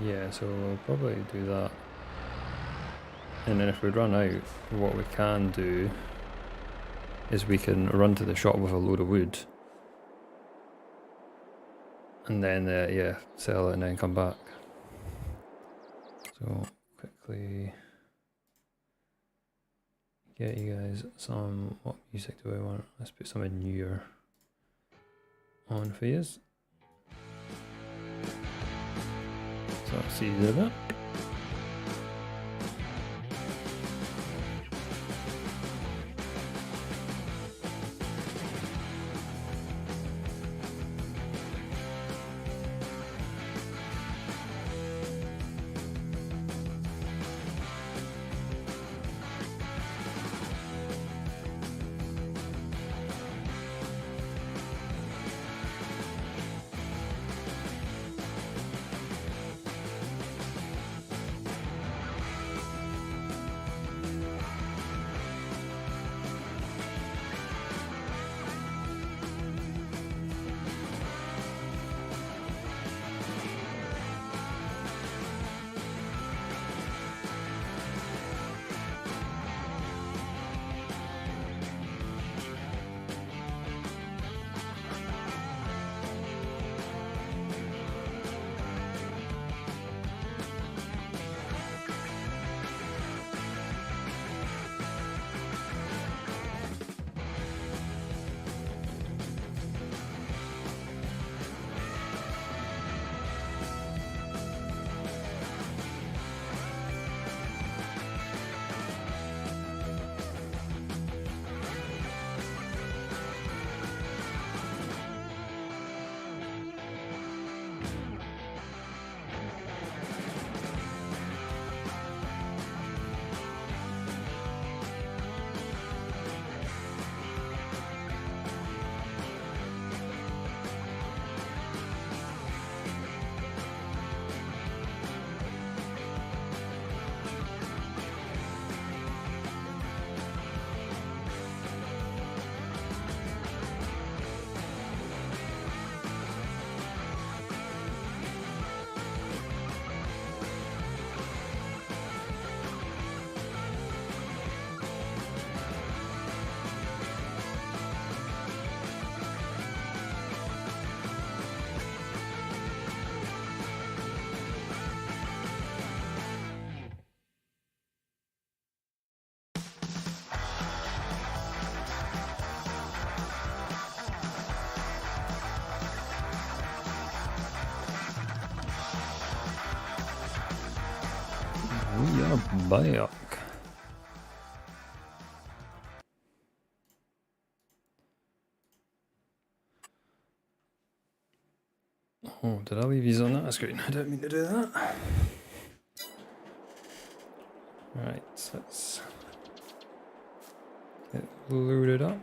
Yeah, so we'll probably do that. And then if we run out, what we can do is we can run to the shop with a load of wood. And then, yeah, sell it and then come back. So, quickly get you guys some, what music do I want? Let's put some in New Year on for you. So, see you there. We are back. Oh, did I leave these on that screen? I didn't mean to do that. Right, so let's It loaded up.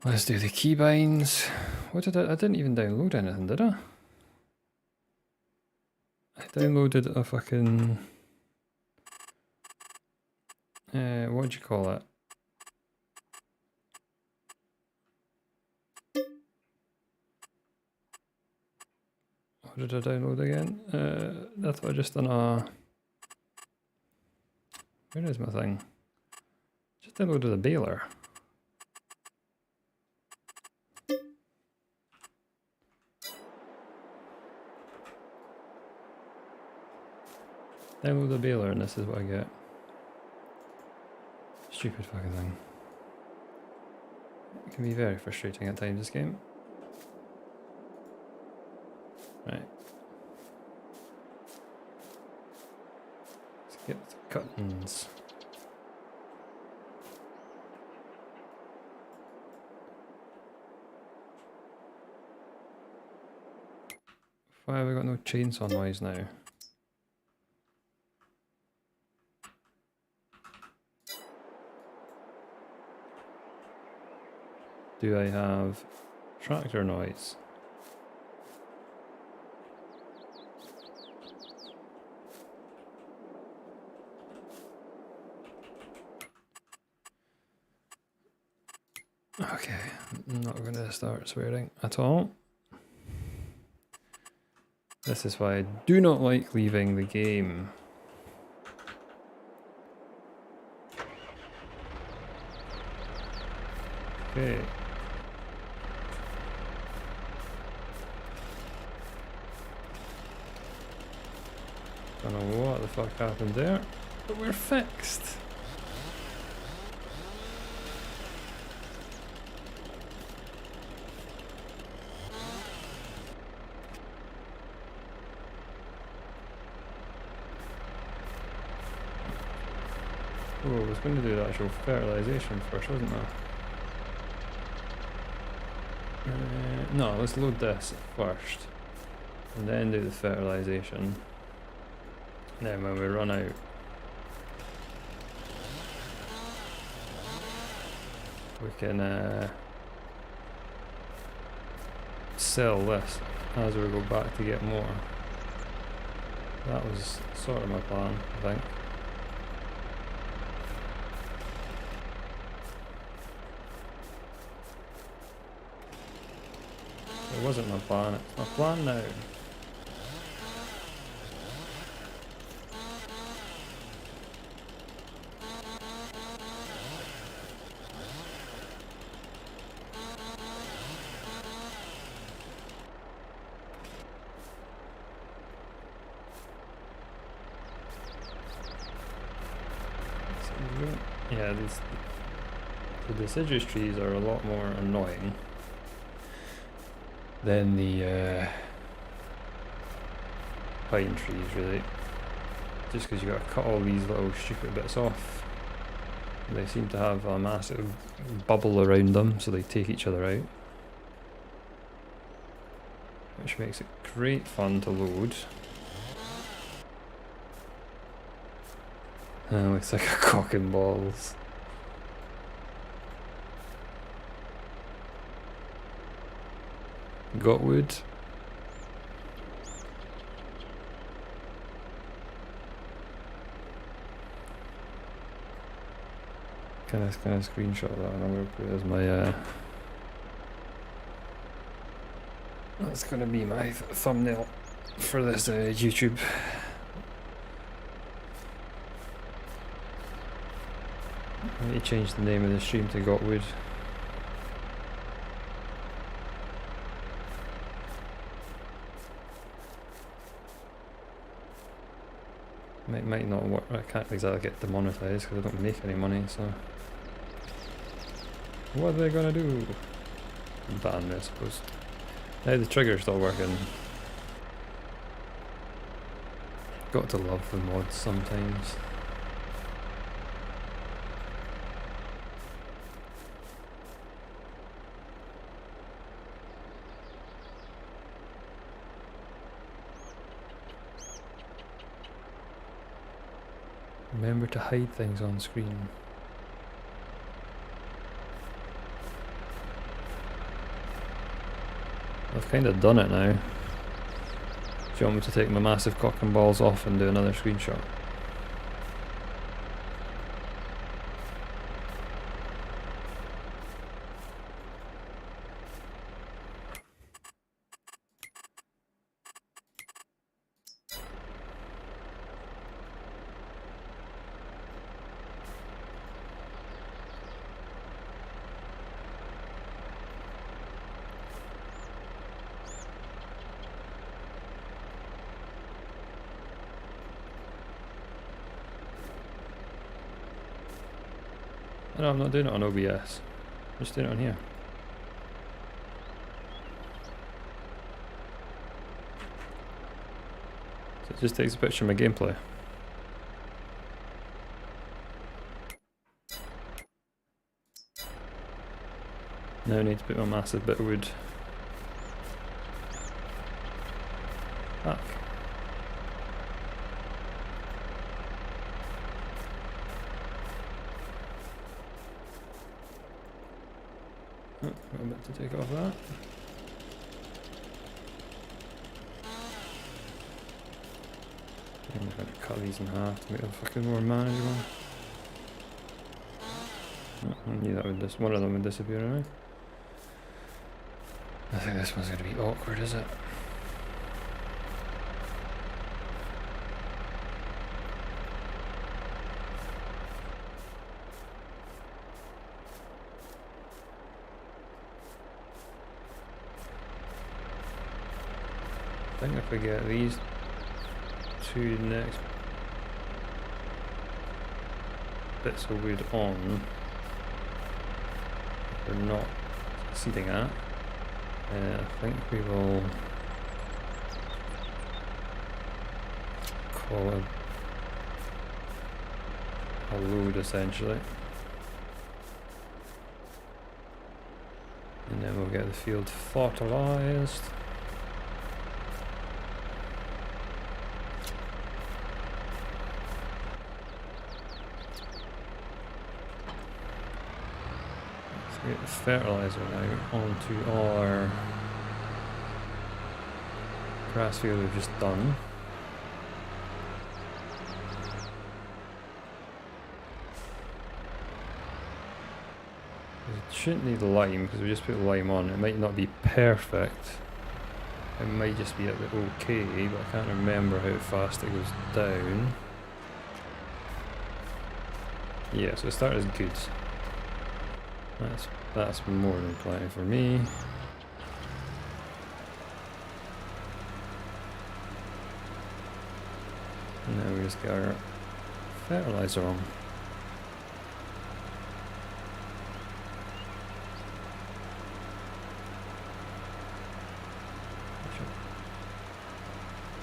Let's do the keybinds. What did I didn't even download anything, did I? I downloaded a fucking... what do you call it? What did I download again? I thought I just done a... Where is my thing? Just downloaded a baler. Download the baler and this is what I get. Stupid fucking thing. It can be very frustrating at times, this game. Right. Let's get the cuttings. Why have we got no chainsaw noise now? Do I have tractor noise? Okay, I'm not going to start swearing at all. This is why I do not like leaving the game. Okay. Don't know what the fuck happened there, but we're fixed. Oh, I was going to do the actual fertilization first, wasn't I? No, let's load this first, and then do the fertilization. Then when we run out, we can sell this as we go back to get more. That was sort of my plan, I think. It wasn't my plan, it's my plan now. Yeah, the deciduous trees are a lot more annoying than the pine trees, really. Just because you got to cut all these little stupid bits off. They seem to have a massive bubble around them, so they take each other out. Which makes it great fun to load. Looks like a cock and balls. Got wood. Can I screenshot that and I'm gonna put it as my that's gonna be my thumbnail for this YouTube. I need to change the name of the stream to Gotwood. Might not work. I can't exactly get demonetized because I don't make any money, so what are they gonna do? Ban me, I suppose. Now the trigger's still working. Got to love the mods sometimes. Remember to hide things on screen. I've kind of done it now. Do you want me to take my massive cock and balls off and do another screenshot? No, I'm not doing it on OBS. I'm just doing it on here. So it just takes a picture of my gameplay. Now I need to put my massive bit of wood back. Oh, got a bit to take off that. I'm going to cut these in half to make them fucking more manageable. Oh, I knew that would one of them would disappear anyway. I think this one's going to be awkward, is it? I think if we get these two next bits of wood on, we're not succeeding at, I think we will call it a load essentially, and then we'll get the field fertilised. Get the fertilizer now onto our grass field we've just done. It shouldn't need lime because we just put lime on. It might not be perfect. It might just be at the okay, but I can't remember how fast it goes down. Yeah, so the start is good. That's more than plenty for me. And now we just get our fertilizer on.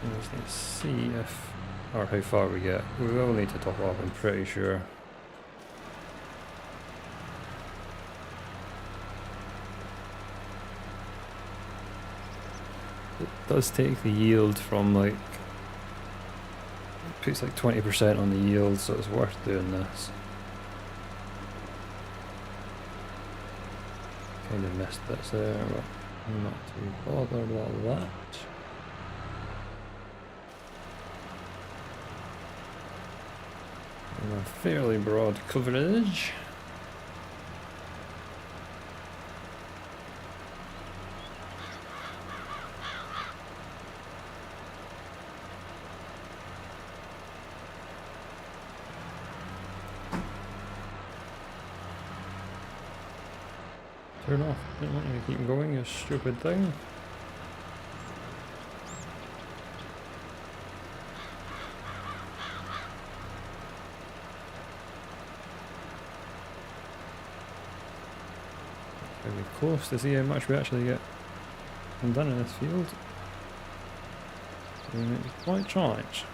And we just need to see if, or how far we get. We will need to top up, I'm pretty sure. It does take the yield from like, it puts like 20% on the yield, so it's worth doing this. Kind of missed bits there, but I'm not too bothered about that. And a fairly broad coverage. Turn off. I don't want you to keep going, you stupid thing. Very close to see how much we actually get done in this field. So we make it quite challenge.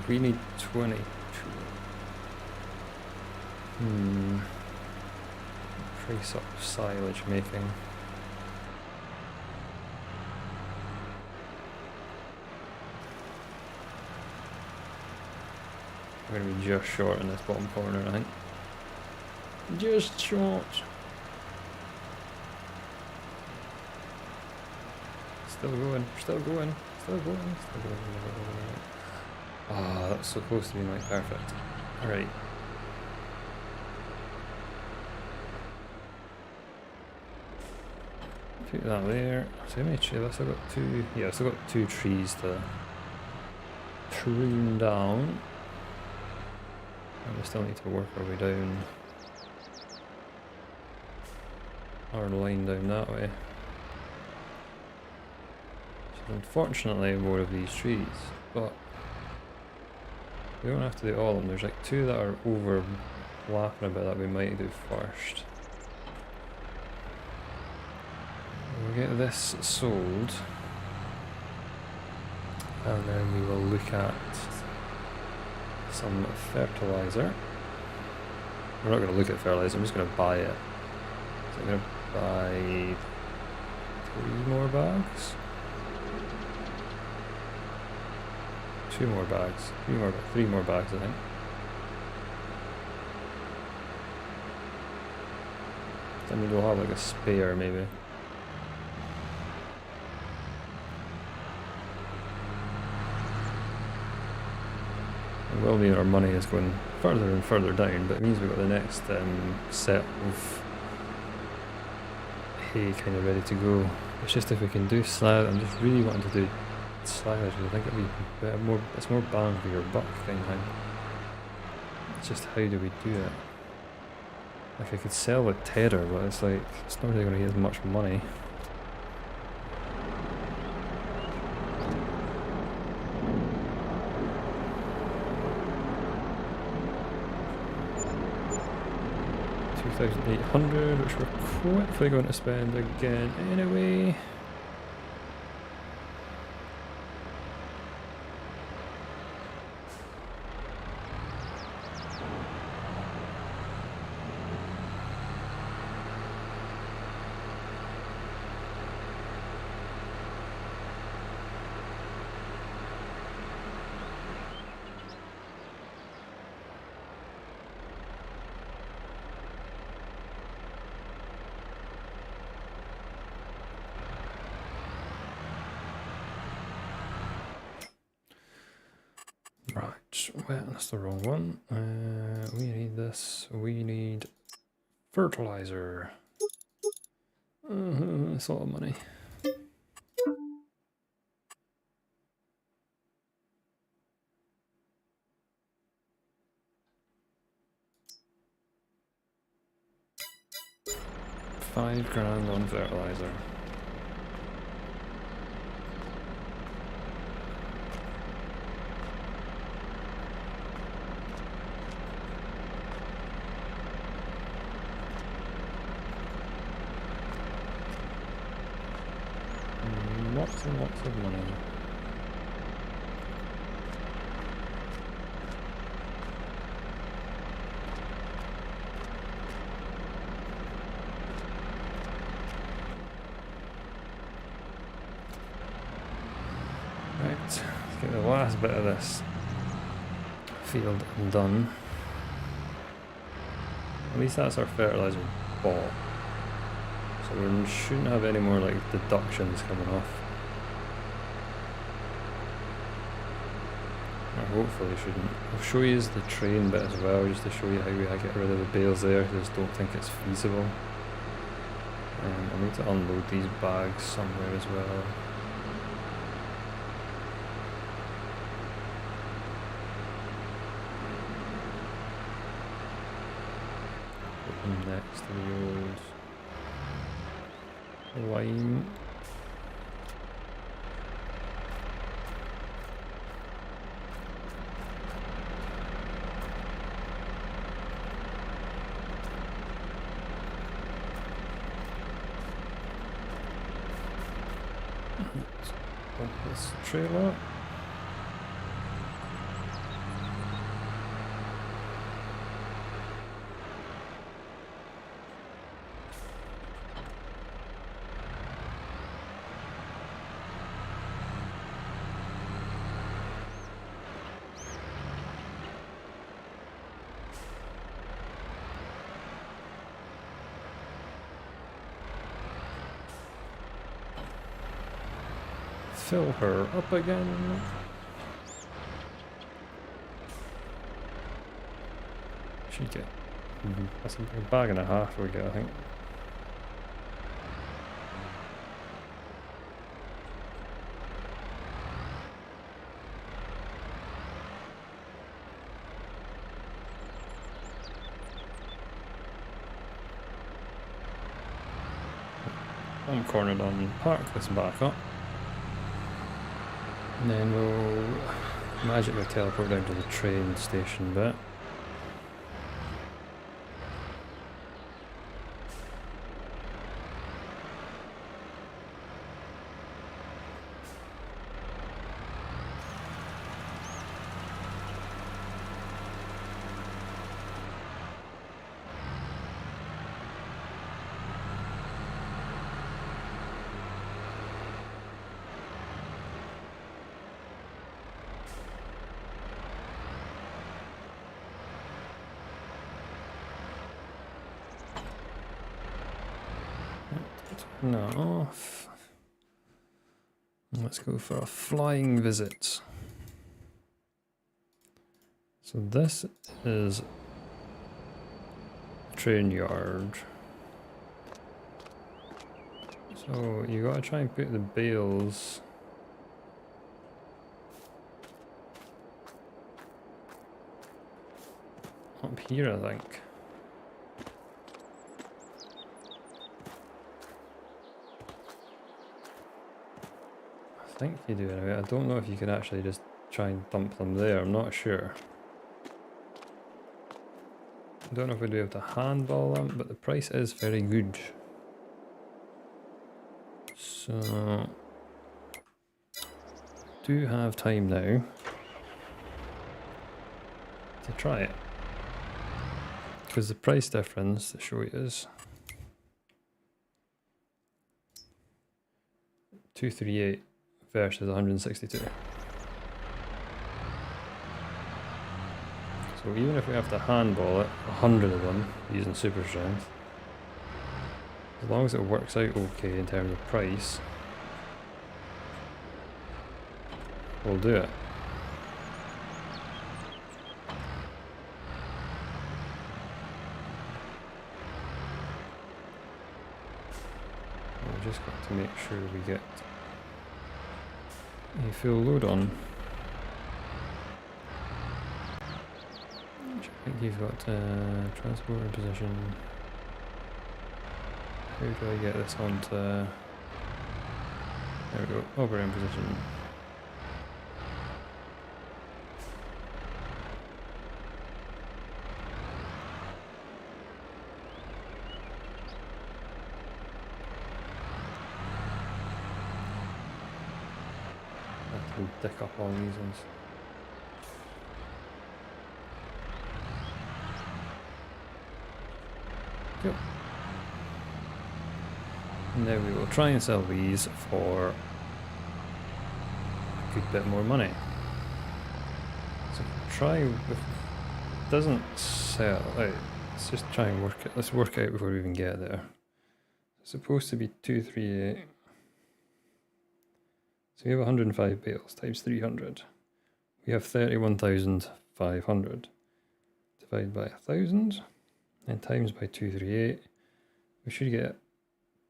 We need 22. Price up silage making. We're going to be just short in this bottom corner, I think. Just short. Still going, still going, still going, still going. Ah, that's so close to being like perfect. Alright. Put that there. So how many trees? I've still got two. Yeah, I've still got 2 trees to prune down. And we still need to work our way down our line down that way. So unfortunately more of these trees, but we don't have to do all of them. There's like 2 that are overlapping a bit that we might do first. We'll get this sold, and then we will look at some fertilizer. We're not going to look at fertilizer, I'm just going to buy it. So I'm going to buy 3 more bags? 2 more bags, 3 more bags I think. Then we'll have like a spare maybe. It will mean our money is going further and further down, but it means we've got the next set of hay kind of ready to go. It's just if we can do silage, I'm just really wanting to do silage because I think it'd be better, it's more bang for your buck kind of thing. It's just how do we do it? Like I could sell with Terror, but it's like, it's not really going to get as much money. $2,800, which we're quickly going to spend again anyway. Right, well, that's the wrong one. We need this. We need fertilizer. That's a lot of money. £5,000 on fertilizer. Lots and lots of money. Right, let's get the last bit of this field done. At least that's our fertilizer bought. So we shouldn't have any more like deductions coming off. Or hopefully shouldn't. I'll show you the train bit as well, just to show you how I get rid of the bales there. I just don't think it's feasible. I need to unload these bags somewhere as well. Next to the old lime. Let's bump this trailer. fill her up again. Should get that's a bag and a half we get, I think. I'm cornered on, park this back up. And then we'll magically teleport down to the train station bit. No, off. Let's go for a flying visit. So this is a train yard. So you gotta try and put the bales up here, I think. I think you do anyway. I don't know if you can actually just try and dump them there. I'm not sure. I don't know if we'd be able to handball them, but the price is very good. So, do have time now to try it. Because the price difference to show you is 238 versus 162. So even if we have to handball it, 100 of them using super strength, as long as it works out okay in terms of price, we'll do it. We've just got to make sure we get a full load on. I think you've got transport in position. How do I get this onto? There we go, over in position. I can dick up all these ones. Cool. Now we will try and sell these for a good bit more money. So try if it doesn't sell out, let's just try and work it. Let's work out before we even get there. It's supposed to be 238. So we have 105 bales times 300. We have 31,500. Divide by 1,000 and times by 238. We should get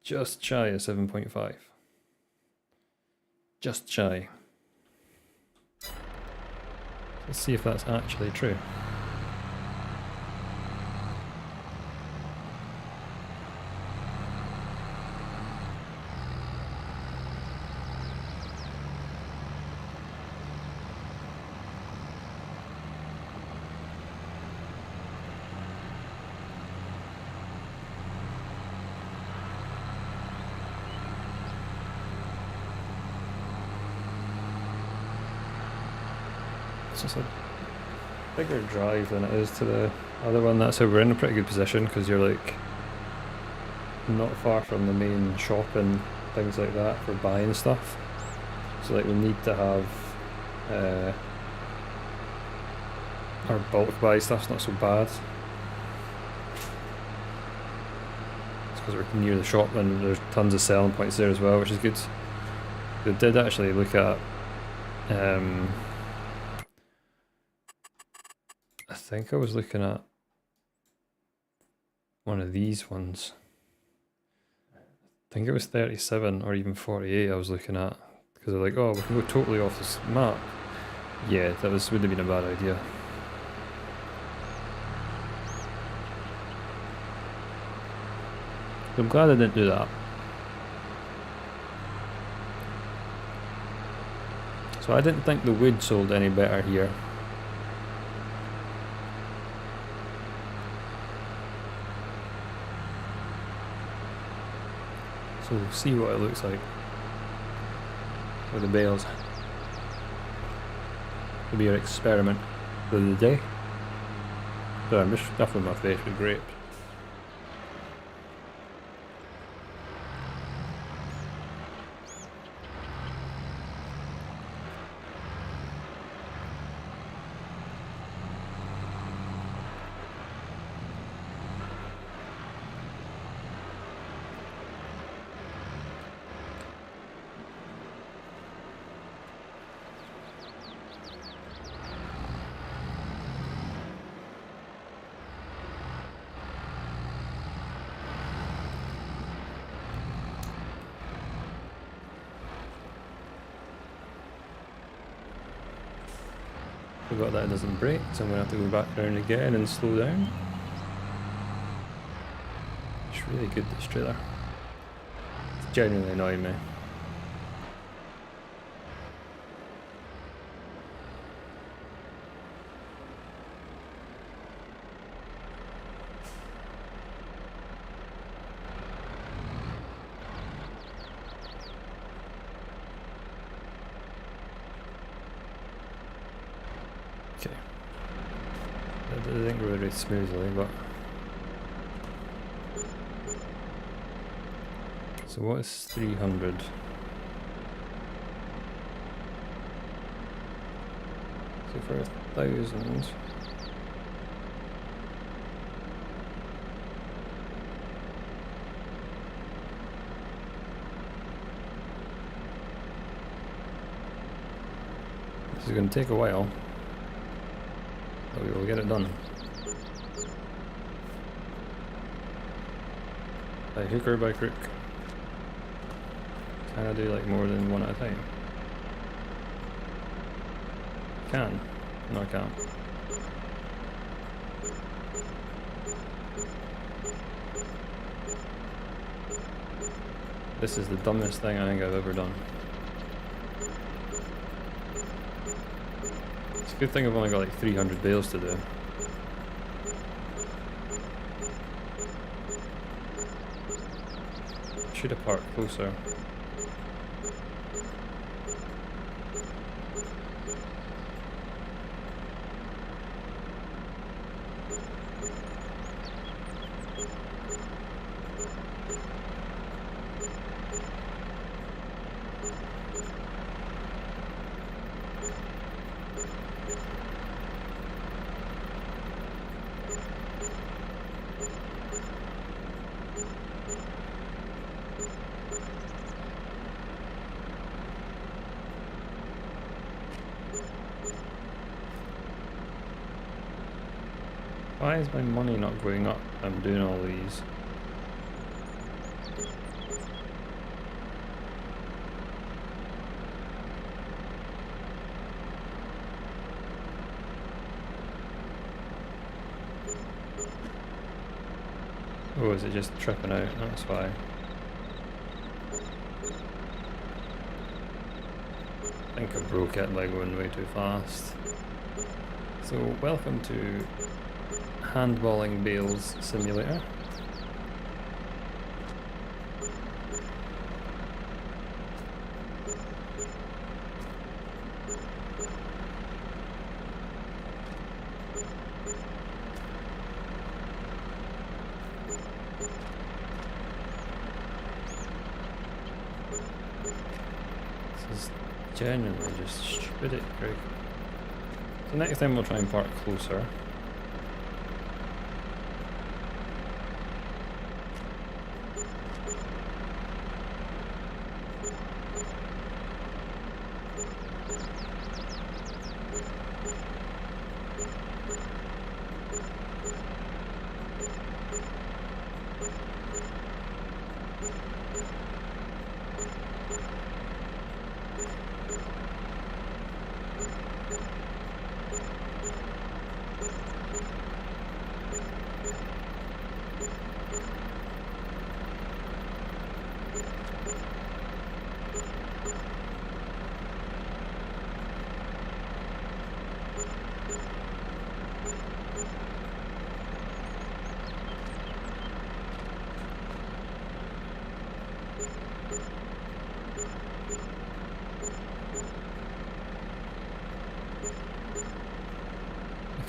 just shy of 7.5. Just shy. Let's see if that's actually true. It's just a bigger drive than it is to the other one. That's how we're in a pretty good position, because you're like not far from the main shop and things like that for buying stuff. So like we need to have our bulk buy stuff's not so bad. It's because we're near the shop and there's tons of selling points there as well, which is good. I did actually look at, I think I was looking at one of these ones. I think it was 37 or even 48 I was looking at, because they're like, oh, we can go totally off this map. Yeah, that would have been a bad idea. I'm glad I didn't do that. So I didn't think the wood sold any better here. So we'll see what it looks like with the bales. It'll be our experiment for the day. So I'm just stuffing my face with grapes. Forgot that it doesn't brake, so I'm going to have to go back around again and slow down. It's really good, this trailer. It's genuinely annoying me. Okay. That didn't go very smoothly, but... So what is 300? So for 1,000... This is going to take a while. But we will get it done. By hook or by crook. Can I do like more than one at a time? Can. No, I can't. This is the dumbest thing I think I've ever done. It's a good thing I've only got like 300 bales to do. Should have parked closer. Why is my money not going up? I'm doing all these. Oh, is it just tripping out? That's why. I think I broke it by going way too fast. So, welcome to Handballing Bales Simulator. This is genuinely just stupid, Greg. So next time we'll try and park closer.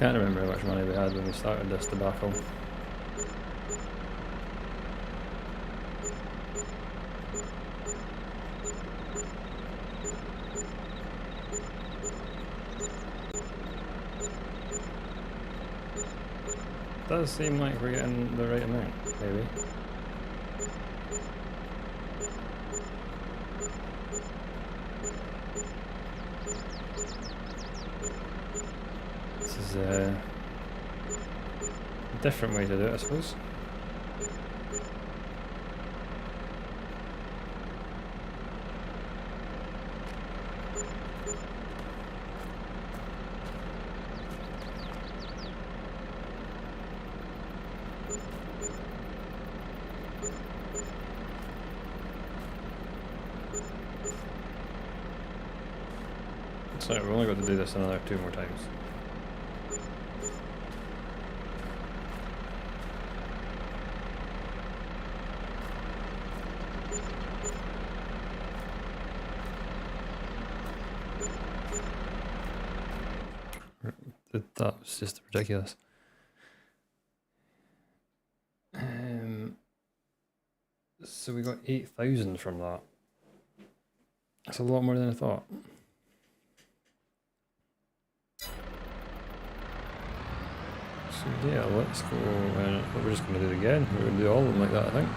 Can't remember how much money we had when we started this debacle. Does seem like we're getting the right amount, maybe. This is a different way to do it, I suppose. So we've only got to do this another 2 more times. That was just ridiculous. So we got 8,000 from that. That's a lot more than I thought. So yeah, let's go, we're just going to do it again. We're going to do all of them like that, I think.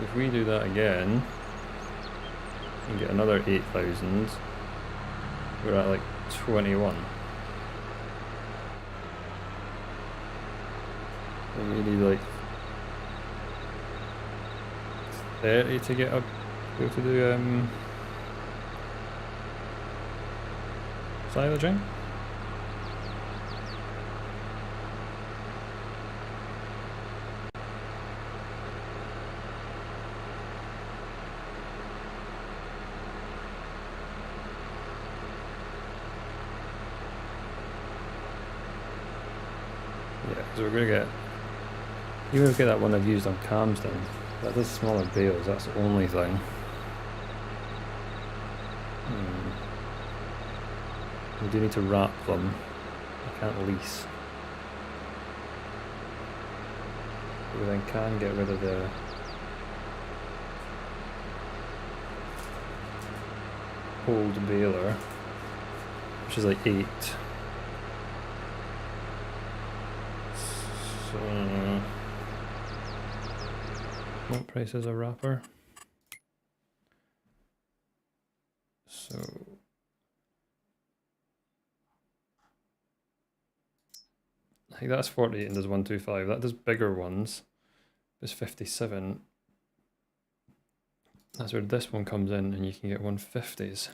If we do that again, and get another 8,000, we're at like 21. And we need like 30 to get up, go to do silaging. Yeah, because we're going to get, even if we get that one I've used on Camsden, that does smaller bales, that's the only thing. We do need to wrap them. I can't lease. But we then can get rid of the old baler, which is like 8. So, what price is a wrapper? So, I think that's 48 and does 125. That does bigger ones. It's 57. That's where this one comes in, and you can get 150s.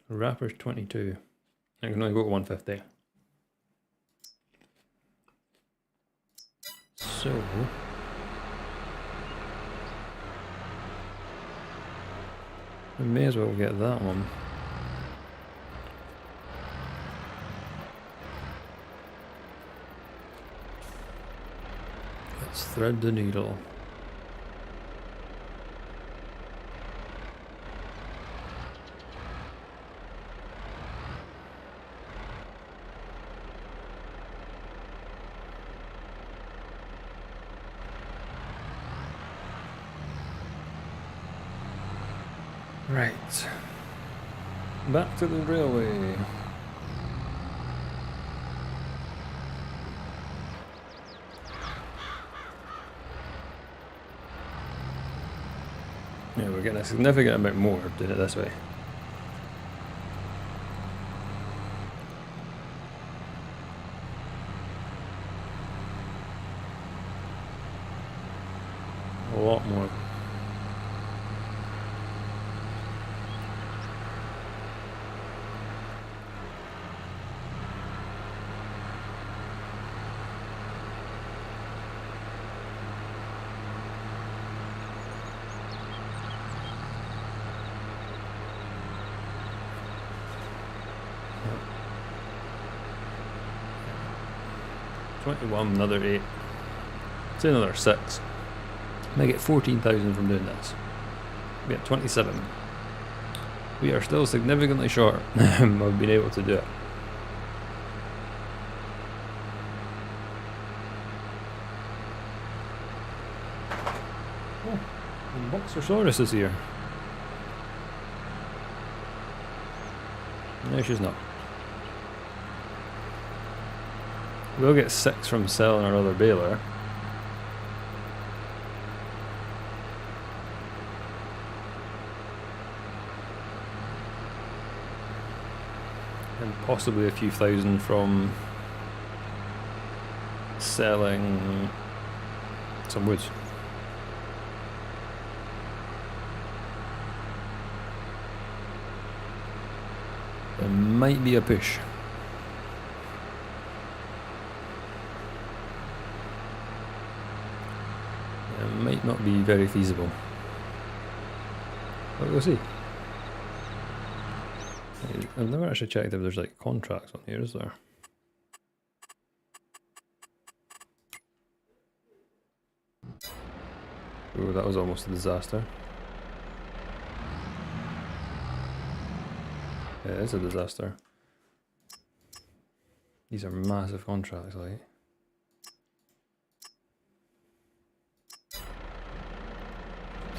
Wrapper's 22. I can only go to 150. So we may as well get that one. Let's thread the needle. Right, back to the railway. Yeah, we're getting a significant amount more doing it this way. A lot more. 21, another 8. Say another 6. I get 14,000 from doing this. We get 27. We are still significantly short of being able to do it. Oh, and Boxersaurus is here. No, she's not. We'll get 6 from selling our other baler. And possibly a few thousand from selling some wood. There might be a push. It might not be very feasible. But we'll see. I've never actually checked if there's like contracts on here, is there? Ooh, that was almost a disaster. Yeah, it is a disaster. These are massive contracts, like.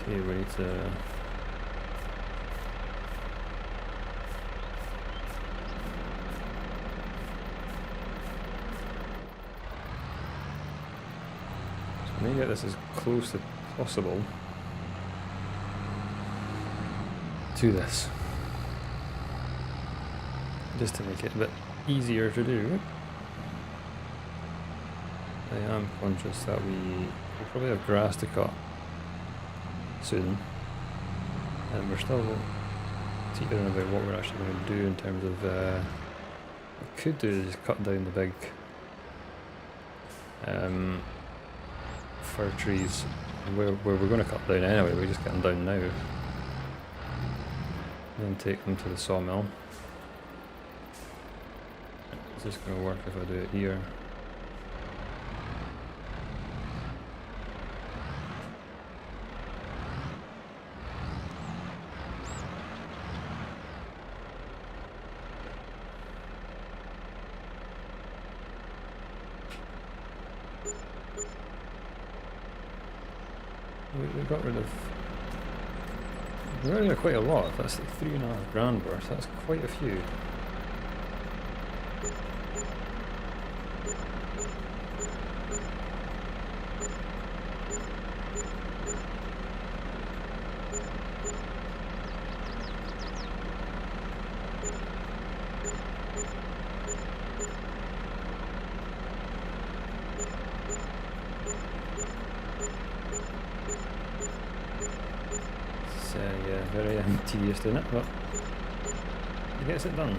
Okay, we need to... Let me get this as close as possible to this, just to make it a bit easier to do. I am conscious that we probably have grass to cut soon, and we're still teetering about what we're actually going to do in terms of what we could do is cut down the big fir trees where we're going to cut down anyway. We're just cutting down now and then take them to the sawmill. Is this going to work if I do it here? We got rid of... We got rid of quite a lot. That's like 3.5 grand worth. That's quite a few. Yeah, very tedious doing it, but it gets it done.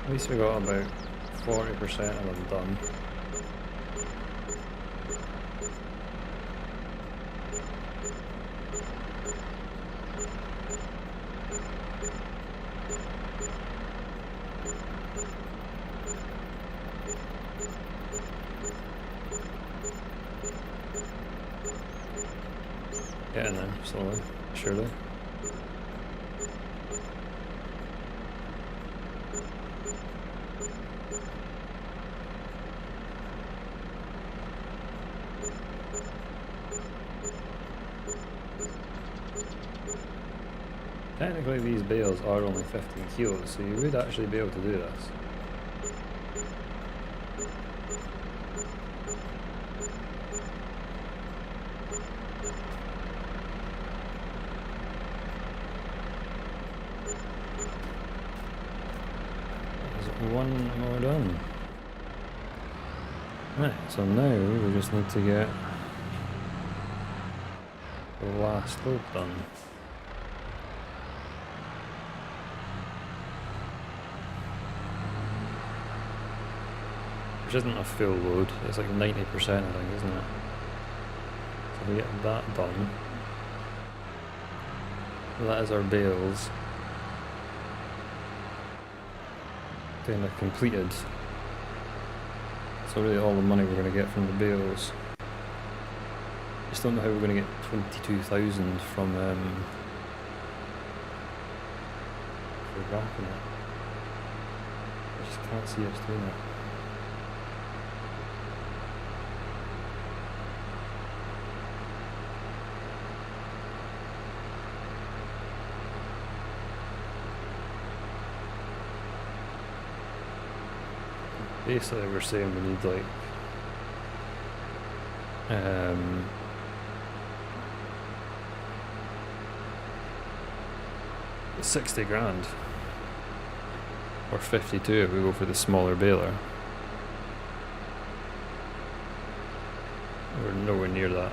At least we got about 40% of them done. Getting there, slowly, surely. Technically these bales are only 15 kilos, so you would actually be able to do this. There's one more done. Right, so now we just need to get the last load done. Which isn't a full load, it's like 90% I think, isn't it? So we get that done. That is our bales. Kind of completed. So really all the money we're going to get from the bales. Just don't know how we're going to get 22,000 from for wrapping it. I just can't see us doing it. Basically we're saying we need like 60 grand or 52 if we go for the smaller baler. We're nowhere near that.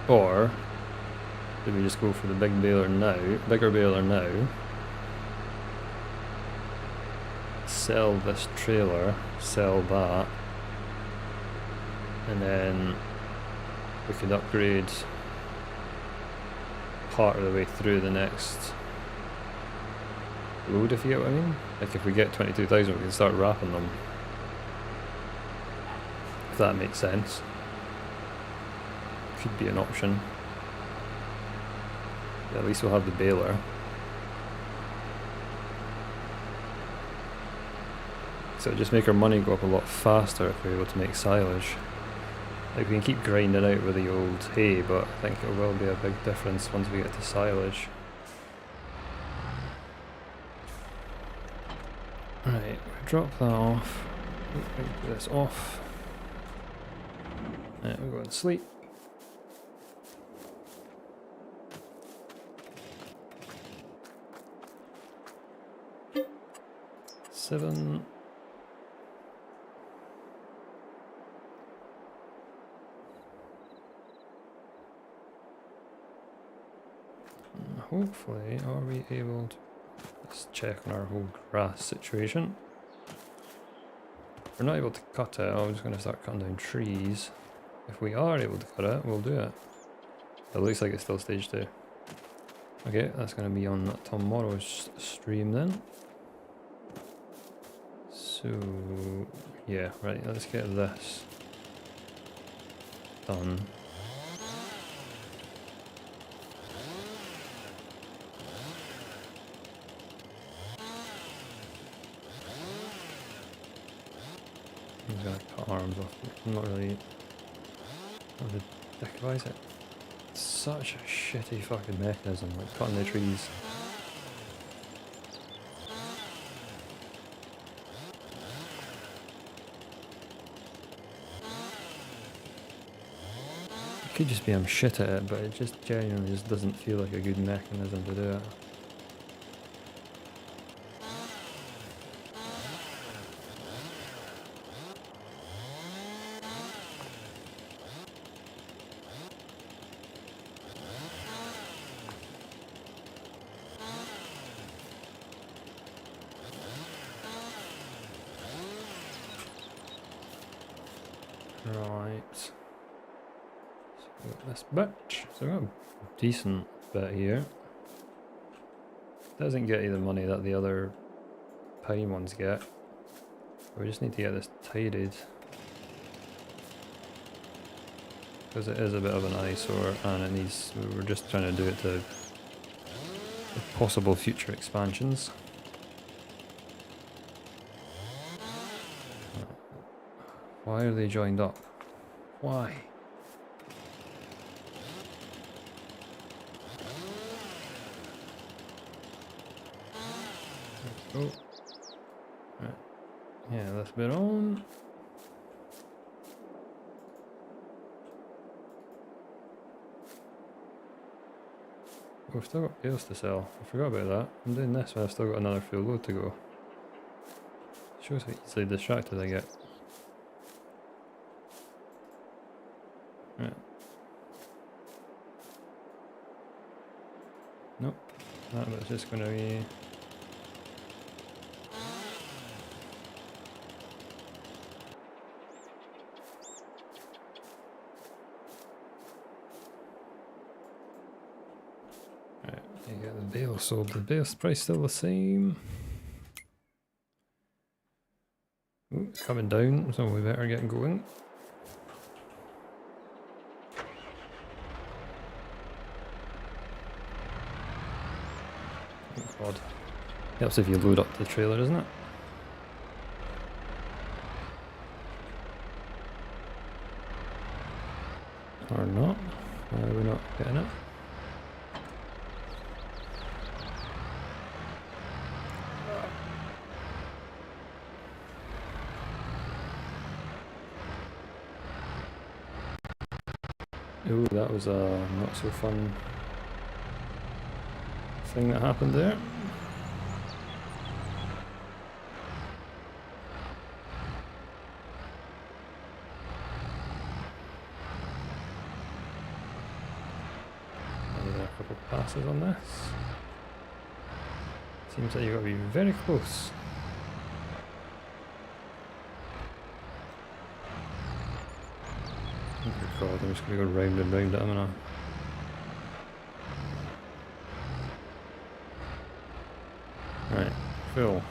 Or do we just go for the big baler now, bigger baler now, sell this trailer, sell that, and then we could upgrade part of the way through the next load, if you get what I mean. Like if we get 22,000 we can start wrapping them. If that makes sense. Could be an option. At least we'll have the baler. So it'll just make our money go up a lot faster if we're able to make silage. Like we can keep grinding out with the old hay, but I think it will be a big difference once we get to silage. Right, drop that off. Take this off. Right, we'll go and sleep. Seven. Hopefully, are we able to... Let's check on our whole grass situation. If we're not able to cut it, I'm just going to start cutting down trees. If we are able to cut it, we'll do it. It looks like it's still stage 2. Okay, that's going to be on tomorrow's stream then. So, yeah, right, let's get this done. I'm gonna cut arms off. I'm not really ridiculous it. It's such a shitty fucking mechanism, like cutting the trees. It could just be I'm shit at it, but it just genuinely just doesn't feel like a good mechanism to do it. Right. So this bit. So we've got a decent bit here. Doesn't get you the money that the other pine ones get. We just need to get this tidied. Because it is a bit of an eyesore and it needs, we're just trying to do it to possible future expansions. Why are they joined up? Why? Oh. Right. Yeah, this bit on. We've still got bales to sell. I forgot about that. I'm doing this when I've still got another full load to go. Shows how easily distracted I get. Right. Nope. That was just going to be... Right, you get the bale sold. The bale's price still the same. Ooh, it's coming down, so we better get going. Oh god. Helps if you load up the trailer, doesn't it? Or not. Why are we not getting it? Ooh, that was a not so fun thing that happened there. Maybe a couple passes on this. Seems like you've got to be very close. Oh god, I'm just going to go round and round it, am I not? Right, full.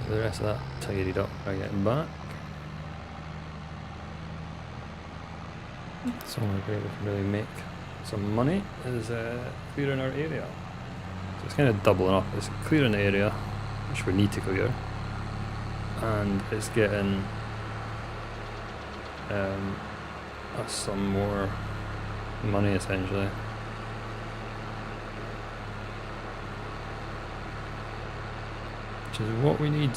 The rest of that tidied up by getting back. So only way we can really make some money is clearing our area. So it's kind of doubling up. It's clearing the area, which we need to clear, and it's getting us some more money essentially. Which is what we need.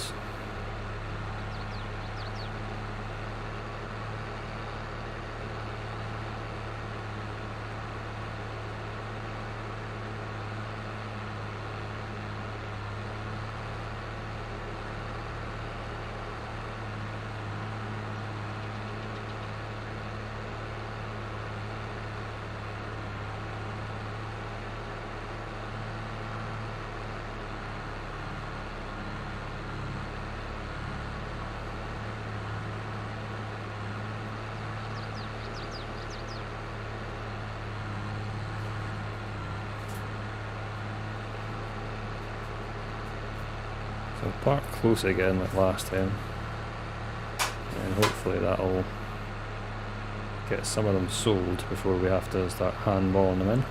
So park close again like last time, and hopefully that'll get some of them sold before we have to start handballing them in.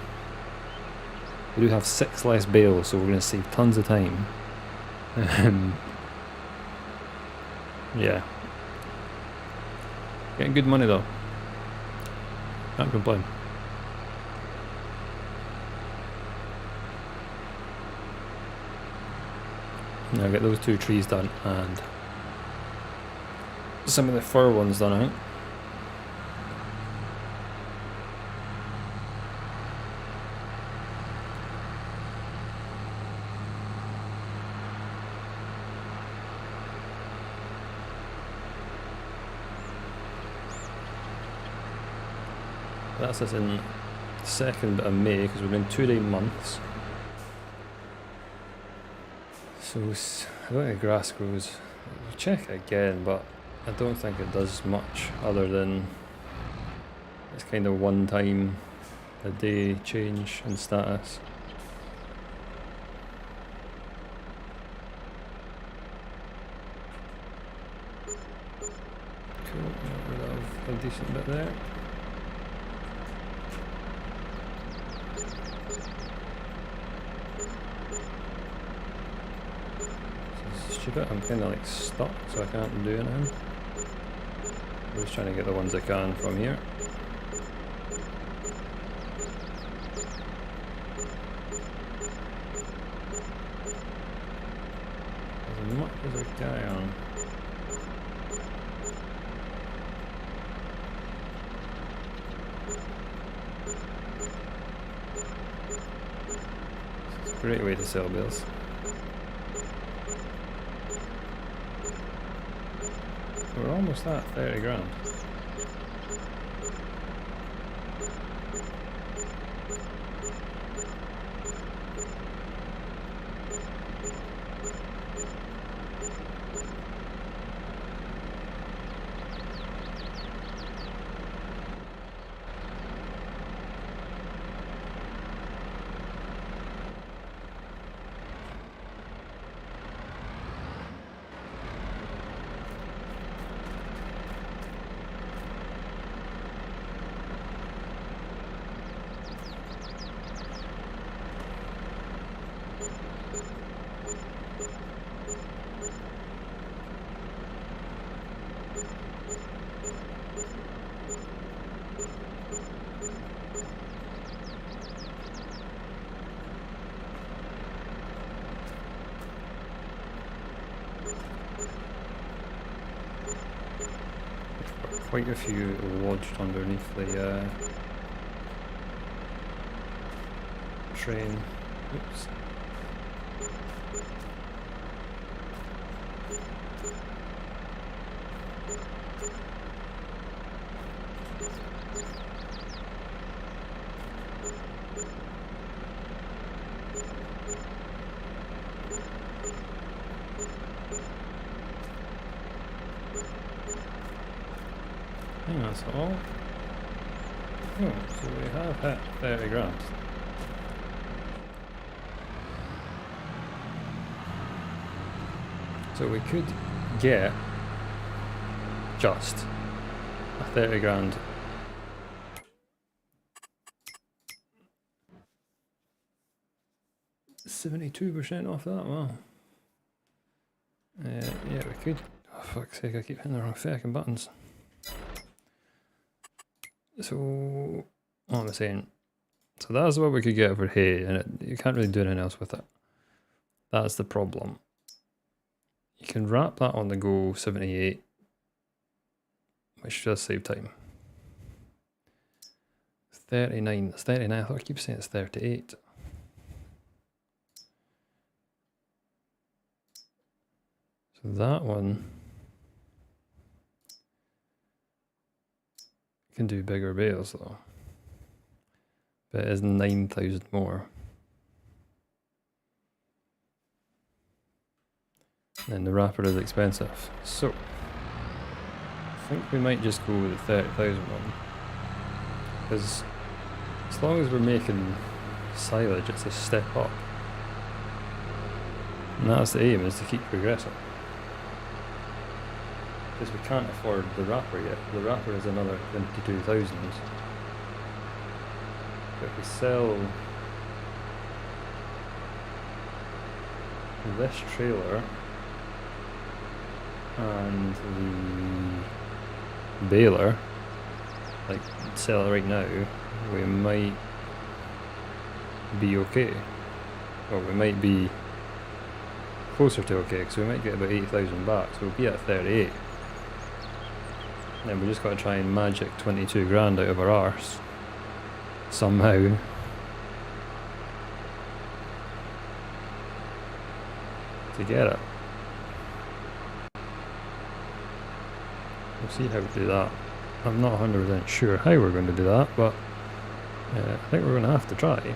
We do have 6 less bales, so we're going to save tons of time. Yeah. Getting good money though. Can't complain. Now get those 2 trees done and some of the fir ones done out. That's us in 2nd of May because we're doing 2-day months. So I don't think grass grows. We'll check it again, but I don't think it does much other than it's kind of one time a day change in status. Cool, got rid of a decent bit there. Stupid, I'm kind of like stuck, so I can't do anything. I'm just trying to get the ones I can from here. As much as I can. It's a great way to sell bills. We're almost at 30 grand. Quite a few lodged underneath the train. Oops. I think that's all. Oh, so we have hit 30 grand. So we could get just a 30 grand. %72% off that, wow. Yeah, we could. Oh, fuck's sake, I keep hitting the wrong fucking buttons. So, what am I saying? So that's what we could get for hay, and you can't really do anything else with it. That's the problem. You can wrap that on the go 78, which does save time. 39, it's 39, I thought I keep saying it's 38. So that one can do bigger bales though. But it is 9,000 more. And the wrapper is expensive. So I think we might just go with the 30,000 one. Because as long as we're making silage, it's a step up. And that's the aim, is to keep progressing. Because we can't afford the wrapper yet. The wrapper is another 22,000. But if we sell this trailer and the baler, like sell it right now, we might be okay. Well, we might be closer to okay, because we might get about 80,000 back, so we'll be at 38. And then we just got to try and magic 22 grand out of our arse somehow. To get it. We'll see how we do that. I'm not 100% sure how we're going to do that, but I think we're going to have to try.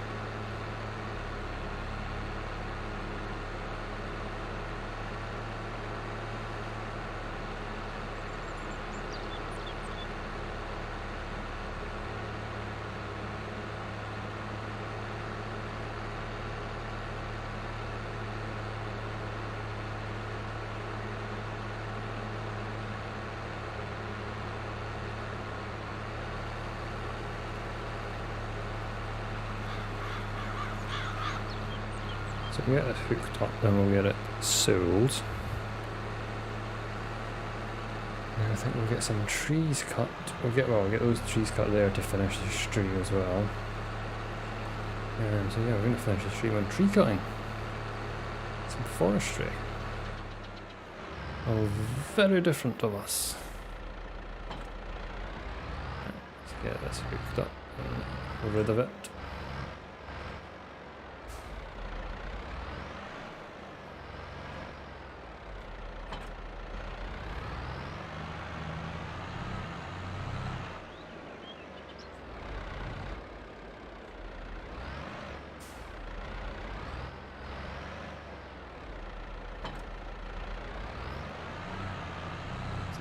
So we get it hooked up, then we'll get it sold. And I think we'll get some trees cut. We'll get those trees cut there to finish the stream as well. So yeah, we're going to finish the stream on tree cutting. Some forestry. All very different of us. Let's get this hooked up and get rid of it.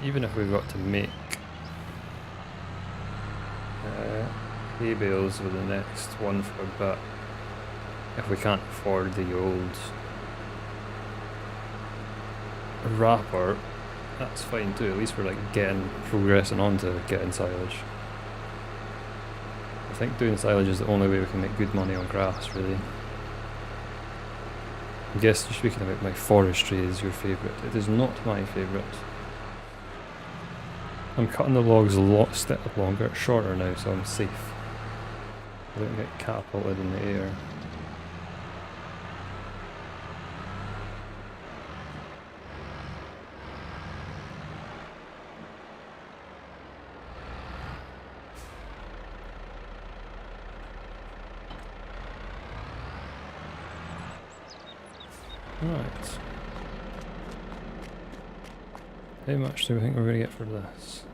even if we've got to make hay bales with the next one for a bit, if we can't afford the old wrapper, that's fine too. At least we're like progressing on to getting silage. I think doing silage is the only way we can make good money on grass, really. I guess you're speaking about my forestry is your favourite. It is not my favourite. I'm cutting the logs a step longer, shorter now, so I'm safe. I don't get catapulted in the air. Right. How much do we think we're going to get for this?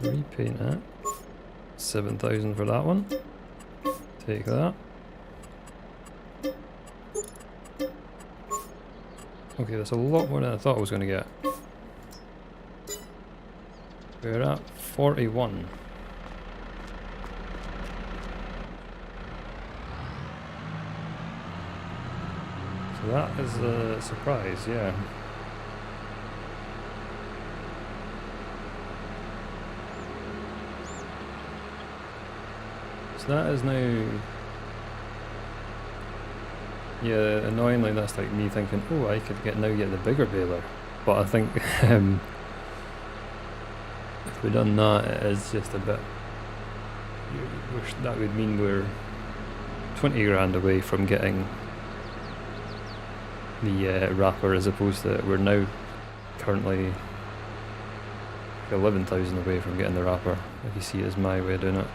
Repaint it. 7,000 for that one. Take that. Okay, that's a lot more than I thought I was going to get. We're at 41. So that is a surprise, yeah. So that is now... Yeah, annoyingly that's like me thinking, oh, I could get the bigger baler. But I think if we'd done that, it is just a bit... That would mean we're 20 grand away from getting the wrapper, as opposed to we're now currently 11,000 away from getting the wrapper, if you see it as my way of doing it.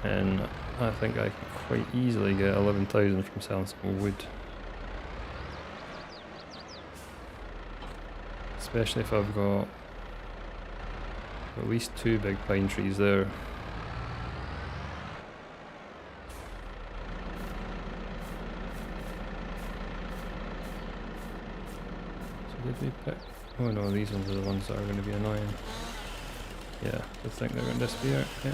And I think I can quite easily get 11,000 from selling some wood. Especially if I've got at least 2 big pine trees there. So did we pick... Oh no, these ones are the ones that are going to be annoying. Yeah, I think they're going to disappear. Yeah.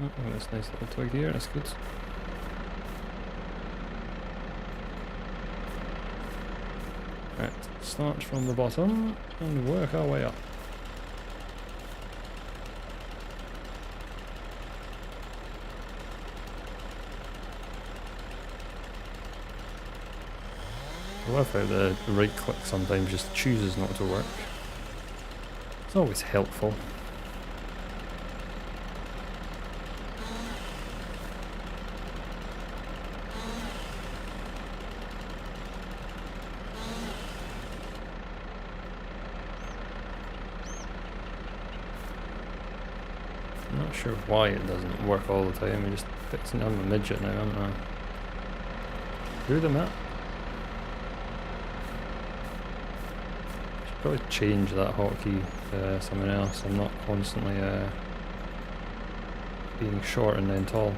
Oh, that's a nice little twig here, that's good. Right, start from the bottom and work our way up. I love how the right click sometimes just chooses not to work. It's always helpful. I'm not sure why it doesn't work all the time. It just fixing. I'm a midget now, aren't I? Through the map. Should probably change that hotkey to something else. I'm not constantly being short and then tall.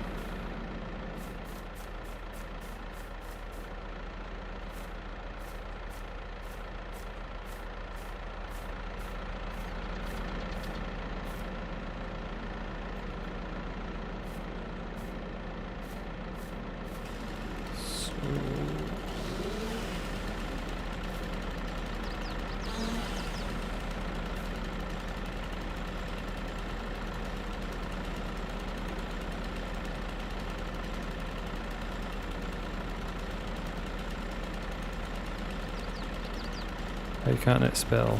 How can't it spell?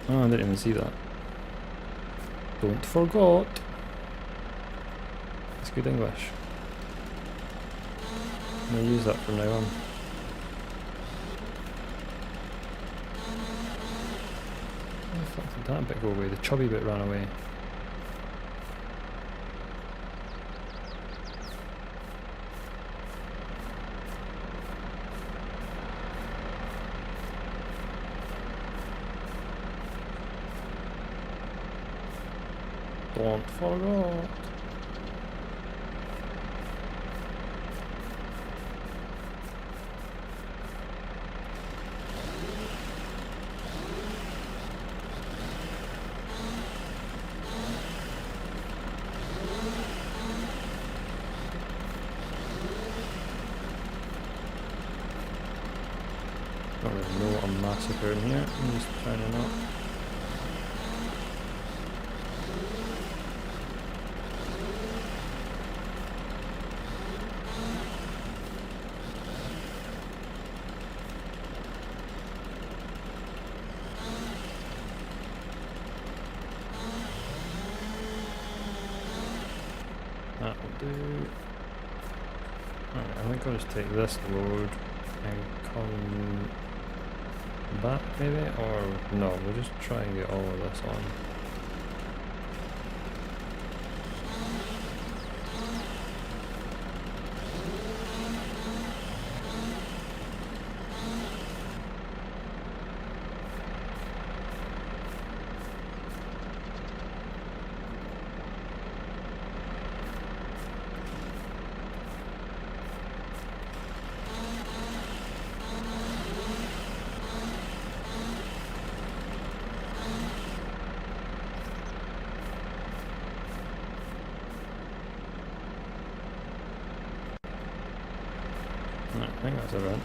Oh, I didn't even see that. Don't forgot. It's good English. I'm going to use that from now on. How the fuck did that bit go away? The chubby bit ran away. Don't forget. Don't really know what I'm massacring here. I'm just trying to not. That'll do. Alright, I think I'll just take this load and come back maybe? Or no, we'll just try and get all of this on. I think that's alright.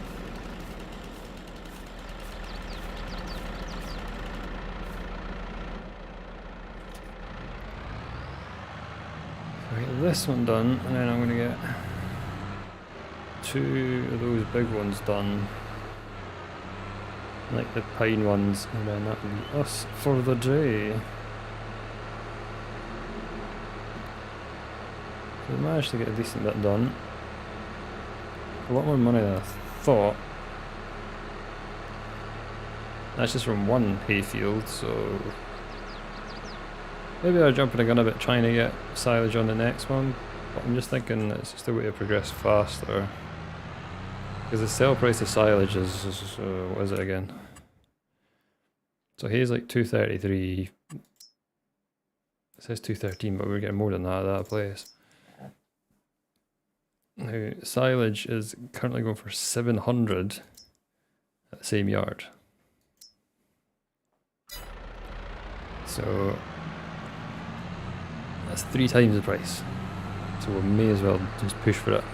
So I get this one done, and then I'm going to get 2 of those big ones done, like the pine ones, and then that'll be us for the day. So we managed to get a decent bit done. A lot more money than I thought. That's just from one hayfield, so maybe I'll jump in the gun a bit trying to get silage on the next one, but I'm just thinking it's just a way to progress faster. Because the sale price of silage is what is it again? So hay's like 233. It says 213, but we're getting more than that at that place. Now, silage is currently going for 700 at the same yard. So that's 3 times the price. So we may as well just push for it.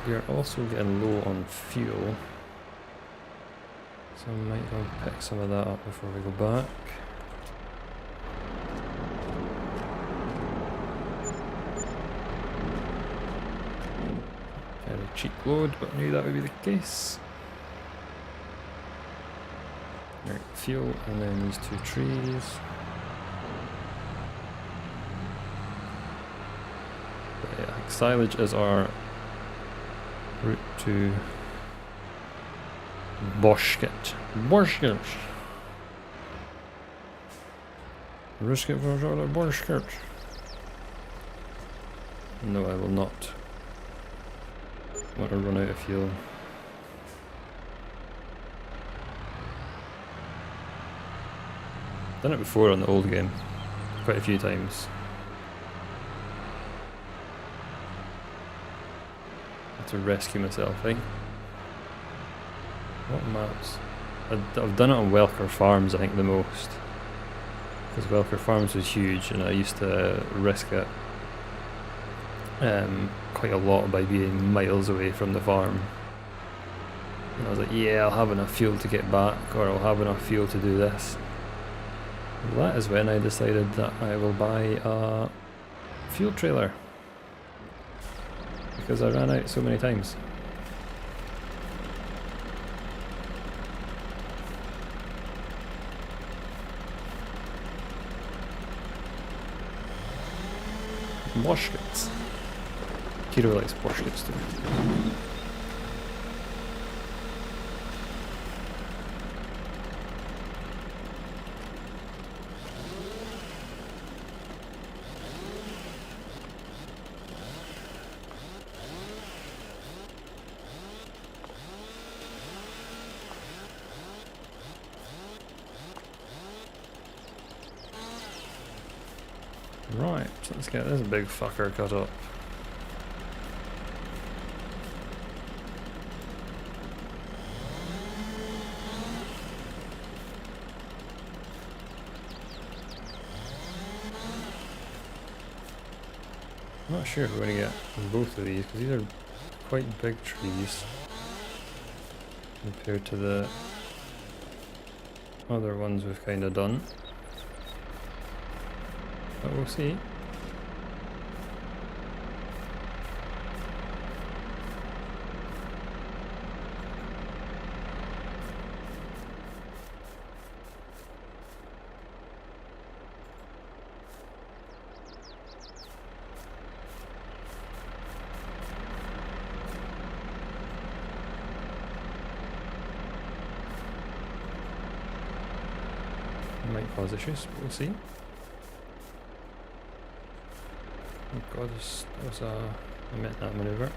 We are also getting low on fuel. So I might go pick some of that up before we go back. Very cheap load, but I knew that would be the case. Right, fuel, and then these 2 trees. But yeah, I think silage is our route to Borsket. Borsket! Risket for Borsket. No, I will not want to run out of fuel. Done it before on the old game, quite a few times. Had to rescue myself, eh? What maps? I've done it on Welker Farms, I think, the most. Because Welker Farms was huge and I used to risk it quite a lot by being miles away from the farm. And I was like, yeah, I'll have enough fuel to get back, or I'll have enough fuel to do this. And that is when I decided that I will buy a fuel trailer. Because I ran out so many times. Borsket. Kiro likes Borskets too. Right, so let's get this big fucker cut up. I'm not sure if we're going to get both of these, because these are quite big trees compared to the other ones we've kind of done. But we'll see. Might cause issues, but we'll see. Oh god, that was I meant that manoeuvre.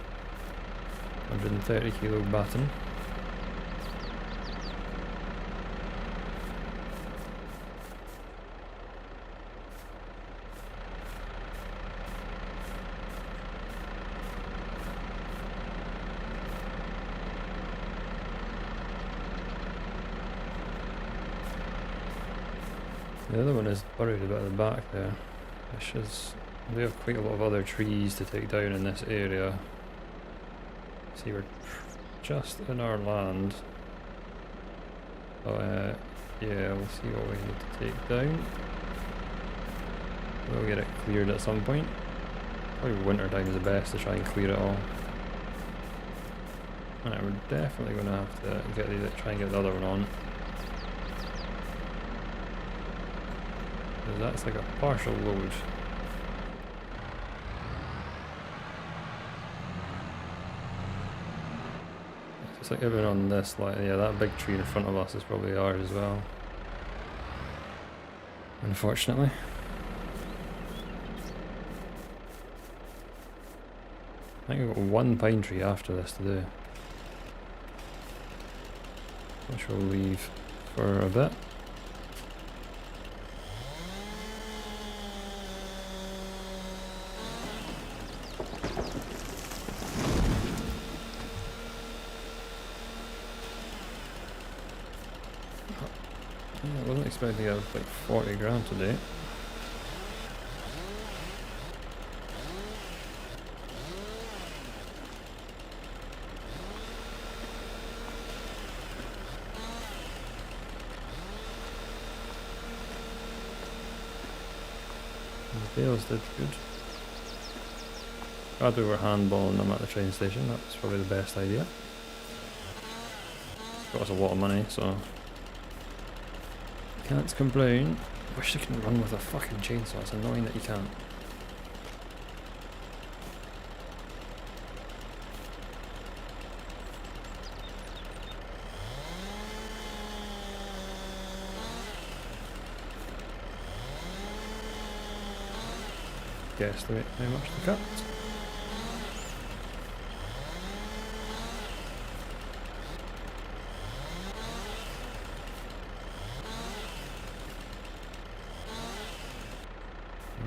130 kilo baton. The other one is buried a bit at the back there, which is, we have quite a lot of other trees to take down in this area. See, we're just in our land. Yeah, we'll see what we need to take down. We'll get it cleared at some point. Probably winter time is the best to try and clear it all. Alright, we're definitely going to have to try and get the other one on. Because that's like a partial load. It's like everyone on this, like, yeah, that big tree in front of us is probably ours as well. Unfortunately. I think we've got one pine tree after this to do, which we'll leave for a bit. Yeah, I wasn't expecting to have like 40 grand today. The bales did good. Glad we were handballing them at the train station, that was probably the best idea. It's got us a lot of money, so can't complain. Wish they can run with a fucking chainsaw, it's annoying that you can't. Guesstimate how much to cut.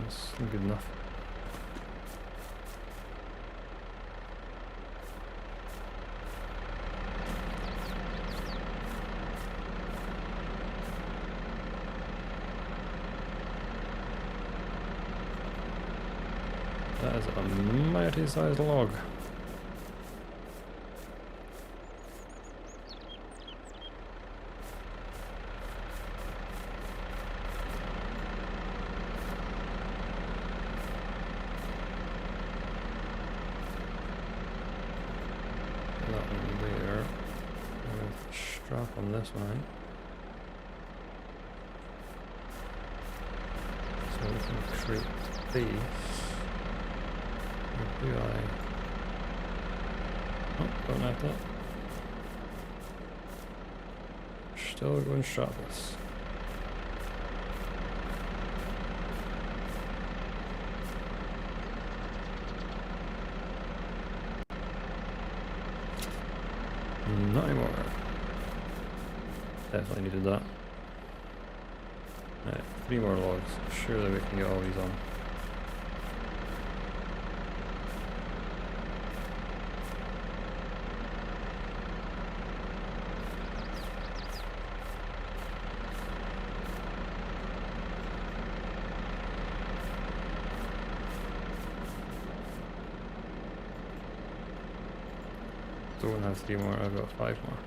That's good enough. That is a mighty sized log. That one there. With strap on this one. So we can create these. Do I? Oh, don't have that. Still going strapless. Not anymore. Definitely needed that. Right, 3 more logs. Surely we can get all these on. Don't have 3 more, I've got 5 more.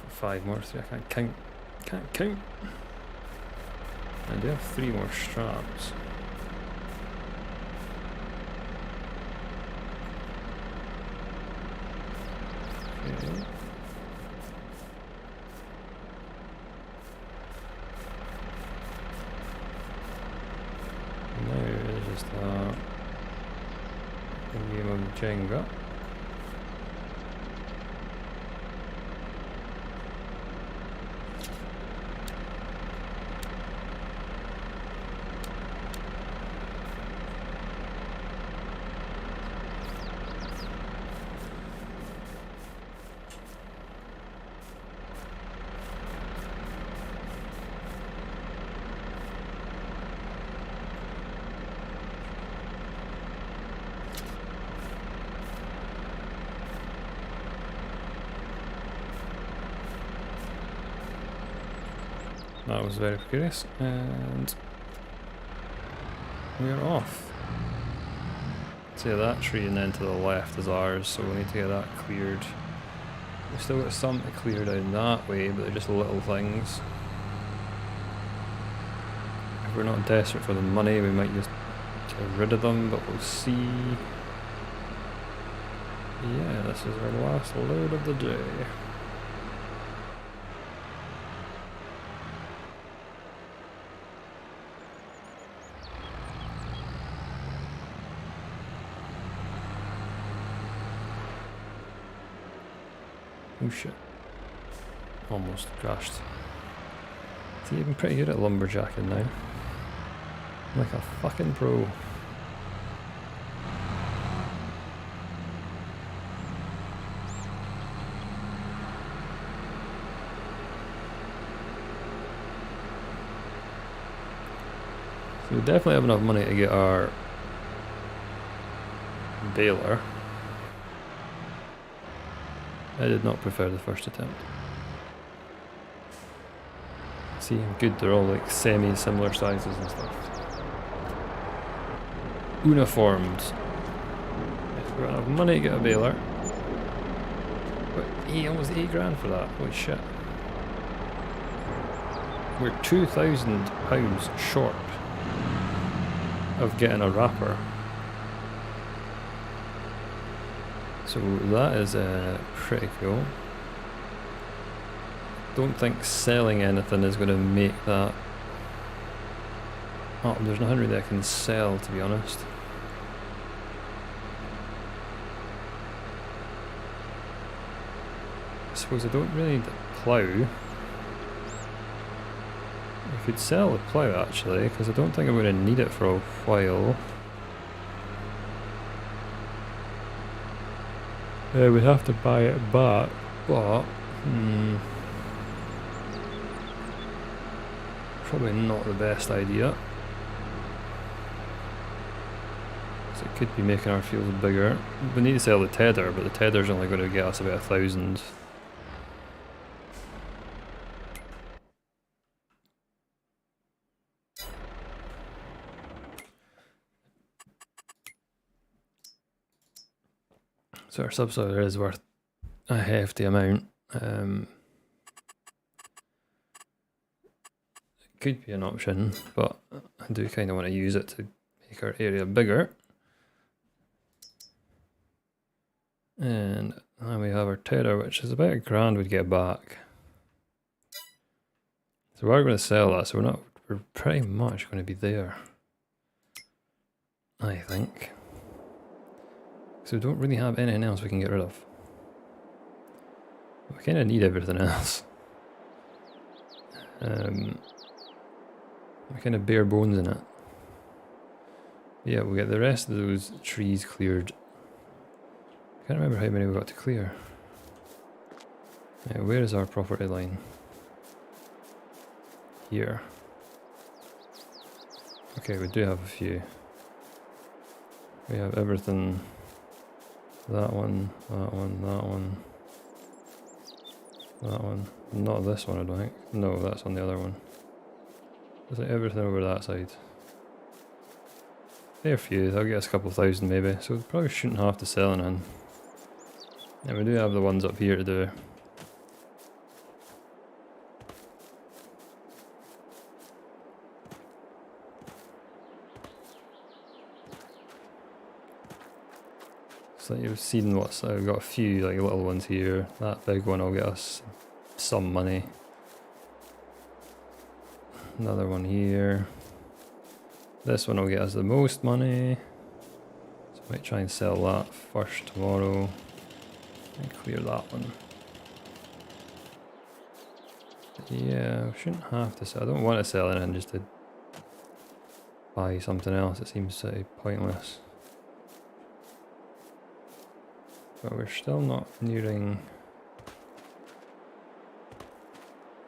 5 more, 3, I can't count. Can't count. I do have 3 more straps. Okay. Now it's just a game of Jenga. That was very curious, and we're off. See that tree and then to the left is ours, so we need to get that cleared. We've still got some to clear down that way, but they're just little things. If we're not desperate for the money, we might just get rid of them, but we'll see. Yeah, this is our last load of the day. Oh shit. Almost crashed. See, I'm pretty good at lumberjacking now. I'm like a fucking pro. So we definitely have enough money to get our baler. I did not prefer the first attempt. See, good, they're all like semi-similar sizes and stuff. Uniformed. If we've got enough money to get a baler. But almost 8 grand for that, holy shit. We're £2,000 short of getting a wrapper. So that is pretty cool. Don't think selling anything is going to make that. Oh, there's nothing really I can sell, to be honest. I suppose I don't really need the plough. I could sell the plough actually, because I don't think I'm going to need it for a while. We'd have to buy it back, but probably not the best idea. So it could be making our fields bigger. We need to sell the tether, but the tether's only going to get us about 1,000. So our subsoiler is worth a hefty amount. It could be an option, but I do kind of want to use it to make our area bigger. And then we have our tether, which is about £1,000 we'd get back. So we're going to sell that, so we're pretty much going to be there, I think. So we don't really have anything else we can get rid of. We kind of need everything else. We're kind of bare bones in it. Yeah, we'll get the rest of those trees cleared. I can't remember how many we got to clear. Yeah, where is our property line? Here. Okay, we do have a few. We have everything. That one, that one, that one. That one. Not this one, I don't think. No, that's on the other one. There's like everything over that side. They're few, they'll get us a couple thousand maybe, so we probably shouldn't have to sell anything. And we do have the ones up here to do. So you've seen what's, I've got a few like little ones here. That big one will get us some money. Another one here. This one will get us the most money. So I might try and sell that first tomorrow. And clear that one. Yeah, we shouldn't have to sell. I don't want to sell anything just to buy something else. It seems pretty pointless. But we're still not nearing.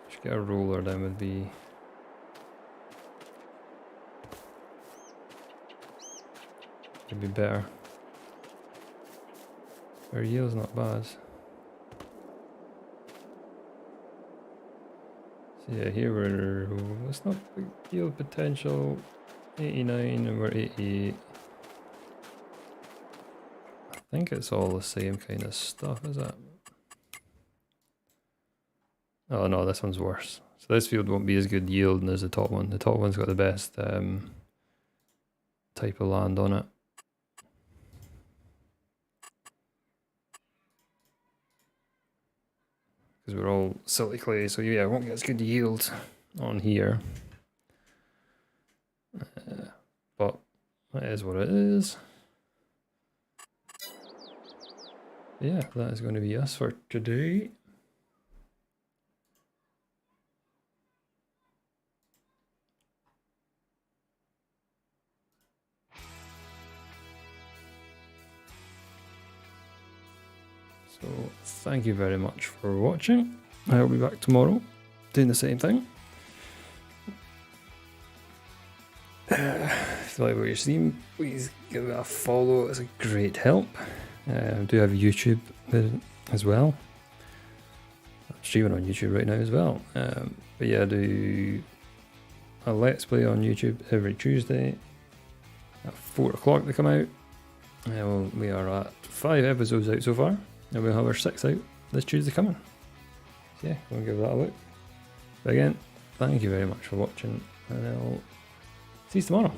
Should get a roller down would be. Would be better. Our yield's not bad. So yeah, here we're. It's not big yield potential. 89 and we're 88. I think it's all the same kind of stuff, is it? Oh no, this one's worse. So this field won't be as good yielding as the top one. The top one's got the best type of land on it. Because we're all silty clay, so yeah, it won't get as good yield on here. But that is what it is. Yeah, that is going to be us for today. So thank you very much for watching. I'll be back tomorrow doing the same thing. If you like what you're seeing, please give it a follow. It's a great help. I do have YouTube as well. I'm streaming on YouTube right now as well. But yeah, I do a Let's Play on YouTube every Tuesday at 4 o'clock they come out. Well, we are at 5 episodes out so far, and we'll have our 6 out this Tuesday coming. So yeah, we'll give that a look. But again, thank you very much for watching, and I'll see you tomorrow.